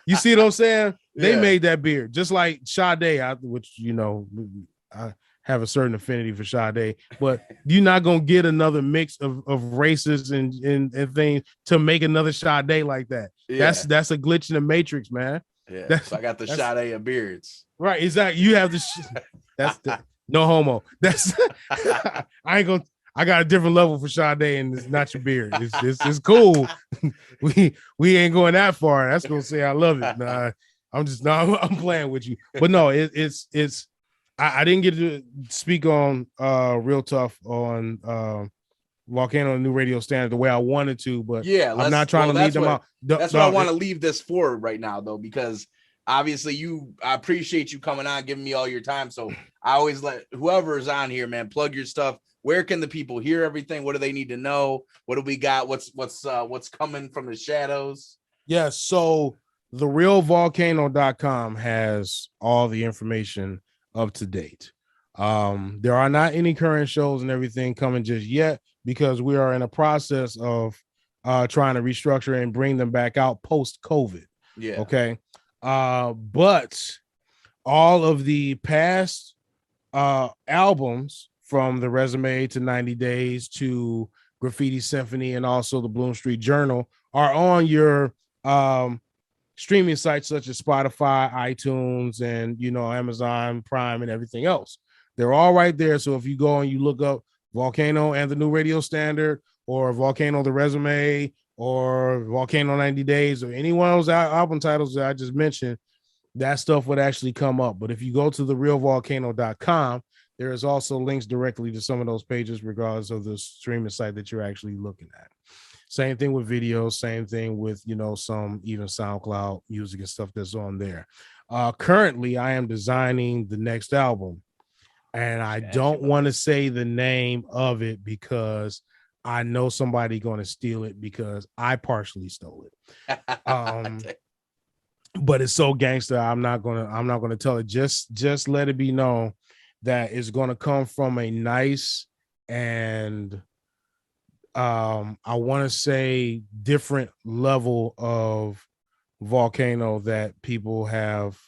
You see what I'm saying? They Yeah. made that beard, just like Sade, which I have a certain affinity for Sade, but you're not gonna get another mix of races and things to make another Sade like that. Yeah. That's a glitch in the matrix, man. Yeah. So I got the Sade of beards. Right, exactly. You have that's the no homo. That's I got a different level for Sade, and it's not your beard. It's cool. we ain't going that far. That's gonna say I love it. Nah, I'm playing with you. But no, it's I didn't get to speak on Real Tough on Volcano, a new radio standard, the way I wanted to, but yeah, I'm not trying to leave them out. That's what I want to leave this for right now, though, because obviously I appreciate you coming on, giving me all your time. So I always let whoever is on here, man, plug your stuff. Where can the people hear everything? What do they need to know? What do we got? What's coming from the shadows? Yes. So therealvolcano.com has all the information up to date. There are not any current shows and everything coming just yet because we are in a process of trying to restructure and bring them back out post-COVID. Yeah. Okay. But all of the past albums from the Resume to 90 Days to Graffiti Symphony and also the Bloom Street Journal are on your streaming sites such as Spotify, iTunes, and Amazon Prime and everything else. They're all right there. So if you go and you look up Volcano and the New Radio Standard, or Volcano the Resume, or Volcano 90 Days, or any one of those album titles that I just mentioned, that stuff would actually come up. But if you go to therealvolcano.com, there is also links directly to some of those pages, regardless of the streaming site that you're actually looking at. Same thing with videos, same thing with, some even SoundCloud music and stuff that's on there. Currently, I am designing the next album, and I don't want to say the name of it because I know somebody going to steal it because I partially stole it. But it's so gangster. I'm not gonna tell it. Just let it be known that it's going to come from a nice and I want to say different level of Volcano that people have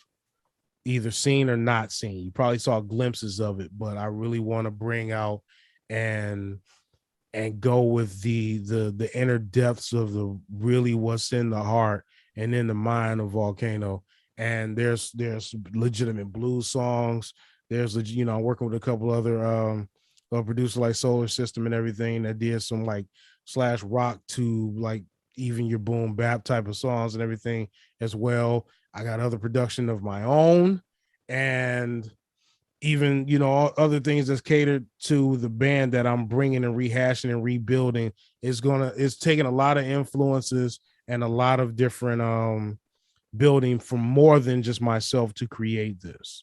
either seen or not seen. You probably saw glimpses of it, but I really want to bring out and go with the inner depths of the really what's in the heart and in the mind of Volcano. And there's legitimate blues songs. There's I'm working with a couple other producers like Solar System and everything that did some like slash rock to like even your boom bap type of songs and everything as well. I got other production of my own, and even other things that's catered to the band that I'm bringing and rehashing and rebuilding. It's taking a lot of influences and a lot of different building from more than just myself to create this.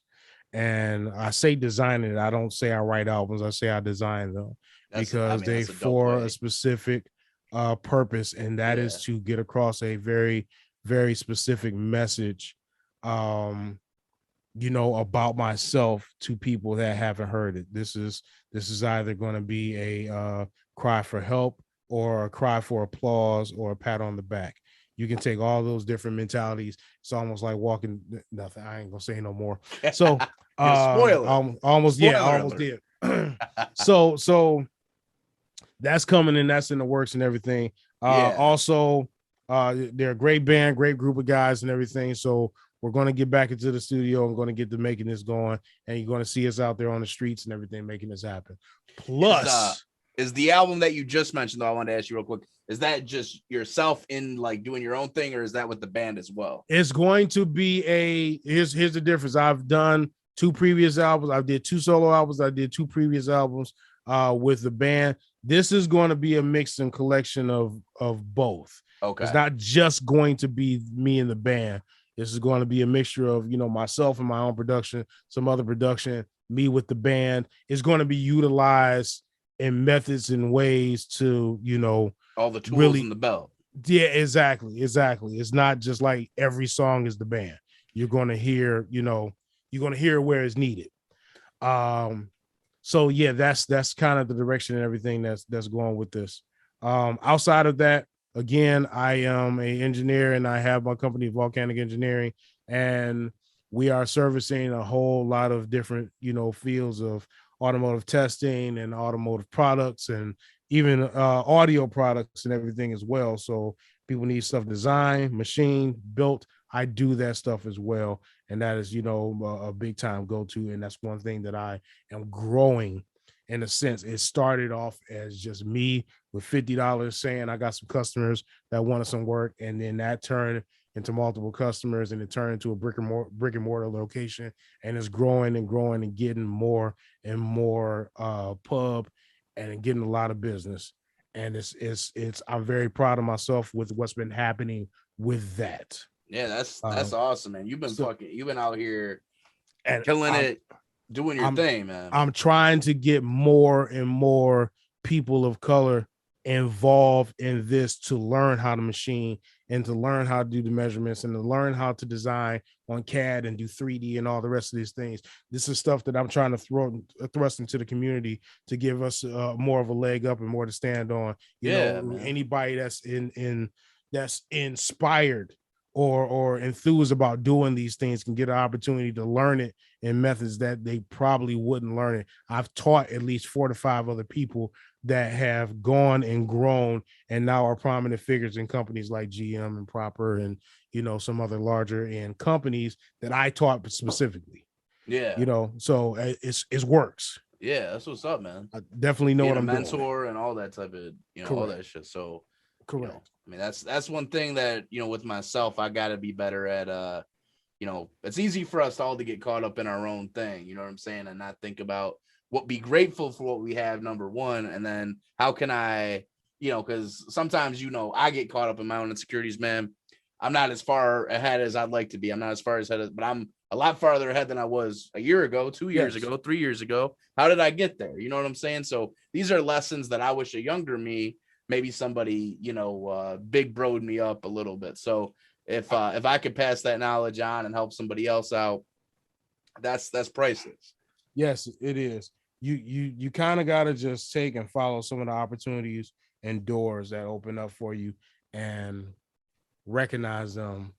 And I say designing it. I don't say I write albums. I say I design them because they for a specific purpose, and that is to get across a very, very specific message, about myself to people that haven't heard it. This is either going to be a cry for help or a cry for applause or a pat on the back. You can take all those different mentalities. It's almost like walking. Nothing. I ain't gonna say no more. So, spoiler. Almost did. So that's coming and that's in the works and everything. Also, they're a great band, great group of guys and everything. So we're going to get back into the studio. I'm going to get to making this going, and you're going to see us out there on the streets and everything, making this happen. Plus, is the album that you just mentioned, though, I wanted to ask you real quick, is that just yourself in like doing your own thing, or is that with the band as well? It's going to be here's the difference. I've done 2 previous albums. I did 2 solo albums. I did 2 previous albums with the band. This is going to be a mix and collection of both. Okay. It's not just going to be me and the band. This is going to be a mixture of, myself and my own production, some other production, me with the band. It's going to be utilized in methods and ways to, all the tools really, in the belt. Yeah, exactly. It's not just like every song is the band. You're going to hear, where it's needed. So yeah, that's kind of the direction and everything that's going with this. Outside of that, again, I am an engineer and I have my company Volcanic Engineering, and we are servicing a whole lot of different, fields of automotive testing and automotive products and even audio products and everything as well. So people need stuff designed, machined, built. I do that stuff as well. And that is, a big time go-to. And that's one thing that I am growing in a sense. It started off as just me with $50 saying I got some customers that wanted some work. And then that turned into multiple customers and it turned into a brick and mortar location. And it's growing and growing and getting more and more pub and getting a lot of business. And it's I'm very proud of myself with what's been happening with that. Yeah, that's awesome, man. You've been out here and killing it, doing your thing, man. I'm trying to get more and more people of color involved in this to learn how to machine and to learn how to do the measurements and to learn how to design on CAD and do 3D and all the rest of these things. This is stuff that I'm trying to thrust into the community to give us more of a leg up and more to stand on. You know, anybody that's that's inspired or enthused about doing these things can get an opportunity to learn it in methods that they probably wouldn't learn it. I've taught at least 4 to 5 other people that have gone and grown and now are prominent figures in companies like GM and Proper and, some other larger end companies that I taught specifically. Yeah. So it works. Yeah, that's what's up, man. I definitely know what I'm doing. Mentor and all that type of, all that shit. So correct. I mean, that's one thing that, with myself, I got to be better at, it's easy for us all to get caught up in our own thing, you know what I'm saying? And not think about be grateful for what we have, number one. And then how can I, because sometimes, I get caught up in my own insecurities, man. I'm not as far ahead as I'd like to be. I'm not as far ahead, but I'm a lot farther ahead than I was a year ago, 2 years ago, 3 years ago. How did I get there? You know what I'm saying? So these are lessons that I wish a younger me, maybe somebody, big broed me up a little bit. So if I could pass that knowledge on and help somebody else out, that's priceless. Yes, it is. You kind of got to just take and follow some of the opportunities and doors that open up for you and recognize them.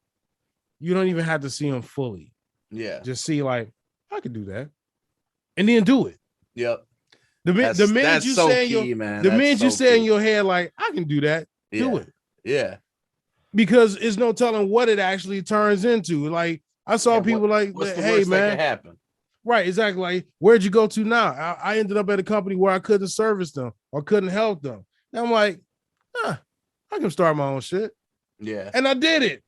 You don't even have to see them fully. Yeah. Just see like, I could do that. And then do it. Yep. The minute you say in your head, like, I can do that, do it. Yeah. Because it's no telling what it actually turns into. Like, I saw people like, hey, man. That could happen? Right, exactly. Like, where'd you go to now? I ended up at a company where I couldn't service them or couldn't help them. And I'm like, I can start my own shit. Yeah. And I did it.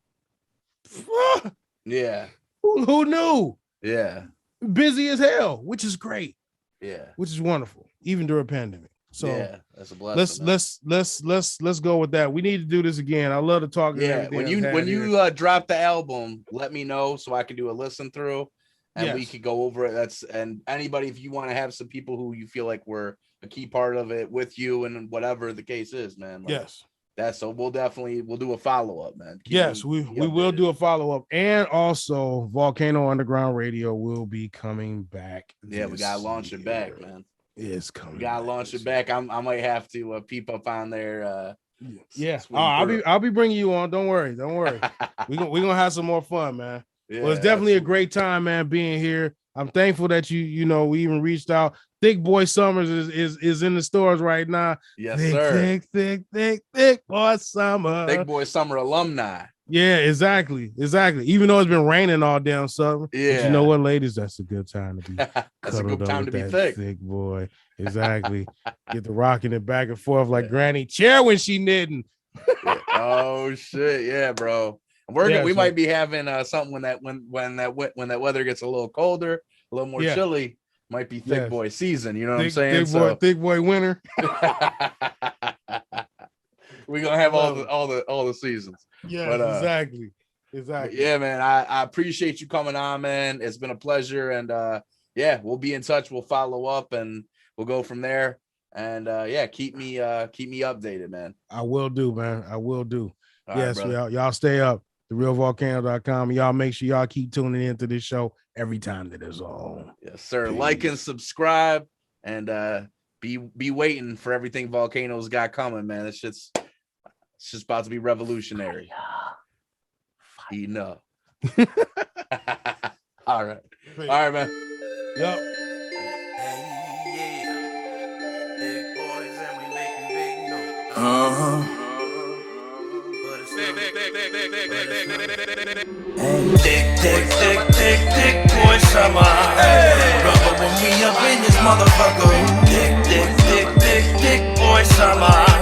Yeah. Who knew? Yeah. Busy as hell, which is great. Yeah. Which is wonderful, even during a pandemic. So yeah, that's a blessing. Let's go with that. We need to do this again. I love to talk. Yeah, when you drop the album, let me know so I can do a listen through, and we could go over it. And anybody, if you want to have some people who you feel like were a key part of it with you, and whatever the case is, man. Like, so we'll do a follow up, man. We will do a follow up, and also Volcano Underground Radio will be coming back. Yeah, we gotta launch it back, man. It's coming. We gotta launch it back. I might have to peep up on there. I'll be bringing you on. Don't worry. we gonna have some more fun, man. Yeah, well, it's definitely a great time, man, being here. I'm thankful that you we even reached out. Thicc Boi Summer is in the stores right now. Yes, sir. Thicc Boi Summer. Thicc Boi Summer alumni. Yeah, exactly. Even though it's been raining all damn summer. Yeah. But you know what, ladies? That's a good time to be that's a good time to be thick. Thicc boy. Exactly. Get the rocking it back and forth like Granny Chair when she knitting. Oh shit. Yeah, bro. We might be having something when that weather gets a little colder, a little more chilly. Might be Thicc Boi season, you know what I'm saying? Thicc Boi winter. We're gonna have all the seasons. Yeah, exactly. Yeah, man. I appreciate you coming on, man. It's been a pleasure, and we'll be in touch. We'll follow up, and we'll go from there. And keep me updated, man. I will do, man. I will do. All yes, right, y'all stay up. TheRealVolcano.com. Y'all make sure y'all keep tuning into this show every time that it's on. Yes, sir. Peace. Like and subscribe. and be waiting for everything Volcano's got coming, man. It's just about to be revolutionary. Enough. All right, man. Yep. Big boys and we making big noise. Thicc Boi Summer. Brother, when we up in this motherfucker. Thicc Boi Summer.